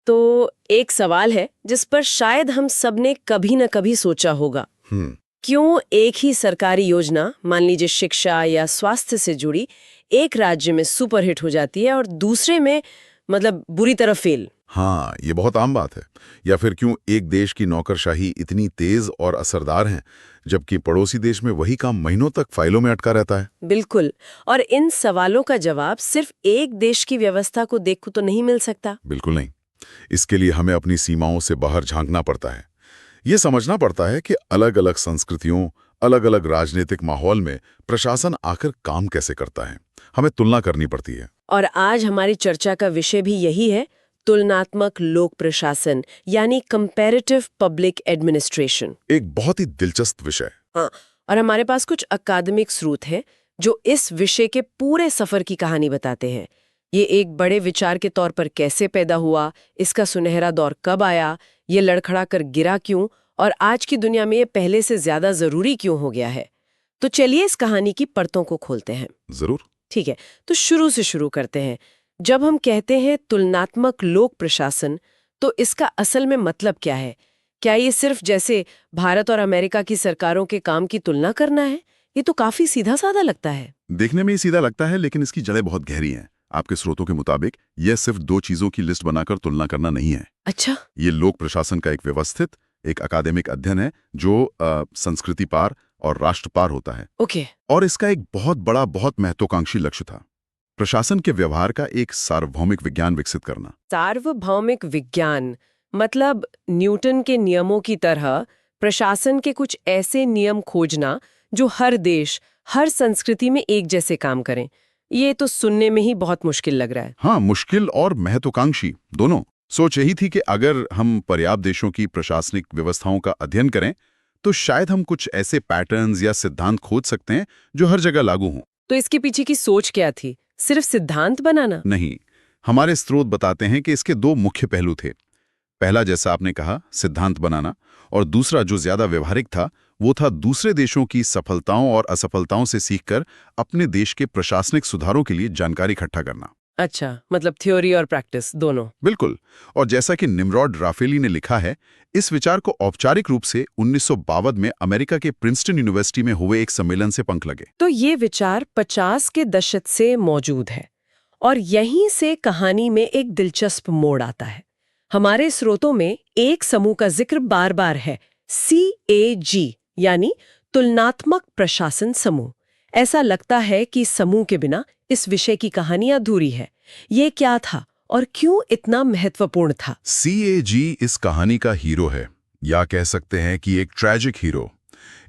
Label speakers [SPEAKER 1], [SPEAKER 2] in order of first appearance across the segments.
[SPEAKER 1] तो एक सवाल है जिस पर शायद हम सब ने कभी न कभी सोचा होगा। क्यों एक ही सरकारी योजना, मान लीजिए शिक्षा या स्वास्थ्य से जुड़ी, एक राज्य में सुपरहिट हो जाती है और दूसरे में मतलब बुरी तरह फेल।
[SPEAKER 2] हाँ, ये बहुत आम बात है। या फिर क्यों एक देश की नौकरशाही इतनी तेज और असरदार है, जबकि पड़ोसी देश में वही काम महीनों तक फाइलों में अटका रहता है।
[SPEAKER 1] बिल्कुल। और इन सवालों का जवाब सिर्फ एक देश की व्यवस्था को देखकर तो नहीं मिल सकता।
[SPEAKER 2] बिल्कुल नहीं। इसके लिए हमें अपनी सीमाओं से बाहर झांकना पड़ता है। ये समझना पड़ता है कि अलग अलग संस्कृतियों, अलग अलग राजनीतिक माहौल में प्रशासन आखिर काम कैसे करता है। हमें तुलना करनी पड़ती है।
[SPEAKER 1] और आज हमारी चर्चा का विषय भी यही है, तुलनात्मक लोक प्रशासन यानी कंपैरेटिव पब्लिक एडमिनिस्ट्रेशन।
[SPEAKER 2] एक बहुत ही दिलचस्प विषय।
[SPEAKER 1] हाँ, और हमारे पास कुछ अकादमिक स्रोत हैं जो इस विषय के पूरे सफर की कहानी बताते हैं। ये एक बड़े विचार के तौर पर कैसे पैदा हुआ, इसका सुनहरा दौर कब आया, ये लड़खड़ा कर गिरा क्यों, और आज की दुनिया में ये पहले से ज्यादा जरूरी क्यों हो गया है। तो चलिए इस कहानी की परतों को खोलते हैं।
[SPEAKER 2] जरूर।
[SPEAKER 1] ठीक है, तो शुरू से शुरू करते हैं। जब हम कहते हैं तुलनात्मक लोक प्रशासन, तो इसका असल में मतलब क्या है? क्या ये सिर्फ जैसे भारत और अमेरिका की सरकारों के काम की तुलना करना है? ये तो काफी सीधा साधा लगता है।
[SPEAKER 2] देखने में ही सीधा लगता है, लेकिन इसकी जड़ें बहुत गहरी हैं। आपके स्रोतों के मुताबिक यह सिर्फ दो चीजों की लिस्ट बनाकर तुलना करना नहीं है।
[SPEAKER 1] अच्छा।
[SPEAKER 2] ये लोक प्रशासन का एक व्यवस्थित, एक अकादमिक अध्ययन है जो संस्कृति पार और राष्ट्र पार होता है।
[SPEAKER 1] ओके।
[SPEAKER 2] और इसका एक बहुत बड़ा, बहुत महत्वाकांक्षी लक्ष्य था, प्रशासन के व्यवहार का एक सार्वभौमिक विज्ञान विकसित करना।
[SPEAKER 1] सार्वभौमिक विज्ञान मतलब न्यूटन के नियमों की तरह प्रशासन के कुछ ऐसे नियम खोजना जो हर देश, हर संस्कृति में एक जैसे काम करें। ये तो सुनने में ही बहुत मुश्किल लग रहा है।
[SPEAKER 2] हाँ, मुश्किल और महत्वाकांक्षी दोनों। सोच यही थी कि अगर हम पर्याप्त देशों की प्रशासनिक व्यवस्थाओं का अध्ययन करें तो शायद हम कुछ ऐसे पैटर्न्स या सिद्धांत खोज सकते हैं जो हर जगह लागू हों।
[SPEAKER 1] तो इसके पीछे की सोच क्या थी? सिर्फ सिद्धांत बनाना?
[SPEAKER 2] नहीं, हमारे स्रोत बताते हैं कि इसके दो मुख्य पहलू थे। पहला, जैसा आपने कहा, सिद्धांत बनाना, और दूसरा जो ज्यादा व्यवहारिक था वो था दूसरे देशों की सफलताओं और असफलताओं से सीखकर अपने देश के प्रशासनिक सुधारों के लिए जानकारी इकट्ठा करना।
[SPEAKER 1] अच्छा, मतलब थ्योरी और प्रैक्टिस दोनों।
[SPEAKER 2] बिल्कुल। और जैसा कि निम्रॉड राफेली ने लिखा है, इस विचार को औपचारिक रूप से 1952 में अमेरिका के प्रिंसटन यूनिवर्सिटी में हुए एक सम्मेलन से पंख लगे।
[SPEAKER 1] तो ये विचार 50 के दशक से मौजूद है और यहीं से कहानी में एक दिलचस्प मोड़ आता है। हमारे स्रोतों में एक समूह का जिक्र बार बार है, CAG यानी तुलनात्मक प्रशासन समूह। ऐसा लगता है कि समूह के बिना इस विषय की कहानी अधूरी है। ये क्या था और क्यों इतना महत्वपूर्ण था?
[SPEAKER 2] CAG इस कहानी का हीरो है, या कह सकते हैं कि एक ट्रैजिक हीरो।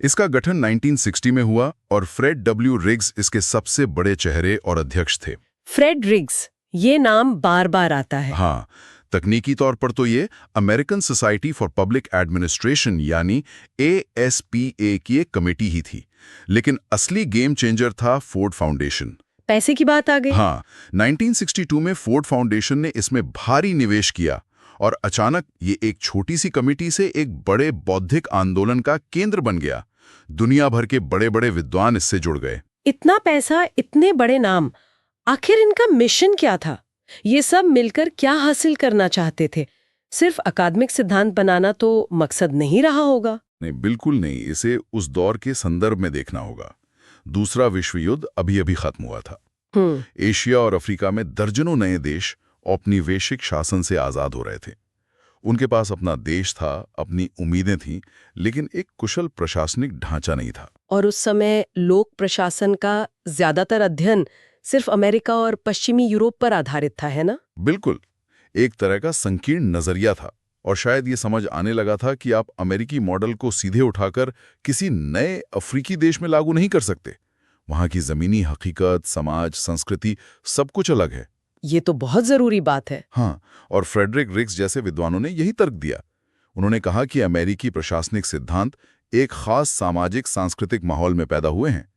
[SPEAKER 2] इसका गठन 1960 में हुआ और फ्रेड W. रिग्स इसके सबसे बड़े चेहरे और अध्यक्ष थे।
[SPEAKER 1] फ्रेड रिग्स, ये नाम बार बार आता है।
[SPEAKER 2] हाँ, तकनीकी तौर पर तो ये American society for public administration यानी ASPA की एक कमेटी ही थी, लेकिन असली गेम चेंजर था फोर्ड फाउंडेशन।
[SPEAKER 1] पैसे की बात आ गई।
[SPEAKER 2] हाँ, 1962 में फोर्ड फाउंडेशन ने इसमें भारी निवेश किया और अचानक ये एक छोटी सी कमेटी से एक बड़े बौद्धिक आंदोलन का केंद्र बन गया। दुनिया भर के बड़े बड़े विद्वान इससे जुड़ गए।
[SPEAKER 1] इतना पैसा, इतने बड़े नाम, आखिर इनका मिशन क्या था? ये सब मिलकर क्या हासिल करना चाहते थे? सिर्फ अकादमिक सिद्धांत बनाना तो मकसद नहीं रहा होगा।
[SPEAKER 2] नहीं, बिल्कुल नहीं। इसे उस दौर के संदर्भ में देखना होगा। दूसरा विश्व युद्ध अभी अभी खत्म हुआ था। एशिया और अफ्रीका में दर्जनों नए देश औपनिवेशिक शासन से आजाद हो रहे थे। उनके पास अपना देश था, अपनी उम्मीदें थीं, लेकिन एक कुशल प्रशासनिक ढांचा नहीं था।
[SPEAKER 1] और उस समय लोक प्रशासन का ज्यादातर अध्ययन सिर्फ अमेरिका और पश्चिमी यूरोप पर आधारित था, है ना?
[SPEAKER 2] बिल्कुल। एक तरह का संकीर्ण नजरिया था और शायद ये समझ आने लगा था कि आप अमेरिकी मॉडल को सीधे उठाकर किसी नए अफ्रीकी देश में लागू नहीं कर सकते। वहां की जमीनी हकीकत, समाज, संस्कृति सब कुछ अलग है।
[SPEAKER 1] ये तो बहुत जरूरी बात है।
[SPEAKER 2] हाँ, और फ्रेडरिक रिग्स जैसे विद्वानों ने यही तर्क दिया। उन्होंने कहा कि अमेरिकी प्रशासनिक सिद्धांत एक खास सामाजिक सांस्कृतिक माहौल में पैदा हुए हैं।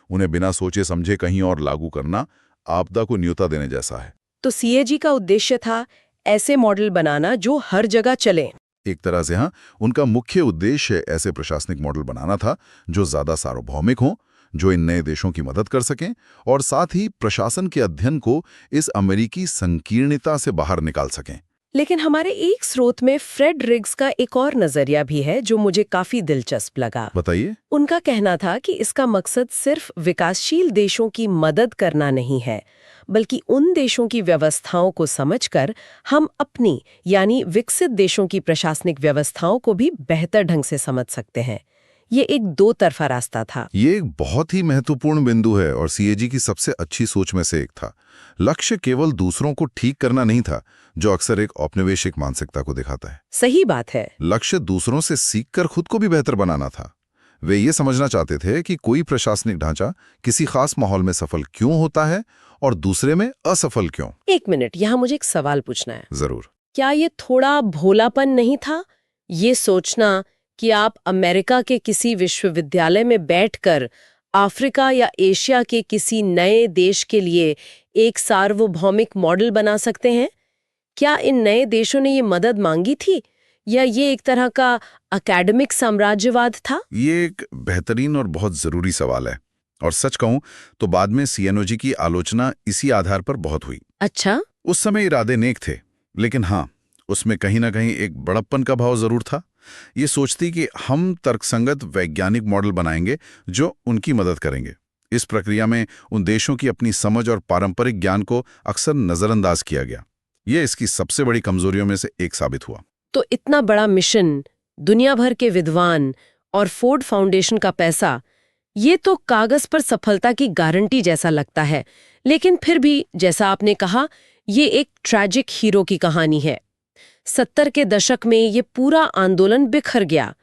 [SPEAKER 2] उन्हें बिना सोचे समझे कहीं और लागू करना आपदा को न्योता देने जैसा है।
[SPEAKER 1] तो CAG का उद्देश्य था ऐसे मॉडल बनाना जो हर जगह चले।
[SPEAKER 2] एक तरह से हाँ, उनका मुख्य उद्देश्य ऐसे प्रशासनिक मॉडल बनाना था जो ज्यादा सार्वभौमिक हों, जो इन नए देशों की मदद कर सकें और साथ ही प्रशासन के अध्ययन को इस अमेरिकी संकीर्णता से बाहर निकाल सकें।
[SPEAKER 1] लेकिन हमारे एक स्रोत में फ्रेड रिग्स का एक और नजरिया भी है जो मुझे काफी दिलचस्प लगा।
[SPEAKER 2] बताइए।
[SPEAKER 1] उनका कहना था कि इसका मकसद सिर्फ विकासशील देशों की मदद करना नहीं है, बल्कि उन देशों की व्यवस्थाओं को समझकर हम अपनी यानी विकसित देशों की प्रशासनिक व्यवस्थाओं को भी बेहतर ढंग से समझ सकते हैं। ये एक दो तरफा रास्ता था।
[SPEAKER 2] ये एक बहुत ही महत्वपूर्ण बिंदु है और सीएजी की सबसे अच्छी सोच में से एक था। लक्ष्य केवल दूसरों को ठीक करना नहीं था, जो अक्सर एक औपनिवेशिक मानसिकता को दिखाता है।
[SPEAKER 1] सही बात है।
[SPEAKER 2] लक्ष्य दूसरों से सीखकर खुद को भी बेहतर बनाना था। वे ये समझना चाहते थे कि कोई प्रशासनिक ढांचा किसी खास माहौल में सफल क्यों होता है और दूसरे में असफल क्यों।
[SPEAKER 1] एक मिनट, यहाँ मुझे एक सवाल पूछना है।
[SPEAKER 2] जरूर।
[SPEAKER 1] क्या ये थोड़ा भोलापन नहीं था, ये सोचना कि आप अमेरिका के किसी विश्वविद्यालय में बैठकर अफ्रीका या एशिया के किसी नए देश के लिए एक सार्वभौमिक मॉडल बना सकते हैं? क्या इन नए देशों ने ये मदद मांगी थी या ये एक तरह का एकेडमिक साम्राज्यवाद था?
[SPEAKER 2] ये एक बेहतरीन और बहुत जरूरी सवाल है और सच कहूं तो बाद में सीएनओजी की आलोचना इसी आधार पर बहुत हुई।
[SPEAKER 1] अच्छा।
[SPEAKER 2] उस समय इरादे नेक थे, लेकिन हाँ, उसमें कहीं ना कहीं एक बड़प्पन का भाव जरूर था। ये सोचती कि हम तर्कसंगत वैज्ञानिक मॉडल बनाएंगे जो उनकी मदद करेंगे। इस प्रक्रिया में उन देशों की अपनी समझ और पारंपरिक ज्ञान को अक्सर नजरअंदाज किया गया। ये इसकी सबसे बड़ी कमजोरियों में से एक साबित हुआ।
[SPEAKER 1] तो इतना बड़ा मिशन, दुनिया भर के विद्वान और फोर्ड फाउंडेशन का पैसा, ये तो कागज पर सफलता की गारंटी जैसा लगता है, लेकिन फिर भी जैसा आपने कहा, ये एक ट्रैजिक हीरो की कहानी है। 70 के दशक में ये पूरा आंदोलन बिखर गया।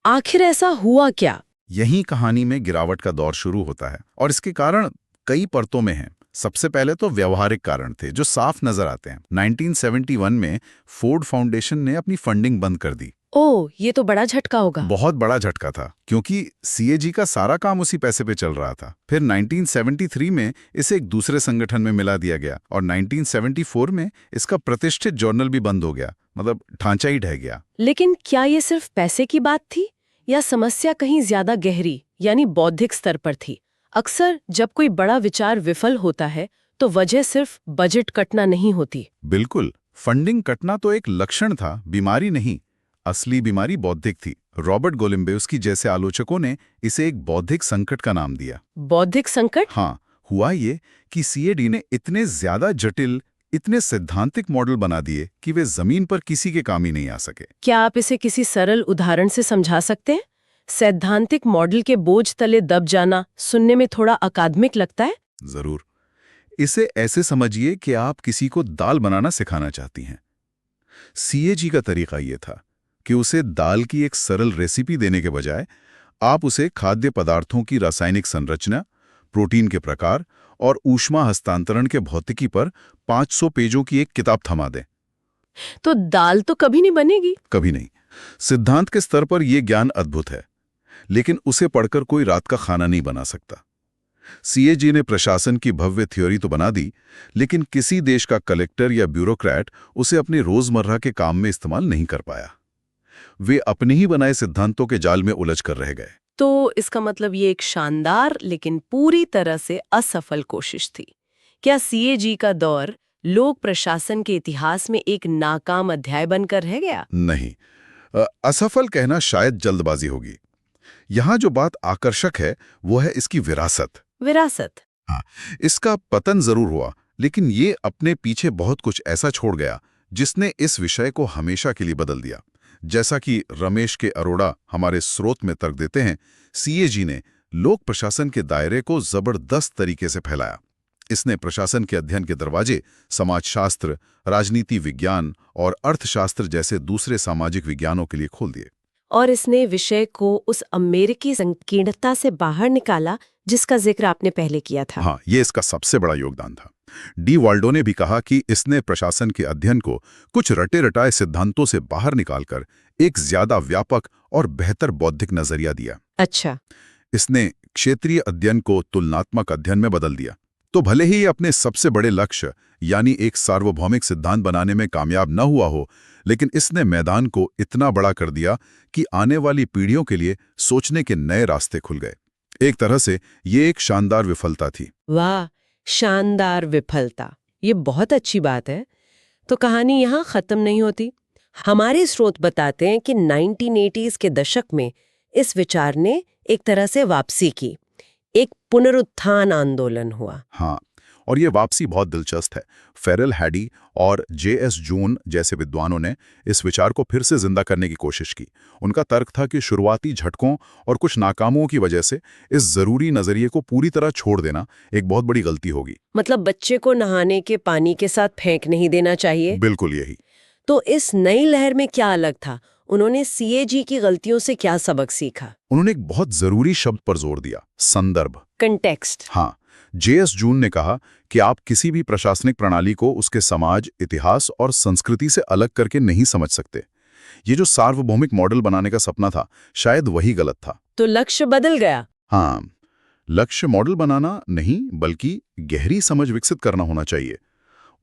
[SPEAKER 1] आखिर ऐसा हुआ क्या?
[SPEAKER 2] यही कहानी में गिरावट का दौर शुरू होता है और इसके कारण कई परतों में हैं। सबसे पहले तो व्यवहारिक कारण थे जो साफ नजर आते हैं। 1971 में फोर्ड फाउंडेशन ने अपनी फंडिंग बंद कर दी।
[SPEAKER 1] ओह, ये तो बड़ा झटका होगा।
[SPEAKER 2] बहुत बड़ा झटका था, क्योंकि सीएजी का सारा काम उसी पैसे पे चल रहा था। फिर 1973 में इसे एक दूसरे संगठन में मिला दिया गया और 1974 में इसका प्रतिष्ठित जर्नल भी बंद हो गया, मतलब ढांचा ही ढह गया।
[SPEAKER 1] लेकिन क्या ये सिर्फ पैसे की बात थी या समस्या कहीं ज्यादा गहरी यानी बौद्धिक स्तर पर थी? अक्सर जब कोई बड़ा विचार विफल होता है तो वजह सिर्फ बजट कटना नहीं होती।
[SPEAKER 2] बिल्कुल, फंडिंग कटना तो एक लक्षण था, बीमारी नहीं। असली बीमारी बौद्धिक थी। रॉबर्ट गोलिम्बेवस्की जैसे आलोचकों ने इसे एक बौद्धिक संकट का नाम दिया।
[SPEAKER 1] बौद्धिक संकट?
[SPEAKER 2] हाँ, हुआ ये कि सीएडी ने इतने ज्यादा जटिल, इतने सैद्धांतिक मॉडल बना दिए कि वे जमीन पर किसी के काम ही नहीं आ सके।
[SPEAKER 1] क्या आप इसे किसी सरल उदाहरण से समझा सकते हैं? सैद्धांतिक मॉडल के बोझ तले दब जाना सुनने में थोड़ा अकादमिक लगता है।
[SPEAKER 2] जरूर। इसे ऐसे समझिए कि आप किसी को दाल बनाना सिखाना चाहती हैं। सीएजी का तरीका यह था कि उसे दाल की एक सरल रेसिपी देने के बजाय आप उसे खाद्य पदार्थों की रासायनिक संरचना, प्रोटीन के प्रकार और ऊष्मा हस्तांतरण के भौतिकी पर 500 पेजों की एक किताब थमा दें।
[SPEAKER 1] तो दाल तो कभी नहीं बनेगी।
[SPEAKER 2] कभी नहीं। सिद्धांत के स्तर पर यह ज्ञान अद्भुत है, लेकिन उसे पढ़कर कोई रात का खाना नहीं बना सकता। सीएजी ने प्रशासन की भव्य थ्योरी तो बना दी, लेकिन किसी देश का कलेक्टर या ब्यूरोक्रेट उसे अपने रोजमर्रा के काम में इस्तेमाल नहीं कर पाया। वे अपने ही बनाए सिद्धांतों के जाल में उलझ कर रह गए।
[SPEAKER 1] तो इसका मतलब ये एक शानदार लेकिन पूरी तरह से असफल कोशिश थी। क्या सीएजी का दौर लोक प्रशासन के इतिहास में एक नाकाम अध्याय बनकर रह गया?
[SPEAKER 2] नहीं, असफल कहना शायद जल्दबाजी होगी। यहां जो बात आकर्षक है वो है इसकी विरासत।
[SPEAKER 1] विरासत?
[SPEAKER 2] हाँ, इसका पतन जरूर हुआ, लेकिन ये अपने पीछे बहुत कुछ ऐसा छोड़ गया जिसने इस विषय को हमेशा के लिए बदल दिया। जैसा कि रमेश के अरोड़ा हमारे स्रोत में तर्क देते हैं, सीएजी ने लोक प्रशासन के दायरे को जबरदस्त तरीके से फैलाया। इसने प्रशासन के अध्ययन के दरवाजे समाजशास्त्र, राजनीति विज्ञान और अर्थशास्त्र जैसे दूसरे सामाजिक विज्ञानों के लिए खोल दिए।
[SPEAKER 1] और इसने विषय को उस अमेरिकी संकीर्णता से बाहर निकाला जिसका जिक्र आपने पहले किया था।
[SPEAKER 2] हाँ, ये इसका सबसे बड़ा योगदान था। डी वाल्डो ने भी कहा कि इसने प्रशासन के अध्ययन को कुछ रटे रटाए सिद्धांतों से बाहर निकालकर एक ज्यादा व्यापक और बेहतर बौद्धिक नजरिया दिया।
[SPEAKER 1] अच्छा।
[SPEAKER 2] इसने क्षेत्रीय अध्ययन को तुलनात्मक अध्ययन में बदल दिया। तो भले ही अपने सबसे बड़े लक्ष्य यानी एक सार्वभौमिक सिद्धांत बनाने में कामयाब न हुआ हो, लेकिन इसने मैदान को इतना बड़ा कर दिया कि आने वाली पीढ़ियों के लिए सोचने के नए रास्ते खुल गए। एक तरह से ये एक शानदार विफलता थी।
[SPEAKER 1] वाह, शानदार विफलता, ये बहुत अच्छी बात है। तो कहानी यहाँ खत्म नहीं होती। हमारे स्रोत बताते हैं कि 1980s के दशक में इस विचार ने एक तरह से वापसी की, एक पुनरुत्थान आंदोलन हुआ।
[SPEAKER 2] हाँ, और ये वापसी बहुत दिलचस्प है। फेरल हैडी और J.S. जून जैसे विद्वानों ने इस विचार को फिर से जिंदा करने की कोशिश की। उनका तर्क था कि शुरुआती झटकों और कुछ नाकामों की वजह से इस जरूरी नजरिए को पूरी तरह छोड़ देना एक बहुत बड़ी गलती होगी।
[SPEAKER 1] मतलब बच्चे को नहाने के पानी के साथ फेंक नहीं देना चाहिए।
[SPEAKER 2] बिल्कुल यही।
[SPEAKER 1] तो इस नई लहर में क्या अलग था? उन्होंने CAG की गलतियों से क्या सबक सीखा?
[SPEAKER 2] उन्होंने एक बहुत जरूरी शब्द पर जोर दिया, संदर्भ,
[SPEAKER 1] कंटेक्स्ट।
[SPEAKER 2] हाँ, J.S. जून ने कहा कि आप किसी भी प्रशासनिक प्रणाली को उसके समाज, इतिहास और संस्कृति से अलग करके नहीं समझ सकते। ये जो सार्वभौमिक मॉडल बनाने का सपना था, शायद वही गलत था।
[SPEAKER 1] तो लक्ष्य बदल गया।
[SPEAKER 2] हाँ, लक्ष्य मॉडल बनाना नहीं, बल्कि गहरी समझ विकसित करना होना चाहिए।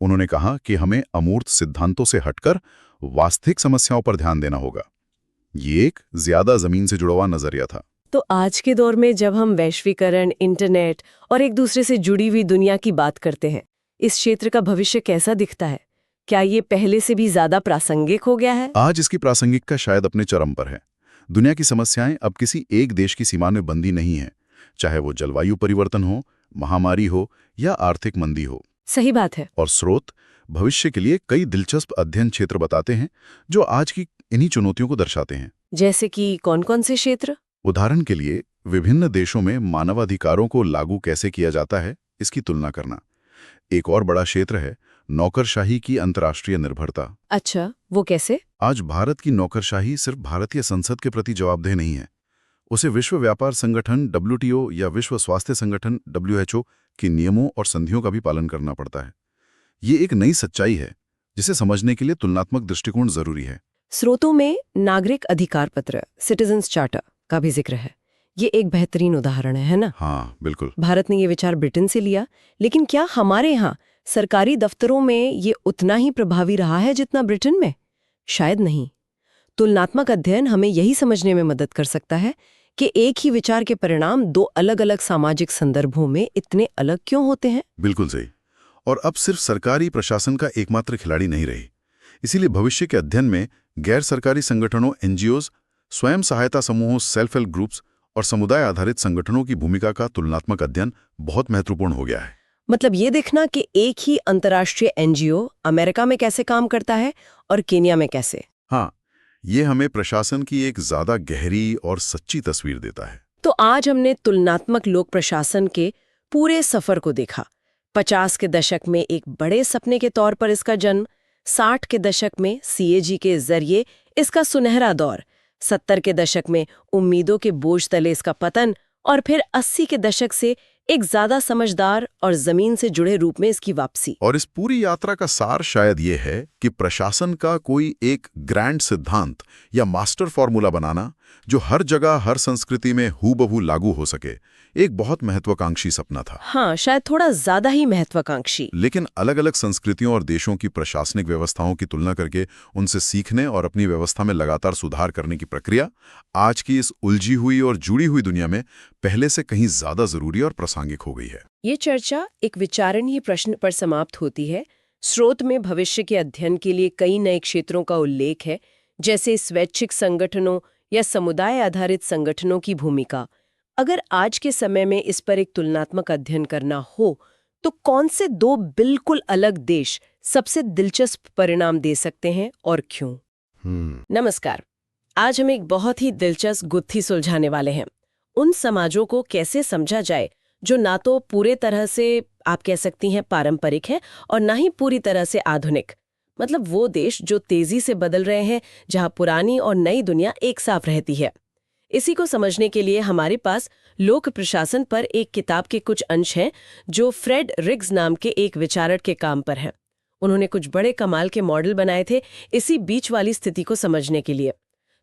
[SPEAKER 2] उन्होंने कहा कि हमें अमूर्त सिद्धांतों से हटकर वास्तविक समस्याओं पर ध्यान देना होगा। ये एक ज्यादा जमीन से जुड़ा हुआ नजरिया था।
[SPEAKER 1] तो आज के दौर में जब हम वैश्वीकरण, इंटरनेट और एक दूसरे से जुड़ी हुई दुनिया की बात करते हैं, इस क्षेत्र का भविष्य कैसा दिखता है? क्या ये पहले से भी ज्यादा प्रासंगिक हो गया है?
[SPEAKER 2] आज इसकी प्रासंगिकता शायद अपने चरम पर है। दुनिया की समस्याएं अब किसी एक देश की सीमा में बंदी नहीं है, चाहे वो जलवायु परिवर्तन हो, महामारी हो या आर्थिक मंदी हो।
[SPEAKER 1] सही बात है।
[SPEAKER 2] और स्रोत भविष्य के लिए कई दिलचस्प अध्ययन क्षेत्र बताते हैं जो आज की इन्हीं चुनौतियों को दर्शाते हैं।
[SPEAKER 1] जैसे कि कौन-कौन से क्षेत्र?
[SPEAKER 2] उदाहरण के लिए, विभिन्न देशों में मानवाधिकारों को लागू कैसे किया जाता है, इसकी तुलना करना। एक और बड़ा क्षेत्र है नौकरशाही की अंतर्राष्ट्रीय निर्भरता।
[SPEAKER 1] अच्छा, वो कैसे?
[SPEAKER 2] आज भारत की नौकरशाही सिर्फ भारतीय संसद के प्रति जवाबदेह नहीं है, उसे विश्व व्यापार संगठन WTO या विश्व स्वास्थ्य संगठन WHO के नियमों और संधियों का भी पालन करना पड़ता है। ये एक नई सच्चाई है जिसे समझने के लिए तुलनात्मक दृष्टिकोण जरूरी है।
[SPEAKER 1] स्रोतों में नागरिक अधिकार पत्र, सिटीजन्स चार्टर का भी जिक्र है। ये एक बेहतरीन उदाहरण है ना?
[SPEAKER 2] हाँ, बिल्कुल।
[SPEAKER 1] भारत ने ये विचार ब्रिटेन से लिया, लेकिन क्या हमारे यहाँ सरकारी दफ्तरों में ये उतना ही प्रभावी रहा है जितना ब्रिटेन में? शायद नहीं। तुलनात्मक अध्ययन हमें यही समझने में मदद कर सकता है कि एक ही विचार के परिणाम दो अलग-अलग सामाजिक संदर्भों में इतने अलग क्यों होते हैं।
[SPEAKER 2] बिल्कुल सही। और अब सिर्फ सरकारी प्रशासन का एकमात्र खिलाड़ी नहीं रही। इसीलिए भविष्य के अध्ययन में गैर सरकारी संगठनों, NGOs, स्वयं सहायता समूहों, सेल्फ हेल्प ग्रुप्स और समुदाय आधारित संगठनों की भूमिका का तुलनात्मक अध्ययन बहुत महत्वपूर्ण हो गया है।
[SPEAKER 1] मतलब ये देखना कि एक ही अंतर्राष्ट्रीय NGO अमेरिका में कैसे काम करता है और केन्या में कैसे।
[SPEAKER 2] हाँ, ये हमें प्रशासन की एक ज्यादा गहरी और सच्ची तस्वीर देता है।
[SPEAKER 1] तो आज हमने तुलनात्मक लोक प्रशासन के पूरे सफर को देखा। 50 के दशक में एक बड़े सपने के तौर पर इसका जन्म, 60 के दशक में CAG के जरिए इसका सुनहरा दौर, 70 के दशक में उम्मीदों के बोझ तले इसका पतन और फिर 80 के दशक से एक ज्यादा समझदार और जमीन से जुड़े रूप में इसकी वापसी।
[SPEAKER 2] और इस पूरी यात्रा का सार शायद ये है कि प्रशासन का कोई एक ग्रैंड सिद्धांत या मास्टर फॉर्मूला बनाना जो हर जगह, हर संस्कृति में हूबहू लागू हो सके, एक बहुत महत्वाकांक्षी सपना था।
[SPEAKER 1] हाँ, शायद थोड़ा ज्यादा ही महत्वाकांक्षी।
[SPEAKER 2] लेकिन अलग-अलग संस्कृतियों और देशों की प्रशासनिक व्यवस्थाओं की तुलना करके उनसे सीखने और अपनी व्यवस्था में लगातार सुधार करने की प्रक्रिया आज की इस उलझी हुई और जुड़ी हुई दुनिया में पहले से कहीं ज्यादा जरूरी और प्रासंगिक हो गई है।
[SPEAKER 1] ये चर्चा एक विचारणीय प्रश्न पर समाप्त होती है। स्रोत में भविष्य के अध्ययन के लिए कई नए क्षेत्रों का उल्लेख है, जैसे स्वैच्छिक संगठनों या समुदाय आधारित संगठनों की भूमिका। अगर आज के समय में इस पर एक तुलनात्मक अध्ययन करना हो, तो कौन से दो बिल्कुल अलग देश सबसे दिलचस्प परिणाम दे सकते हैं और क्यों? नमस्कार। आज हम एक बहुत ही दिलचस्प गुत्थी सुलझाने वाले हैं। उन समाजों को कैसे समझा जाए जो ना तो पूरे तरह से आप कह सकती हैं पारंपरिक है और ना ही पूरी तरह से आधुनिक। मतलब वो देश जो तेजी से बदल रहे हैं, जहां पुरानी और नई दुनिया एक साथ रहती है। इसी को समझने के लिए हमारे पास लोक प्रशासन पर एक किताब के कुछ अंश हैं जो फ्रेड रिग्स नाम के एक विचारक के काम पर हैं। उन्होंने कुछ बड़े कमाल के मॉडल बनाए थे इसी बीच वाली स्थिति को समझने के लिए।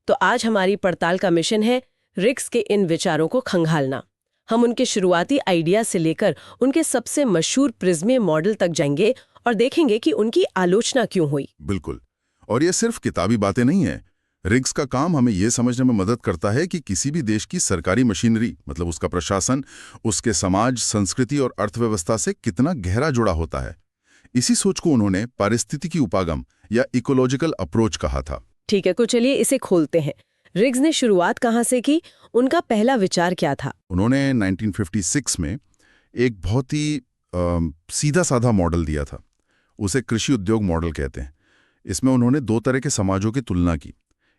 [SPEAKER 1] तो आज हमारी पड़ताल का मिशन है रिग्स के इन विचारों को खंगालना। हम उनके शुरुआती आइडिया से लेकर उनके सबसे मशहूर प्रिज्मे मॉडल तक जाएंगे और देखेंगे कि उनकी आलोचना क्यों हुई।
[SPEAKER 2] बिल्कुल। और ये सिर्फ किताबी बातें नहीं है। रिग्स का काम हमें यह समझने में मदद करता है कि किसी भी देश की सरकारी मशीनरी, मतलब उसका प्रशासन, उसके समाज, संस्कृति और अर्थव्यवस्था से कितना गहरा जुड़ा होता है। इसी सोच को उन्होंने पारिस्थितिकी उपागम या इकोलॉजिकल अप्रोच कहा था।
[SPEAKER 1] ठीक है, तो चलिए इसे खोलते हैं। रिग्स ने शुरुआत कहाँ से की? उनका पहला विचार क्या था?
[SPEAKER 2] उन्होंने 1956 में एक बहुत ही सीधा साधा मॉडल दिया था। उसे कृषि उद्योग मॉडल कहते हैं। इसमें उन्होंने दो तरह के समाजों की तुलना की,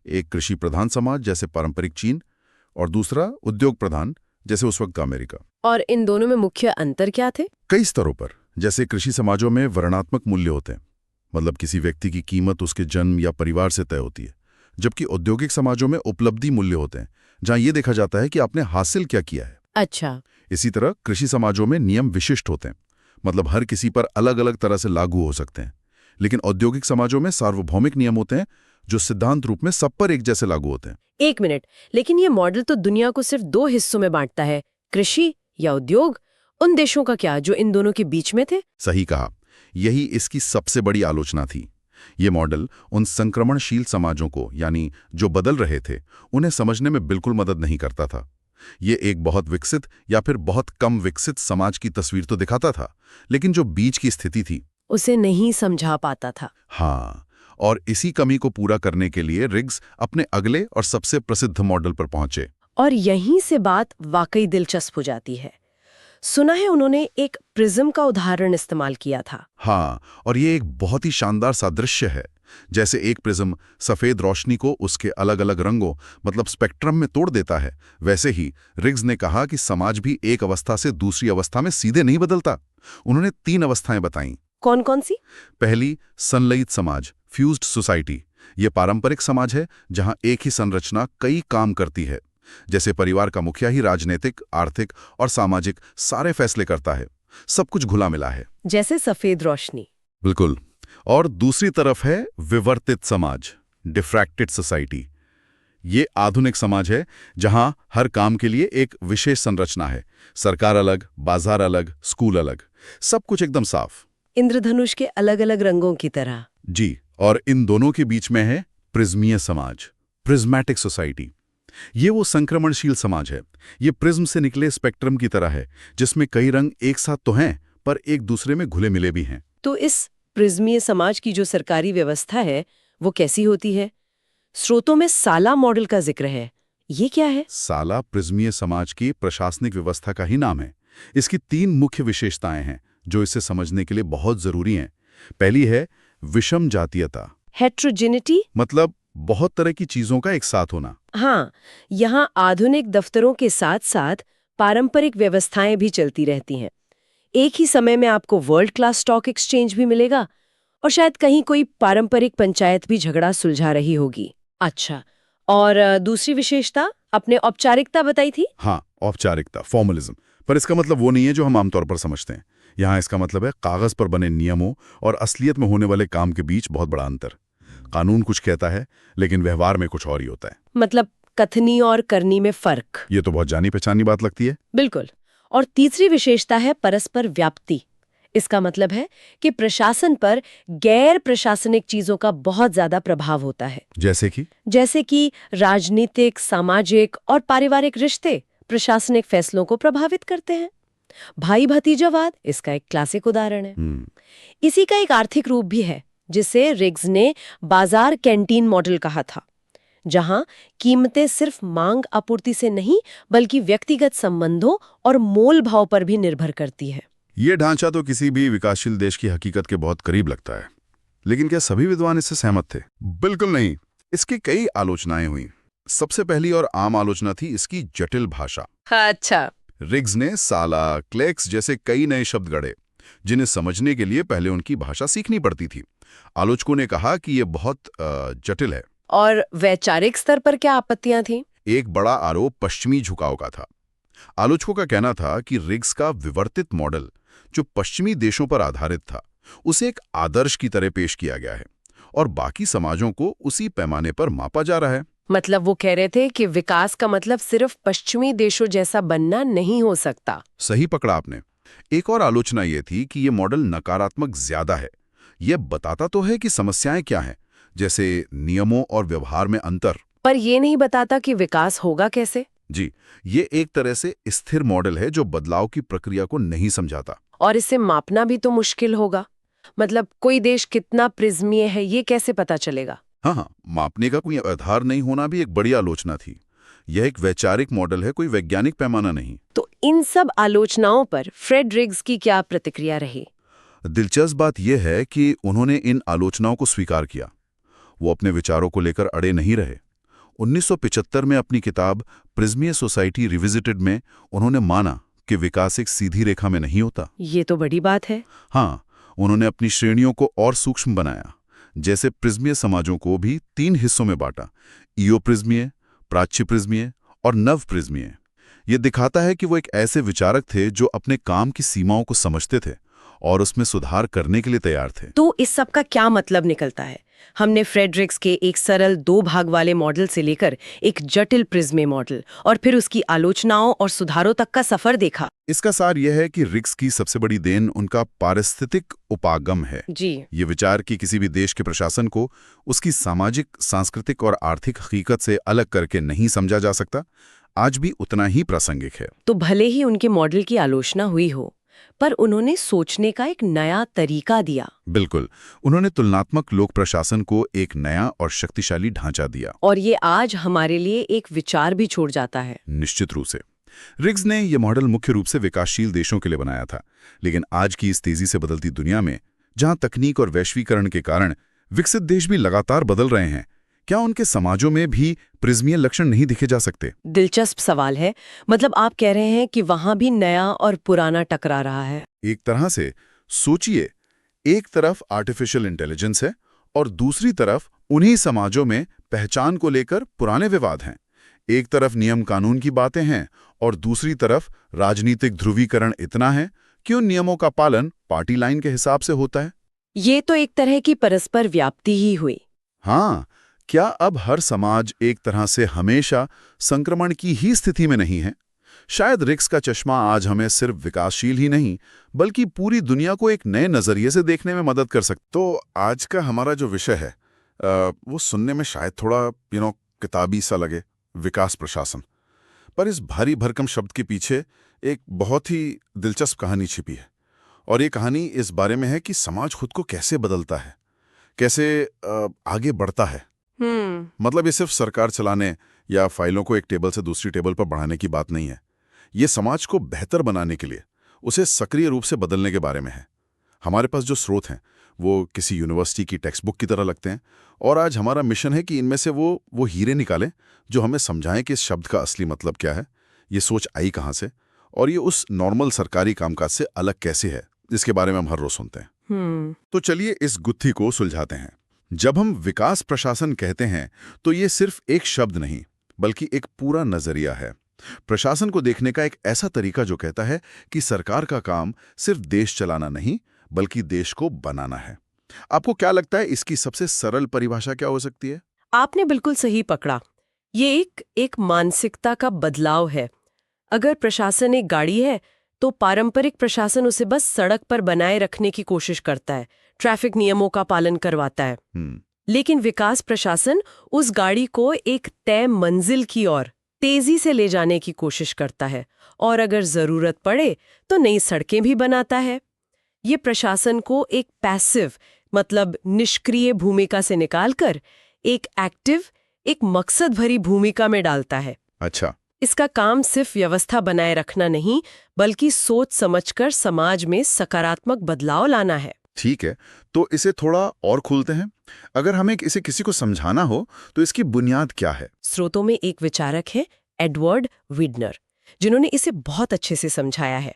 [SPEAKER 2] एक कृषि प्रधान समाज जैसे पारंपरिक चीन और दूसरा उद्योग प्रधान जैसे उस वक्त का अमेरिका।
[SPEAKER 1] और इन दोनों में मुख्य अंतर क्या थे?
[SPEAKER 2] कई स्तरों पर। जैसे कृषि समाजों में वर्णात्मक मूल्य होते हैं, मतलब किसी व्यक्ति की कीमत उसके जन्म या परिवार से तय होती है, जबकि औद्योगिक समाजों में उपलब्धि मूल्य होते हैं, जहां ये देखा जाता है कि आपने हासिल क्या किया है।
[SPEAKER 1] अच्छा।
[SPEAKER 2] इसी तरह कृषि समाजों में नियम विशिष्ट होते हैं, मतलब हर किसी पर अलग अलग तरह से लागू हो सकते हैं। लेकिन औद्योगिक समाजों में सार्वभौमिक नियम होते हैं जो सिद्धांत रूप में सब पर एक जैसे लागू होते हैं।
[SPEAKER 1] एक मिनट, लेकिन ये मॉडल तो दुनिया को सिर्फ दो हिस्सों में बांटता है, कृषि या उद्योग। उन देशों का क्या जो इन दोनों के बीच में थे?
[SPEAKER 2] सही कहा, यही इसकी सबसे बड़ी आलोचना थी। ये मॉडल उन संक्रमणशील समाजों को, यानी जो बदल रहे थे, उन्हें समझने में बिल्कुल मदद नहीं करता था। ये एक बहुत विकसित या फिर बहुत कम विकसित समाज की तस्वीर तो दिखाता था, लेकिन जो बीच की स्थिति थी
[SPEAKER 1] उसे नहीं समझा पाता था।
[SPEAKER 2] हाँ, और इसी कमी को पूरा करने के लिए रिग्स अपने अगले और सबसे प्रसिद्ध मॉडल पर पहुंचे।
[SPEAKER 1] और यहीं से बात वाकई दिलचस्प हो जाती है। सुना है उन्होंने एक प्रिज्म का उदाहरण इस्तेमाल किया था।
[SPEAKER 2] हाँ, और ये एक बहुत ही शानदार सादृश्य है। जैसे एक प्रिज्म सफेद रोशनी को उसके अलग अलग रंगों, मतलब स्पेक्ट्रम में तोड़ देता है, वैसे ही रिग्स ने कहा कि समाज भी एक अवस्था से दूसरी अवस्था में सीधे नहीं बदलता। उन्होंने 3 अवस्थाएं बताईं।
[SPEAKER 1] कौन कौन सी?
[SPEAKER 2] पहली, संलयित समाज, फ्यूज्ड सोसाइटी। ये पारंपरिक समाज है जहां एक ही संरचना कई काम करती है। जैसे परिवार का मुखिया ही राजनीतिक, आर्थिक और सामाजिक सारे फैसले करता है। सब कुछ घुला मिला है,
[SPEAKER 1] जैसे सफेद रोशनी।
[SPEAKER 2] बिल्कुल। और दूसरी तरफ है विवर्तित समाज, डिफ्रैक्टेड सोसाइटी। ये आधुनिक समाज है जहां हर काम के लिए एक विशेष संरचना है। सरकार अलग, बाजार अलग, स्कूल अलग, सब कुछ एकदम साफ,
[SPEAKER 1] इंद्रधनुष के अलग अलग रंगों की तरह।
[SPEAKER 2] जी। और इन दोनों के बीच में है प्रिज्मीय समाज, प्रिज्मेटिक सोसाइटी। ये वो संक्रमणशील समाज है। ये प्रिज्म से निकले स्पेक्ट्रम की तरह है, जिसमें कई रंग एक साथ तो हैं, पर एक दूसरे में घुले मिले भी हैं।
[SPEAKER 1] तो इस प्रिज्मीय समाज की जो सरकारी व्यवस्था है वो कैसी होती है? स्रोतों में साला मॉडल का जिक्र है, ये क्या है?
[SPEAKER 2] साला प्रिज्मीय समाज की प्रशासनिक व्यवस्था का ही नाम है। इसकी 3 मुख्य विशेषताएं हैं जो इसे समझने के लिए बहुत जरूरी हैं। पहली है विषम जातीयता,
[SPEAKER 1] हेट्रोजेनिटी,
[SPEAKER 2] मतलब बहुत तरह की चीजों का एक साथ होना।
[SPEAKER 1] हाँ, यहाँ आधुनिक दफ्तरों के साथ साथ पारंपरिक व्यवस्थाएं भी चलती रहती हैं। एक ही समय में आपको वर्ल्ड क्लास स्टॉक एक्सचेंज भी मिलेगा और शायद कहीं कोई पारंपरिक पंचायत भी झगड़ा सुलझा रही होगी। अच्छा, और दूसरी विशेषता आपने औपचारिकता बताई थी?
[SPEAKER 2] हाँ, औपचारिकता, फॉर्मलिज्म। पर इसका मतलब वो नहीं है जो हम आमतौर पर समझते हैं। यहाँ इसका मतलब है कागज पर बने नियमों और असलियत में होने वाले काम के बीच बहुत बड़ा अंतर। कानून कुछ कहता है, लेकिन व्यवहार में कुछ और ही होता है।
[SPEAKER 1] मतलब कथनी और करनी में फर्क।
[SPEAKER 2] ये तो बहुत जानी पहचानी बात लगती है।
[SPEAKER 1] बिल्कुल। और तीसरी विशेषता है परस्पर व्याप्ति। इसका मतलब है कि प्रशासन पर गैर प्रशासनिक चीजों का बहुत ज्यादा प्रभाव होता है। जैसे कि राजनीतिक, सामाजिक और पारिवारिक रिश्ते प्रशासनिक फैसलों को प्रभावित करते हैं। भाई भतीजावाद इसका एक क्लासिक उदाहरण है। इसी का एक आर्थिक रूप भी है, जिसे रिग्स ने बाजार कैंटीन मॉडल कहा था, जहां कीमतें सिर्फ मांग आपूर्ति से नहीं बल्कि व्यक्तिगत संबंधों और मोल भाव पर भी निर्भर करती है।
[SPEAKER 2] ये ढांचा तो किसी भी विकासशील देश की हकीकत के बहुत करीब लगता है, लेकिन क्या सभी विद्वान इससे सहमत थे? बिल्कुल नहीं। इसकी कई आलोचनाएं हुई। सबसे पहली और आम आलोचना थी इसकी जटिल भाषा।
[SPEAKER 1] अच्छा।
[SPEAKER 2] रिग्स ने साला, क्लेक्स जैसे कई नए शब्द गढ़े, जिन्हें समझने के लिए पहले उनकी भाषा सीखनी पड़ती थी। आलोचकों ने कहा कि यह बहुत जटिल है।
[SPEAKER 1] और वैचारिक स्तर पर क्या आपत्तियां थीं?
[SPEAKER 2] एक बड़ा आरोप पश्चिमी झुकाव का था। आलोचकों का कहना था कि रिग्स का विवर्तित मॉडल, जो पश्चिमी देशों पर आधारित था, उसे एक आदर्श की तरह पेश किया गया है और बाकी समाजों को उसी पैमाने पर मापा जा रहा है।
[SPEAKER 1] मतलब वो कह रहे थे कि विकास का मतलब सिर्फ पश्चिमी देशों जैसा बनना नहीं हो सकता।
[SPEAKER 2] सही पकड़ा आपने। एक और आलोचना ये थी कि ये मॉडल नकारात्मक ज्यादा है। यह बताता तो है कि समस्याएं क्या हैं, जैसे नियमों और व्यवहार में अंतर,
[SPEAKER 1] पर यह नहीं बताता कि विकास होगा कैसे।
[SPEAKER 2] जी, ये एक तरह से स्थिर मॉडल है जो बदलाव की प्रक्रिया को नहीं समझाता।
[SPEAKER 1] और इसे मापना भी तो मुश्किल होगा। मतलब कोई देश कितना प्रिज्मीय है ये कैसे पता चलेगा?
[SPEAKER 2] हाँ, मापने का कोई आधार नहीं होना भी एक बड़ी आलोचना थी। यह एक वैचारिक मॉडल है, कोई वैज्ञानिक पैमाना नहीं।
[SPEAKER 1] तो इन सब आलोचनाओं पर फ्रेड रिग्स की क्या प्रतिक्रिया रही?
[SPEAKER 2] दिलचस्प बात यह है कि उन्होंने इन आलोचनाओं को स्वीकार किया। वो अपने विचारों को लेकर अड़े नहीं रहे। 1975 में अपनी किताब प्रिज्मीय सोसाइटी रिविजिटेड में उन्होंने माना कि विकास एक सीधी रेखा में नहीं होता।
[SPEAKER 1] ये तो बड़ी बात है।
[SPEAKER 2] हाँ, उन्होंने अपनी श्रेणियों को और सूक्ष्म बनाया। जैसे प्रिज्मीय समाजों को भी 3 हिस्सों में बांटा, ईओ प्रिज्मीय, प्राच्य प्रिज्मीय और नव प्रिज्मीय। ये दिखाता है कि वो एक ऐसे विचारक थे जो अपने काम की सीमाओं को समझते थे और उसमें सुधार करने के लिए तैयार थे।
[SPEAKER 1] तो इस सब का क्या मतलब निकलता है? हमने फ्रेड रिग्स के एक सरल 2 भाग वाले मॉडल से लेकर एक जटिल प्रिज्मे मॉडल और फिर उसकी आलोचनाओं और सुधारों तक का सफर देखा।
[SPEAKER 2] इसका सार यह है कि रिग्स की सबसे बड़ी देन उनका पारिस्थितिक उपागम है।
[SPEAKER 1] जी।
[SPEAKER 2] ये विचार कि किसी भी देश के प्रशासन को उसकी सामाजिक, सांस्कृतिक और आर्थिक हकीकत से अलग करके नहीं समझा जा सकता, आज भी उतना ही प्रासंगिक है।
[SPEAKER 1] तो भले ही उनके मॉडल की आलोचना हुई हो, पर उन्होंने सोचने का एक नया तरीका दिया।
[SPEAKER 2] बिल्कुल, उन्होंने तुलनात्मक लोक प्रशासन को एक नया और शक्तिशाली ढांचा दिया।
[SPEAKER 1] और ये आज हमारे लिए एक विचार भी छोड़ जाता है।
[SPEAKER 2] निश्चित रूप से रिग्स ने यह मॉडल मुख्य रूप से विकासशील देशों के लिए बनाया था, लेकिन आज की इस तेजी से बदलती दुनिया में, जहां तकनीक और वैश्वीकरण के कारण विकसित देश भी लगातार बदल रहे हैं, क्या उनके समाजों में भी प्रिज्मीय लक्षण नहीं दिखे जा सकते?
[SPEAKER 1] दिलचस्प सवाल है। मतलब आप कह रहे हैं कि वहां भी नया और पुराना टकरा रहा है।
[SPEAKER 2] एक तरह से सोचिए, एक तरफ आर्टिफिशियल इंटेलिजेंस है और दूसरी तरफ उन्हीं समाजों में पहचान को लेकर पुराने विवाद हैं। एक तरफ नियम कानून की बातें हैं और दूसरी तरफ राजनीतिक ध्रुवीकरण इतना है कि उन नियमों का पालन पार्टी लाइन के हिसाब से होता है।
[SPEAKER 1] ये तो एक तरह की परस्पर व्याप्ति ही हुई।
[SPEAKER 2] हाँ, क्या अब हर समाज एक तरह से हमेशा संक्रमण की ही स्थिति में नहीं है? शायद रिग्स का चश्मा आज हमें सिर्फ विकासशील ही नहीं, बल्कि पूरी दुनिया को एक नए नजरिए से देखने में मदद कर सकता। तो आज का हमारा जो विषय है वो सुनने में शायद थोड़ा किताबी सा लगे, विकास प्रशासन, पर इस भारी भरकम शब्द के पीछे एक बहुत ही दिलचस्प कहानी छिपी है। और ये कहानी इस बारे में है कि समाज खुद को कैसे बदलता है, कैसे आगे बढ़ता है। मतलब ये सिर्फ सरकार चलाने या फाइलों को एक टेबल से दूसरी टेबल पर बढ़ाने की बात नहीं है। ये समाज को बेहतर बनाने के लिए उसे सक्रिय रूप से बदलने के बारे में है। हमारे पास जो स्रोत हैं वो किसी यूनिवर्सिटी की टेक्स्ट बुक की तरह लगते हैं, और आज हमारा मिशन है कि इनमें से वो हीरे निकालें जो हमें समझाएं कि इस शब्द का असली मतलब क्या है, ये सोच आई कहाँ से, और ये उस नॉर्मल सरकारी कामकाज से अलग कैसे है, जिसके बारे में हम हर रोज सुनते हैं। तो चलिए इस गुत्थी को सुलझाते हैं। जब हम विकास प्रशासन कहते हैं तो ये सिर्फ एक शब्द नहीं, बल्कि एक पूरा नजरिया है। प्रशासन को देखने का एक ऐसा तरीका जो कहता है कि सरकार का काम सिर्फ देश चलाना नहीं, बल्कि देश को बनाना है। आपको क्या लगता है इसकी सबसे सरल परिभाषा क्या हो सकती है?
[SPEAKER 1] आपने बिल्कुल सही पकड़ा। ये एक मानसिकता का बदलाव है। अगर प्रशासन एक गाड़ी है तो पारंपरिक प्रशासन उसे बस सड़क पर बनाए रखने की कोशिश करता है, ट्रैफिक नियमों का पालन करवाता है। लेकिन विकास प्रशासन उस गाड़ी को एक तय मंजिल की ओर तेजी से ले जाने की कोशिश करता है, और अगर जरूरत पड़े तो नई सड़कें भी बनाता है। ये प्रशासन को एक पैसिव, मतलब निष्क्रिय भूमिका से निकालकर एक एक्टिव, एक मकसद भरी भूमिका में डालता है।
[SPEAKER 2] अच्छा,
[SPEAKER 1] इसका काम सिर्फ व्यवस्था बनाए रखना नहीं, बल्कि सोच समझकर समाज में सकारात्मक बदलाव लाना है।
[SPEAKER 2] ठीक है, तो इसे थोड़ा और खोलते हैं। अगर हमें इसे किसी को समझाना हो तो इसकी बुनियाद क्या है?
[SPEAKER 1] स्रोतों में एक विचारक है एडवर्ड विडनर, जिन्होंने इसे बहुत अच्छे से समझाया है।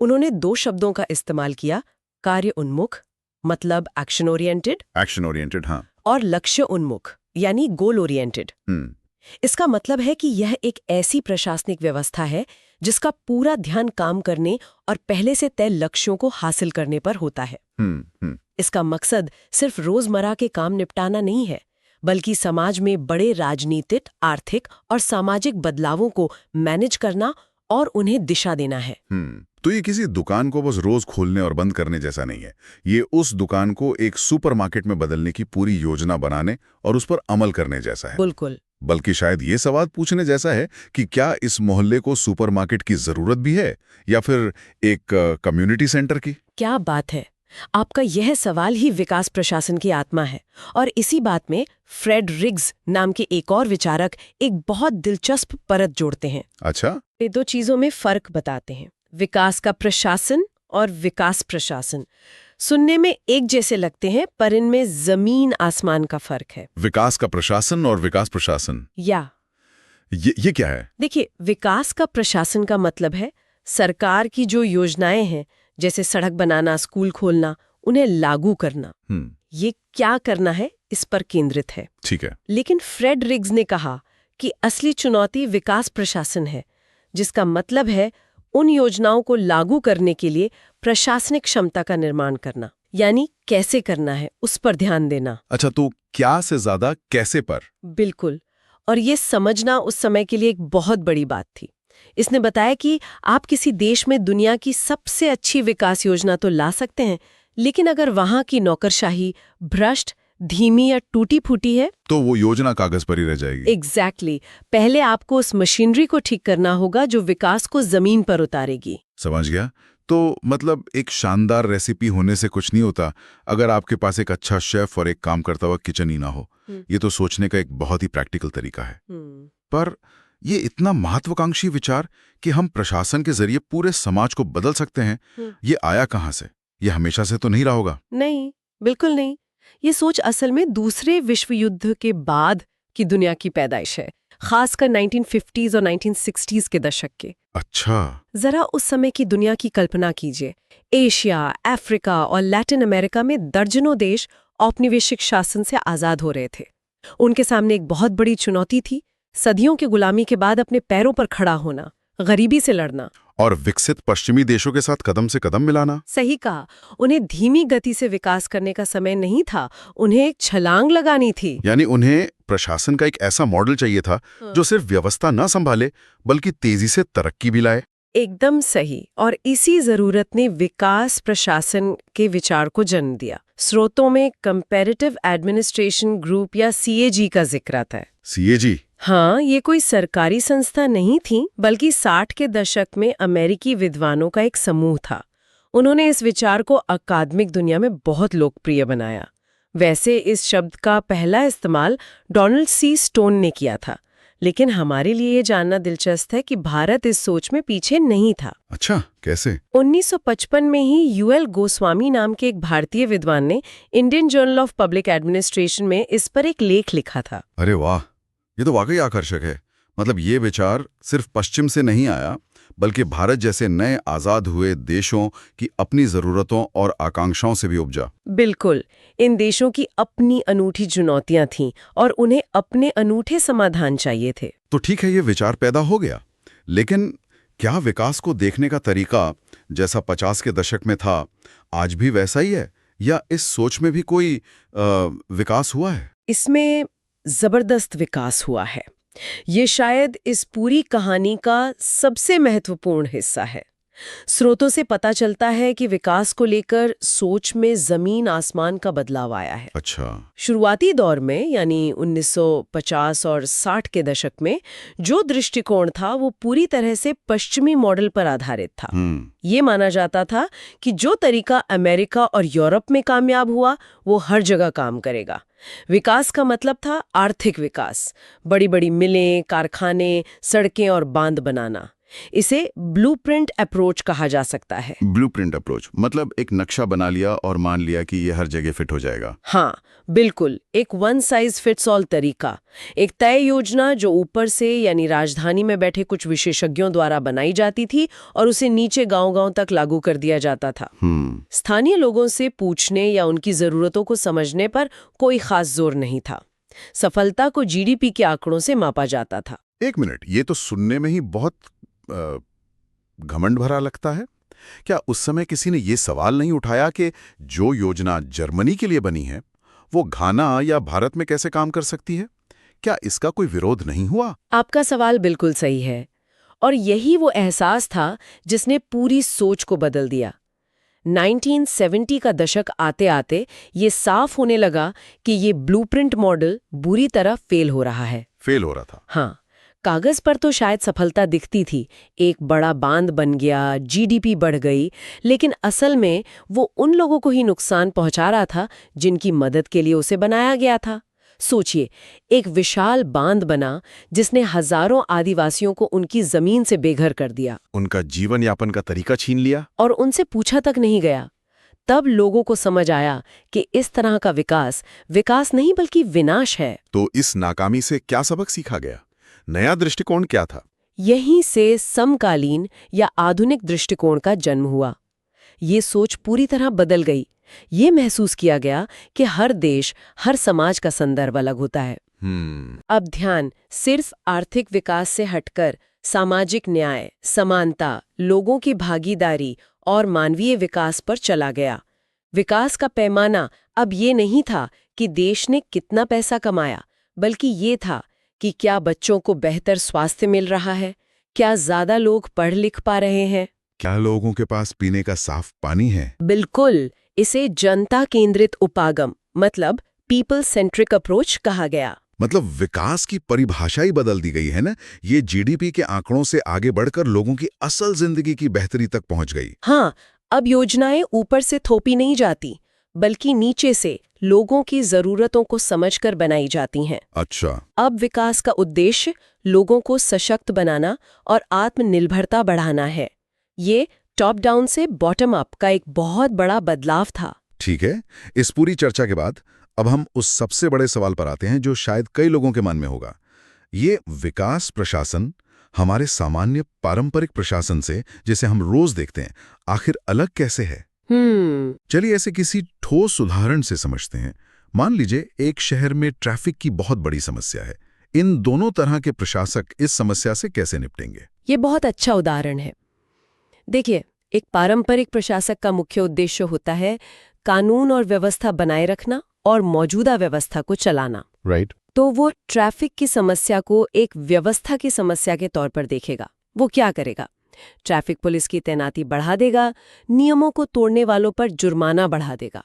[SPEAKER 1] उन्होंने 2 शब्दों का इस्तेमाल किया, कार्य उन्मुख, मतलब एक्शन ओरिएंटेड, हाँ, और लक्ष्य उन्मुख, यानी गोल ओरिएंटेड। इसका मतलब है कि यह एक ऐसी प्रशासनिक व्यवस्था है जिसका पूरा ध्यान काम करने और पहले से तय लक्ष्यों को हासिल करने पर होता है। इसका मकसद सिर्फ रोजमर्रा के काम निपटाना नहीं है, बल्कि समाज में बड़े राजनीतिक, आर्थिक और सामाजिक बदलावों को मैनेज करना और उन्हें दिशा देना है।
[SPEAKER 2] तो ये किसी दुकान को बस रोज खोलने और बंद करने जैसा नहीं है। ये उस दुकान को एक सुपरमार्केट में बदलने की पूरी योजना बनाने और उस पर अमल करने जैसा है।
[SPEAKER 1] बिल्कुल।
[SPEAKER 2] बल्कि शायद ये सवाल पूछने जैसा है कि क्या इस मोहल्ले को सुपरमार्केट की जरूरत भी है, या फिर एक कम्युनिटी सेंटर की?
[SPEAKER 1] क्या बात है। आपका यह सवाल ही विकास प्रशासन की आत्मा है और इसी बात में फ्रेड रिग्स नाम के एक और विचारक एक बहुत दिलचस्प परत जोड़ते हैं।
[SPEAKER 2] अच्छा,
[SPEAKER 1] ये दो चीजों में फर्क बताते हैं, विकास का प्रशासन और विकास प्रशासन। सुनने में एक जैसे लगते हैं पर इनमें जमीन आसमान का फर्क है।
[SPEAKER 2] विकास का प्रशासन और विकास प्रशासन, ये क्या है?
[SPEAKER 1] देखिए, विकास का प्रशासन का मतलब है सरकार की जो योजनाएं हैं, जैसे सड़क बनाना, स्कूल खोलना, उन्हें लागू करना। ये क्या करना है इस पर केंद्रित है।
[SPEAKER 2] ठीक है।
[SPEAKER 1] लेकिन फ्रेड रिग्स ने कहा कि असली चुनौती विकास प्रशासन है, जिसका मतलब है उन योजनाओं को लागू करने के लिए प्रशासनिक क्षमता का निर्माण करना, यानी कैसे करना है उस पर ध्यान देना।
[SPEAKER 2] अच्छा, तो क्या से ज्यादा कैसे पर?
[SPEAKER 1] बिल्कुल, और ये समझना उस समय के लिए एक बहुत बड़ी बात थी। इसने बताया कि आप किसी देश में दुनिया की सबसे अच्छी विकास योजना तो ला सकते हैं, लेकिन अगर वहां की नौकरशाही भ्रष्ट, धीमी या टूटी फूटी है
[SPEAKER 2] तो वो योजना कागज पर ही रह जाएगी।
[SPEAKER 1] एग्जैक्टली। पहले आपको उस मशीनरी को ठीक करना होगा जो विकास को जमीन पर उतारेगी।
[SPEAKER 2] समझ गया। तो मतलब एक शानदार रेसिपी होने से कुछ नहीं होता अगर आपके पास एक अच्छा शेफ और एक काम करता हुआ किचन ही ना हो। ये तो सोचने का एक बहुत ही प्रैक्टिकल तरीका है। पर ये इतना महत्वाकांक्षी विचार कि हम प्रशासन के जरिए पूरे समाज को बदल सकते हैं, ये आया कहाँ से? ये हमेशा से तो नहीं रहा होगा।
[SPEAKER 1] नहीं, बिल्कुल नहीं। ये सोच असल में दूसरे विश्व युद्ध के बाद की दुनिया की पैदाइश है, खासकर 1950s और 1960s के दशक के।
[SPEAKER 2] अच्छा,
[SPEAKER 1] जरा उस समय की दुनिया की कल्पना कीजिए। एशिया, अफ्रीका और लैटिन अमेरिका में दर्जनों देश औपनिवेशिक शासन से आजाद हो रहे थे। उनके सामने एक बहुत बड़ी चुनौती थी, सदियों की गुलामी के बाद अपने पैरों पर खड़ा होना, गरीबी से लड़ना
[SPEAKER 2] और विकसित पश्चिमी देशों के साथ कदम से कदम मिलाना।
[SPEAKER 1] सही कहा। उन्हें धीमी गति से विकास करने का समय नहीं था, उन्हें एक छलांग लगानी थी।
[SPEAKER 2] यानी उन्हें प्रशासन का एक ऐसा मॉडल चाहिए था जो सिर्फ व्यवस्था न संभाले बल्कि तेजी से तरक्की भी लाए।
[SPEAKER 1] एकदम सही। और इसी जरूरत ने विकास प्रशासन के विचार को जन्म दिया। स्रोतों में कंपैरेटिव एडमिनिस्ट्रेशन ग्रुप या CAG का जिक्र आता है।
[SPEAKER 2] CAG?
[SPEAKER 1] हाँ, ये कोई सरकारी संस्था नहीं थी, बल्कि 60 के दशक में अमेरिकी विद्वानों का एक समूह था। उन्होंने इस विचार को अकादमिक दुनिया में बहुत लोकप्रिय बनाया। वैसे इस शब्द का पहला इस्तेमाल डोनाल्ड C. स्टोन ने किया था, लेकिन हमारे लिए ये जानना दिलचस्प है कि भारत इस सोच में पीछे नहीं था।
[SPEAKER 2] अच्छा, कैसे?
[SPEAKER 1] 1955 में ही UL गोस्वामी नाम के एक भारतीय विद्वान ने Indian journal of public administration में इस पर एक लेख लिखा था।
[SPEAKER 2] अरे वाह, ये तो वाकई आकर्षक है। मतलब ये विचार सिर्फ पश्चिम से नहीं आया, बल्कि भारत जैसे नए आजाद हुए देशों की अपनी जरूरतों और आकांक्षाओं से भी उपजा।
[SPEAKER 1] बिल्कुल, इन देशों की अपनी अनूठी चुनौतियां थीं और उन्हें अपने अनूठे समाधान चाहिए थे।
[SPEAKER 2] तो ठीक है, ये विचार पैदा हो गया, लेकिन क्या विकास को देखने का तरीका जैसा 50 के दशक में था आज भी वैसा ही है, या इस सोच में भी कोई विकास हुआ है?
[SPEAKER 1] इसमें जबरदस्त विकास हुआ है। ये शायद इस पूरी कहानी का सबसे महत्वपूर्ण हिस्सा है। स्रोतों से पता चलता है कि विकास को लेकर सोच में जमीन आसमान का बदलाव आया है।
[SPEAKER 2] अच्छा।
[SPEAKER 1] शुरुआती दौर में यानी 1950 और 60 के दशक में जो दृष्टिकोण था वो पूरी तरह से पश्चिमी मॉडल पर आधारित था। ये माना जाता था कि जो तरीका अमेरिका और यूरोप में कामयाब हुआ वो हर जगह काम करेगा। विकास का मतलब था आर्थिक विकास, बड़ी बड़ी मिलें, कारखाने, सड़कें और बांध बनाना। इसे ब्लूप्रिंट अप्रोच कहा जा सकता है।
[SPEAKER 2] ब्लूप्रिंट अप्रोच मतलब एक नक्शा बना लिया और मान लिया कि ये हर जगह फिट हो जाएगा।
[SPEAKER 1] हाँ, बिल्कुल, एक वन साइज फिट्स ऑल तरीका, एक तय योजना जो ऊपर से यानी राजधानी में बैठे कुछ विशेषज्ञों द्वारा बनाई जाती थी और उसे नीचे गांव-गांव तक लागू कर दिया जाता था। स्थानीय लोगों से पूछने या उनकी जरूरतों को समझने पर कोई खास जोर नहीं था। सफलता को GDP के आंकड़ों से मापा जाता था।
[SPEAKER 2] एक मिनट, ये तो सुनने में ही बहुत घमंड भरा लगता है। क्या उस समय किसी ने ये सवाल नहीं उठाया कि जो योजना जर्मनी के लिए बनी है वो घाना या भारत में कैसे काम कर सकती है? क्या इसका कोई विरोध नहीं हुआ?
[SPEAKER 1] आपका सवाल बिल्कुल सही है, और यही वो एहसास था जिसने पूरी सोच को बदल दिया। 1970 का दशक आते आते ये साफ होने लगा कि ये ब्लूप्रिंट मॉडल बुरी तरह फेल हो रहा है।
[SPEAKER 2] फेल हो रहा था?
[SPEAKER 1] हाँ, कागज पर तो शायद सफलता दिखती थी, एक बड़ा बांध बन गया, जीडीपी बढ़ गई, लेकिन असल में वो उन लोगों को ही नुकसान पहुंचा रहा था जिनकी मदद के लिए उसे बनाया गया था। सोचिए, एक विशाल बांध बना जिसने हजारों आदिवासियों को उनकी जमीन से बेघर कर दिया,
[SPEAKER 3] उनका जीवन यापन का तरीका छीन लिया।
[SPEAKER 1] और उनसे पूछा तक नहीं गया। तब लोगों को समझ आया कि इस तरह का विकास विकास नहीं बल्कि विनाश है।
[SPEAKER 3] तो इस नाकामी से क्या सबक सीखा गया? नया दृष्टिकोण क्या था?
[SPEAKER 1] यहीं से समकालीन या आधुनिक दृष्टिकोण का जन्म हुआ। ये सोच पूरी तरह बदल गई। ये महसूस किया गया कि हर देश, हर समाज का संदर्भ अलग होता है। अब ध्यान सिर्फ आर्थिक विकास से हटकर सामाजिक न्याय, समानता, लोगों की भागीदारी और मानवीय विकास पर चला गया। विकास का पैमाना अब ये नहीं था कि देश ने कितना पैसा कमाया, बल्कि ये था कि क्या बच्चों को बेहतर स्वास्थ्य मिल रहा है, क्या ज्यादा लोग पढ़ लिख पा रहे हैं,
[SPEAKER 2] क्या लोगों के पास पीने का साफ पानी है।
[SPEAKER 1] बिल्कुल। इसे जनता केंद्रित उपागम मतलब पीपल सेंट्रिक अप्रोच कहा गया।
[SPEAKER 2] मतलब विकास की परिभाषा ही बदल दी गई है ना। ये जीडीपी के आंकड़ों से आगे बढ़कर लोगों की असल जिंदगी की बेहतरी तक पहुंच गई।
[SPEAKER 1] हाँ, अब योजनाएं ऊपर से थोपी नहीं जाती, बल्कि नीचे से लोगों की जरूरतों को समझकर बनाई जाती हैं।
[SPEAKER 2] अच्छा।
[SPEAKER 1] अब विकास का उद्देश्य लोगों को सशक्त बनाना और आत्मनिर्भरता बढ़ाना है। ये टॉप डाउन से बॉटम अप का एक बहुत बड़ा बदलाव था।
[SPEAKER 2] ठीक है, इस पूरी चर्चा के बाद अब हम उस सबसे बड़े सवाल पर आते हैं जो शायद कई लोगों के मन में होगा। ये विकास प्रशासन हमारे सामान्य पारंपरिक प्रशासन से, जिसे हम रोज देखते हैं, आखिर अलग कैसे है? चलिए ऐसे किसी ठोस उदाहरण से समझते हैं। मान लीजिए एक शहर में ट्रैफिक की बहुत बड़ी समस्या है। इन दोनों तरह के प्रशासक इस समस्या से कैसे निपटेंगे?
[SPEAKER 1] ये बहुत अच्छा उदाहरण है। देखिए, एक पारंपरिक प्रशासक का मुख्य उद्देश्य होता है कानून और व्यवस्था बनाए रखना और मौजूदा व्यवस्था को चलाना।
[SPEAKER 2] राइट।
[SPEAKER 1] तो वो ट्रैफिक की समस्या को एक व्यवस्था की समस्या के तौर पर देखेगा। वो क्या करेगा? ट्रैफिक पुलिस की तैनाती बढ़ा देगा, नियमों को तोड़ने वालों पर जुर्माना बढ़ा देगा।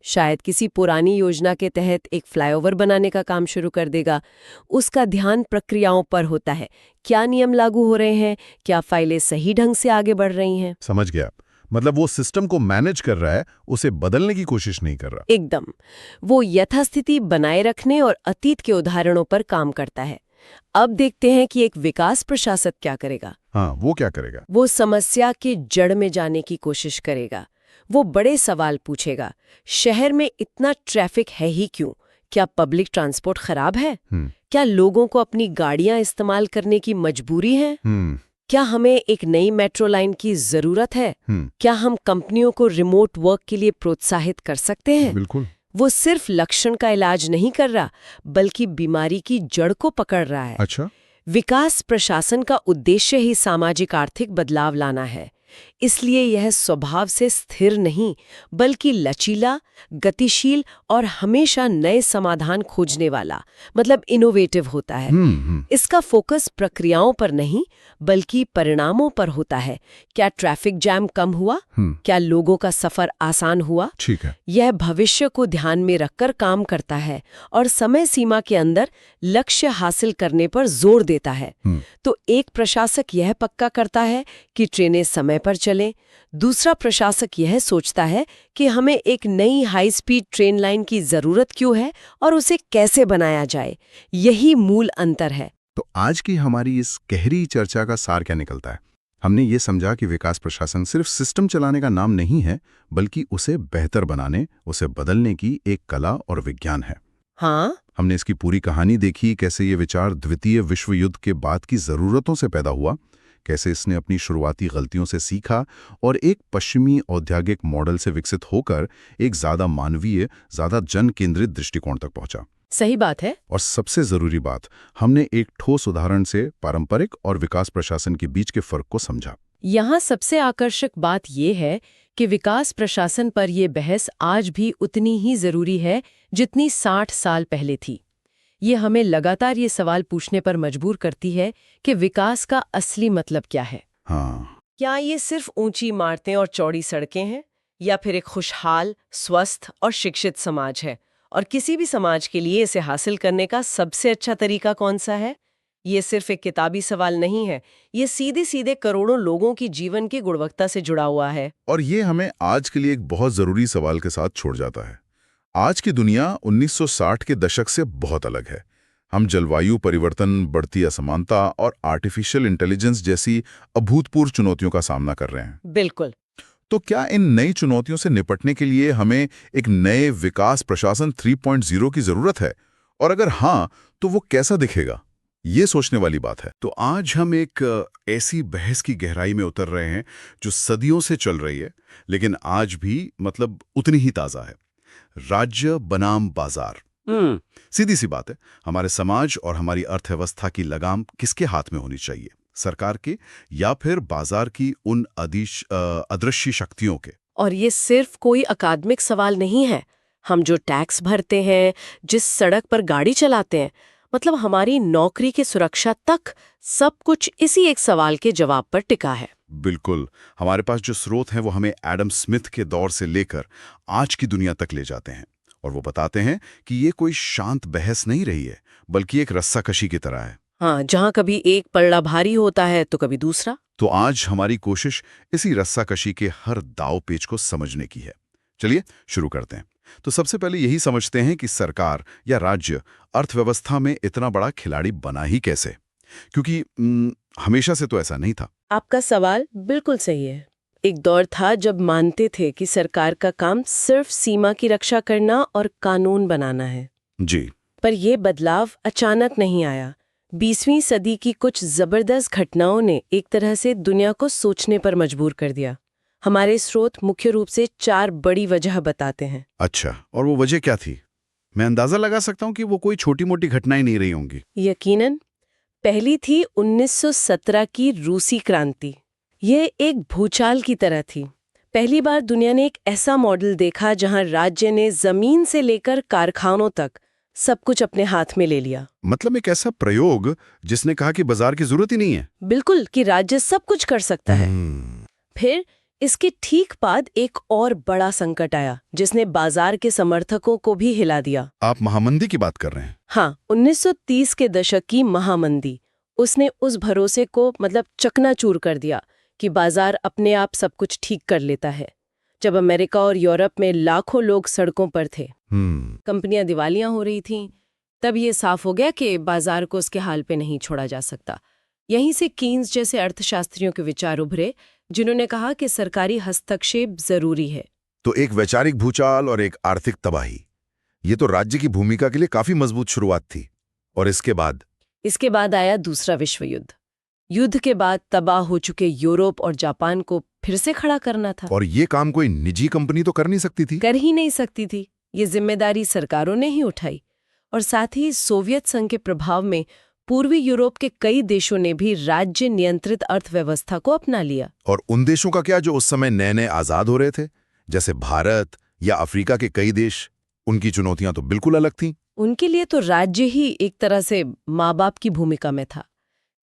[SPEAKER 1] शायद किसी पुरानी योजना के तहत एक फ्लाईओवर बनाने का काम शुरू कर देगा। उसका ध्यान प्रक्रियाओं पर होता है, क्या नियम लागू हो रहे हैं, क्या फाइलें सही ढंग से आगे बढ़ रही हैं।
[SPEAKER 2] समझ गया। मतलब वो सिस्टम को मैनेज कर रहा है, उसे बदलने की कोशिश नहीं कर रहा।
[SPEAKER 1] एकदम। वो यथास्थिति बनाए रखने और अतीत के उदाहरणों पर काम करता है। अब देखते हैं कि एक विकास प्रशासक क्या करेगा।
[SPEAKER 2] हाँ, वो क्या करेगा?
[SPEAKER 1] वो समस्या के जड़ में जाने की कोशिश करेगा। वो बड़े सवाल पूछेगा। शहर में इतना ट्रैफिक है ही क्यों? क्या पब्लिक ट्रांसपोर्ट खराब है? क्या लोगों को अपनी गाड़ियां इस्तेमाल करने की मजबूरी है? क्या हमें एक नई मेट्रो लाइन की जरूरत है? क्या हम कंपनियों को रिमोट वर्क के लिए प्रोत्साहित कर सकते हैं?
[SPEAKER 2] बिल्कुल।
[SPEAKER 1] वो सिर्फ लक्षण का इलाज नहीं कर रहा, बल्कि बीमारी की जड़ को पकड़ रहा है।
[SPEAKER 2] अच्छा।
[SPEAKER 1] विकास प्रशासन का उद्देश्य ही सामाजिक आर्थिक बदलाव लाना है। इसलिए यह स्वभाव से स्थिर नहीं, बल्कि लचीला, गतिशील और हमेशा नए समाधान खोजने वाला, मतलब इनोवेटिव होता है। इसका फोकस प्रक्रियाओं पर नहीं, बल्कि परिणामों पर होता है। क्या ट्रैफिक जैम कम हुआ? क्या लोगों का सफर आसान हुआ?
[SPEAKER 2] ठीक है।
[SPEAKER 1] यह भविष्य को ध्यान में रखकर काम करता है और समय सीमा के अंदर लक्ष्य हासिल करने पर जोर देता है। तो एक प्रशासक यह पक्का करता है कि ट्रेनें समय पर चलें। दूसरा प्रशासक यह सोचता है कि हमें एक नई हाई स्पीड ट्रेन लाइन की जरूरत क्यों है और उसे कैसे बनाया जाए। यही मूल अंतर है।
[SPEAKER 3] तो आज की हमारी इस गहरी चर्चा का सार क्या निकलता है? हमने ये समझा कि विकास प्रशासन सिर्फ सिस्टम चलाने का नाम नहीं है, बल्कि उसे बेहतर बनाने, उसे बदलने की एक कला और विज्ञान है।
[SPEAKER 1] हाँ,
[SPEAKER 3] हमने इसकी पूरी कहानी देखी, कैसे ये विचार द्वितीय विश्व युद्ध के बाद की जरूरतों से पैदा हुआ, कैसे इसने अपनी शुरुआती गलतियों से सीखा और एक पश्चिमी औद्योगिक मॉडल से विकसित होकर एक ज्यादा मानवीय, ज्यादा जन केंद्रित दृष्टिकोण तक पहुंचा।
[SPEAKER 1] सही बात है।
[SPEAKER 3] और सबसे जरूरी बात, हमने एक ठोस उदाहरण से पारंपरिक और विकास प्रशासन के बीच के फर्क को समझा।
[SPEAKER 1] यहाँ सबसे आकर्षक बात यह है कि विकास प्रशासन पर यह बहस आज भी उतनी ही जरूरी है जितनी 60 साल पहले थी। ये हमें लगातार ये सवाल पूछने पर मजबूर करती है कि विकास का असली मतलब क्या है।
[SPEAKER 3] हाँ।
[SPEAKER 1] क्या ये सिर्फ ऊंची इमारतें और चौड़ी सड़कें हैं, या फिर एक खुशहाल, स्वस्थ और शिक्षित समाज है? और किसी भी समाज के लिए इसे हासिल करने का सबसे अच्छा तरीका कौन सा है? ये सिर्फ एक किताबी सवाल नहीं है, ये सीधे सीधे करोड़ों लोगों की जीवन की गुणवत्ता से जुड़ा हुआ है।
[SPEAKER 2] और ये हमें आज के लिए एक बहुत जरूरी सवाल के साथ छोड़ जाता है। आज की दुनिया 1960 के दशक से बहुत अलग है। हम जलवायु परिवर्तन, बढ़ती असमानता और आर्टिफिशियल इंटेलिजेंस जैसी अभूतपूर्व चुनौतियों का सामना कर रहे हैं।
[SPEAKER 1] बिल्कुल।
[SPEAKER 2] तो क्या इन नई चुनौतियों से निपटने के लिए हमें एक नए विकास प्रशासन 3.0 की जरूरत है? और अगर हाँ, तो वो कैसा दिखेगा? ये सोचने वाली बात है।
[SPEAKER 3] तो आज हम एक ऐसी बहस की गहराई में उतर रहे हैं जो सदियों से चल रही है, लेकिन आज भी उतनी ही ताज़ा है। राज्य बनाम बाजार। सीधी सी बात है, हमारे समाज और हमारी अर्थव्यवस्था की लगाम किसके हाथ में होनी चाहिए? सरकार के या फिर बाजार की उन अदृश्य शक्तियों के?
[SPEAKER 1] और ये सिर्फ कोई अकादमिक सवाल नहीं है। हम जो टैक्स भरते हैं, जिस सड़क पर गाड़ी चलाते हैं, मतलब हमारी नौकरी की सुरक्षा तक, सब कुछ इसी एक सवाल के जवाब पर टिका है।
[SPEAKER 3] बिल्कुल। हमारे पास जो स्रोत हैं वो हमें एडम स्मिथ के दौर से लेकर आज की दुनिया तक ले जाते हैं, और वो बताते हैं कि ये कोई शांत बहस नहीं रही है, बल्कि एक रस्साकशी की तरह है।
[SPEAKER 1] हाँ, जहाँ कभी एक पल्ला भारी होता है तो कभी दूसरा।
[SPEAKER 3] तो आज हमारी कोशिश इसी रस्साकशी के हर दाव पेच को समझने की है। चलिए शुरू करते हैं। तो सबसे पहले यही समझते हैं कि सरकार या राज्य अर्थव्यवस्था में इतना बड़ा खिलाड़ी बना ही कैसे, क्योंकि हमेशा से तो ऐसा नहीं था।
[SPEAKER 1] आपका सवाल बिल्कुल सही है। एक दौर था जब मानते थे कि सरकार का काम सिर्फ सीमा की रक्षा करना और कानून बनाना है।
[SPEAKER 3] जी।
[SPEAKER 1] पर यह बदलाव अचानक नहीं आया। 20वीं सदी की कुछ जबरदस्त घटनाओं ने एक तरह से दुनिया को सोचने पर मजबूर कर दिया। हमारे स्रोत मुख्य रूप से 4 बड़ी वजह बताते हैं।
[SPEAKER 3] अच्छा, और वो वजह क्या थी? मैं अंदाजा लगा सकता हूँ कि वो कोई छोटी मोटी घटनाएं नहीं रही होंगी।
[SPEAKER 1] यकीनन। पहली थी 1917 की रूसी क्रांति। ये एक भूचाल की तरह थी। पहली बार दुनिया ने एक ऐसा मॉडल देखा जहां राज्य ने जमीन से लेकर कारखानों तक सब कुछ अपने हाथ में ले लिया।
[SPEAKER 3] मतलब एक ऐसा प्रयोग जिसने कहा कि बाजार की जरूरत ही नहीं है।
[SPEAKER 1] बिल्कुल, कि राज्य सब कुछ कर सकता है। फिर इसके ठीक बाद एक और बड़ा संकट आया जिसने बाजार के समर्थकों को भी हिला दिया।
[SPEAKER 3] आप महामंदी की बात कर रहे हैं?
[SPEAKER 1] हाँ, 1930 के दशक की महामंदी। उसने उस भरोसे को चकनाचूर कर दिया कि बाजार अपने आप सब कुछ ठीक कर लेता है। जब अमेरिका और यूरोप में लाखों लोग सड़कों पर थे, कंपनियां दिवालियां हो रही थीं, तब ये साफ हो गया कि बाजार को उसके हाल पे नहीं छोड़ा जा सकता। यहीं से कीन्स जैसे अर्थशास्त्रियों के विचार उभरे, जिन्होंने कहा कि सरकारी हस्तक्षेप जरूरी है।
[SPEAKER 3] तो एक वैचारिक भूचाल और एक आर्थिक तबाही, ये तो राज्य की भूमिका के लिए काफी मजबूत शुरुआत थी। और इसके बाद
[SPEAKER 1] आया दूसरा विश्व युद्ध। युद्ध के बाद तबाह हो चुके यूरोप और जापान को फिर से खड़ा करना था।
[SPEAKER 3] और ये काम कोई निजी कंपनी तो कर नहीं सकती थी।
[SPEAKER 1] कर ही नहीं सकती थी। ये जिम्मेदारी सरकारों ने ही उठाई। और साथ ही सोवियत संघ के प्रभाव में पूर्वी यूरोप के कई देशों ने भी राज्य नियंत्रित अर्थव्यवस्था को अपना लिया।
[SPEAKER 3] और उन देशों का क्या जो उस समय नए नए आजाद हो रहे थे, जैसे भारत या अफ्रीका के कई देश? उनकी चुनौतियां तो बिल्कुल अलग थीं।
[SPEAKER 1] उनके लिए तो राज्य ही एक तरह से माँ बाप की भूमिका में था।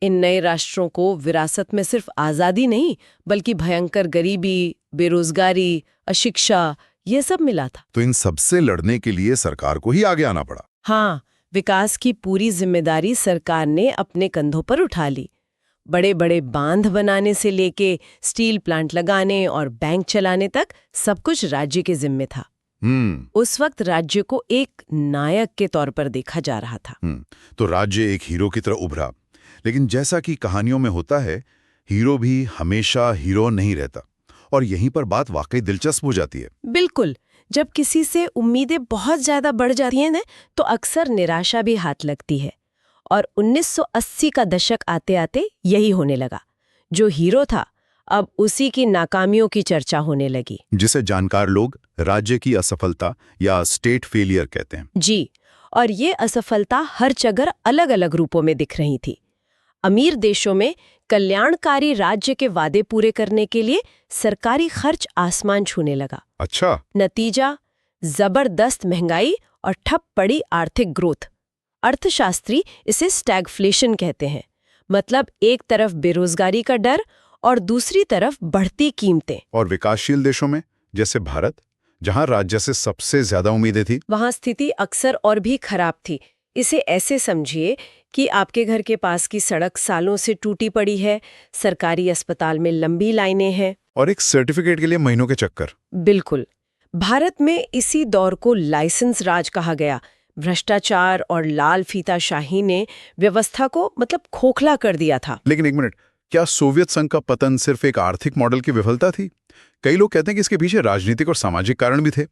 [SPEAKER 1] इन नए राष्ट्रों को विरासत में सिर्फ आजादी नहीं, बल्कि भयंकर गरीबी, बेरोजगारी, अशिक्षा, ये सब मिला था।
[SPEAKER 3] तो इन सबसे लड़ने के लिए सरकार को ही आगे आना पड़ा।
[SPEAKER 1] हाँ, विकास की पूरी जिम्मेदारी सरकार ने अपने कंधों पर उठा ली। बड़े बड़े बांध बनाने से लेके स्टील प्लांट लगाने और बैंक चलाने तक सब कुछ राज्य के जिम्मे था। उस वक्त राज्य को एक नायक के तौर पर देखा जा रहा था।
[SPEAKER 3] तो राज्य एक हीरो की तरह उभरा। लेकिन जैसा कि कहानियों में होता है, हीरो भी हमेशा हीरो नहीं रहता। और यहीं पर बात वाकई दिलचस्प हो जाती है।
[SPEAKER 1] बिल्कुल। जब किसी से उम्मीदें बहुत ज्यादा बढ़ जाती हैं तो अक्सर निराशा भी हाथ लगती है। और 1980 का दशक आते आते यही होने लगा। जो हीरो था, अब उसी की नाकामियों की चर्चा होने लगी,
[SPEAKER 3] जिसे जानकार लोग राज्य की असफलता या स्टेट फेलियर कहते हैं।
[SPEAKER 1] जी। और ये असफलता हर जगह अलग अलग रूपों में दिख रही थी। अमीर देशों में कल्याणकारी राज्य के वादे पूरे करने के लिए सरकारी खर्च आसमान छूने लगा।
[SPEAKER 3] अच्छा।
[SPEAKER 1] नतीजा, जबरदस्त महंगाई और ठप पड़ी आर्थिक ग्रोथ। अर्थशास्त्री इसे स्टैगफ्लेशन कहते हैं। मतलब एक तरफ बेरोजगारी का डर और दूसरी तरफ बढ़ती कीमतें।
[SPEAKER 3] और विकासशील देशों में, जैसे भारत, जहां राज्य से सबसे ज्यादा उम्मीदें थी,
[SPEAKER 1] वहां स्थिति अक्सर और भी खराब थी। इसे ऐसे समझिए कि आपके घर के पास की सड़क सालों से टूटी पड़ी है, सरकारी अस्पताल में लंबी लाइनें हैं।
[SPEAKER 3] और एक सर्टिफिकेट के लिए महीनों के चक्कर।
[SPEAKER 1] बिल्कुल। भारत में इसी दौर को लाइसेंस राज कहा गया। भ्रष्टाचार और लाल फीताशाही ने व्यवस्था को खोखला कर दिया था।
[SPEAKER 3] लेकिन एक मिनट, क्या सोवियत संघ का पतन सिर्फ एक आर्थिक मॉडल की विफलता थी? कई लोग कहते हैं कि इसके पीछे राजनीतिक और सामाजिक कारण भी थे।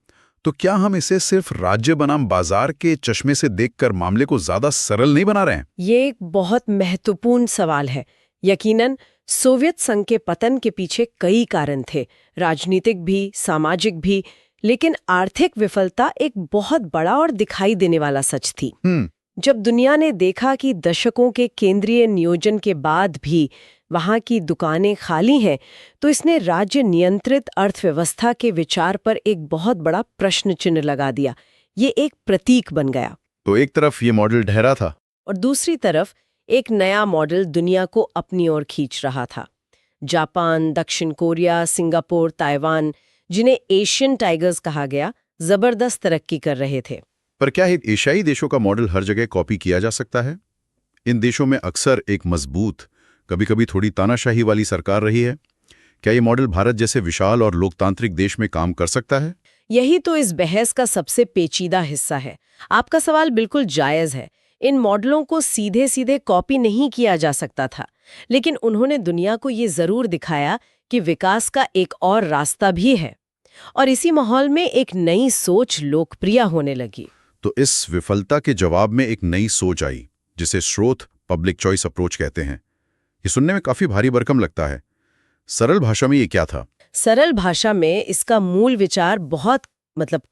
[SPEAKER 3] तो क्या हम इसे सिर्फ राज्य बनाम बाजार के चश्मे से देखकर मामले को ज्यादा सरल नहीं बना रहे हैं?
[SPEAKER 1] ये एक बहुत महत्वपूर्ण सवाल है। यकीनन सोवियत संघ के पतन के पीछे कई कारण थे, राजनीतिक भी, सामाजिक भी, लेकिन आर्थिक विफलता एक बहुत बड़ा और दिखाई देने वाला सच थी। जब दुनिया ने देखा कि दशकों के केंद्रीय नियोजन के बाद भी वहां की दुकानें खाली हैं, तो इसने राज्य नियंत्रित अर्थव्यवस्था के विचार पर एक बहुत बड़ा प्रश्न चिन्ह लगा दिया। ये एक प्रतीक बन गया।
[SPEAKER 3] तो एक तरफ ये मॉडल ढहरा था
[SPEAKER 1] और दूसरी तरफ एक नया मॉडल दुनिया को अपनी ओर खींच रहा था। जापान, दक्षिण कोरिया, सिंगापुर, ताइवान, जिन्हें एशियन टाइगर्स कहा गया, जबरदस्त तरक्की कर रहे थे।
[SPEAKER 3] पर क्या एक एशियाई देशों का मॉडल हर जगह कॉपी किया जा सकता है? इन देशों में अक्सर एक मजबूत, कभी-कभी थोड़ी तानाशाही वाली सरकार रही है। क्या ये मॉडल भारत जैसे विशाल और लोकतांत्रिक देश में काम कर सकता है?
[SPEAKER 1] यही तो इस बहस का सबसे पेचीदा हिस्सा है। आपका सवाल बिल्कुल जायज है। इन मॉडलों को सीधे सीधे कॉपी नहीं किया जा सकता था, लेकिन उन्होंने दुनिया को ये जरूर दिखाया कि विकास का एक और रास्ता भी है। और इसी माहौल में एक नई सोच लोकप्रिय होने लगी।
[SPEAKER 3] तो इस विफलता के जवाब में एक नई सोच आई, जिसे स्रोत पब्लिक चॉइस अप्रोच कहते हैं। ये सुनने में काफी भारी भरकम लगता है। सरल भाषा में ये क्या था?
[SPEAKER 1] सरल भाषा में इसका मूल विचार बहुत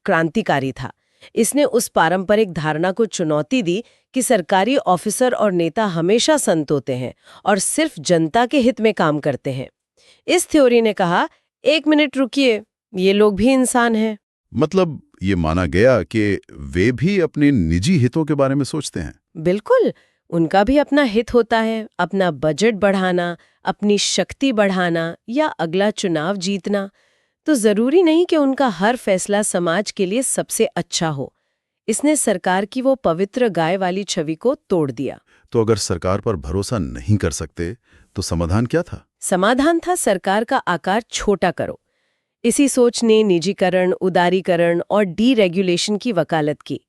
[SPEAKER 1] क्रांतिकारी था। इसने उस पारंपरिक धारणा को चुनौती दी कि सरकारी ऑफिसर और नेता हमेशा संत होते हैं और सिर्फ जनता के हित में काम करते हैं। इस थ्योरी ने कहा, एक मिनट रुकिए, ये लोग भी इंसान हैं।
[SPEAKER 3] मतलब ये माना गया कि वे भी अपने निजी हितों के बारे में सोचते हैं।
[SPEAKER 1] बिल्कुल, उनका भी अपना हित होता है, अपना बजट बढ़ाना, अपनी शक्ति बढ़ाना या अगला चुनाव जीतना। तो जरूरी नहीं कि उनका हर फैसला समाज के लिए सबसे अच्छा हो। इसने सरकार की वो पवित्र गाय वाली छवि को तोड़ दिया।
[SPEAKER 3] तो अगर सरकार पर भरोसा नहीं कर सकते, तो समाधान क्या था?
[SPEAKER 1] समाधान था सरकार का आकार छोटा करो। इसी सोच ने निजीकरण, उदारीकरण और डीरेगुलेशन की वकालत की।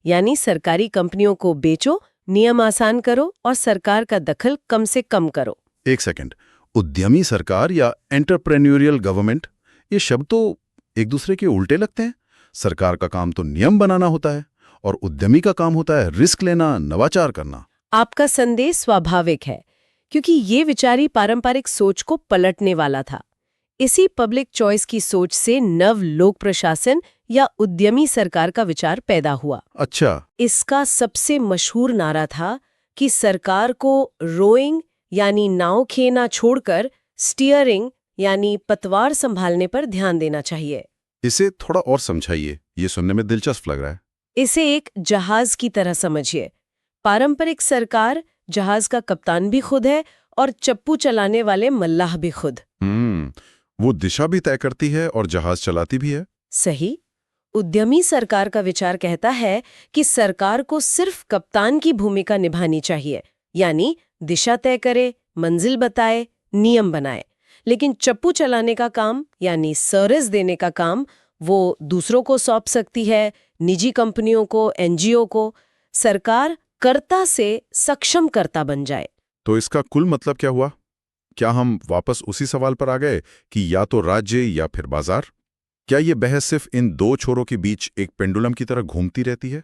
[SPEAKER 1] यानी सरकारी कंपनियों को बेचो, नियम आसान करो और सरकार का दखल कम से कम करो।
[SPEAKER 3] एक सेकंड, उद्यमी सरकार या एंटरप्रेन्योरियल गवर्नमेंट, ये शब्द तो एक दूसरे के उल्टे लगते हैं। सरकार का काम तो नियम बनाना होता है और उद्यमी का काम होता है रिस्क लेना, नवाचार करना।
[SPEAKER 1] आपका संदेश स्वाभाविक है, क्योंकि ये विचारी पारंपरिक सोच को पलटने वाला था। इसी पब्लिक चॉइस की सोच से नव लोक प्रशासन या उद्यमी सरकार का विचार पैदा हुआ।
[SPEAKER 3] अच्छा।
[SPEAKER 1] इसका सबसे मशहूर नारा था कि सरकार को रोइंग यानी नाव खेना छोड़कर स्टीयरिंग यानी पतवार संभालने पर ध्यान देना चाहिए।
[SPEAKER 3] इसे थोड़ा और समझाइए, ये सुनने में दिलचस्प लग रहा है।
[SPEAKER 1] इसे एक जहाज की तरह समझिए। पारंपरिक सरकार जहाज का कप्तान भी खुद है और चप्पू चलाने वाले मल्लाह भी खुद।
[SPEAKER 3] वो दिशा भी तय करती है और जहाज चलाती भी है।
[SPEAKER 1] सही। उद्यमी सरकार का विचार कहता है कि सरकार को सिर्फ कप्तान की भूमिका निभानी चाहिए, यानी दिशा तय करे, मंजिल बताए, नियम बनाए। लेकिन चप्पू चलाने का काम यानी सर्विस देने का काम वो दूसरों को सौंप सकती है, निजी कंपनियों को, एनजीओ को। सरकार कर्ता से सक्षम कर्ता बन जाए।
[SPEAKER 3] तो इसका कुल मतलब क्या हुआ? क्या हम वापस उसी सवाल पर आ गए कि या तो राज्य या फिर बाजार? क्या ये बहस सिर्फ इन दो छोरों के बीच एक पेंडुलम की तरह घूमती रहती है?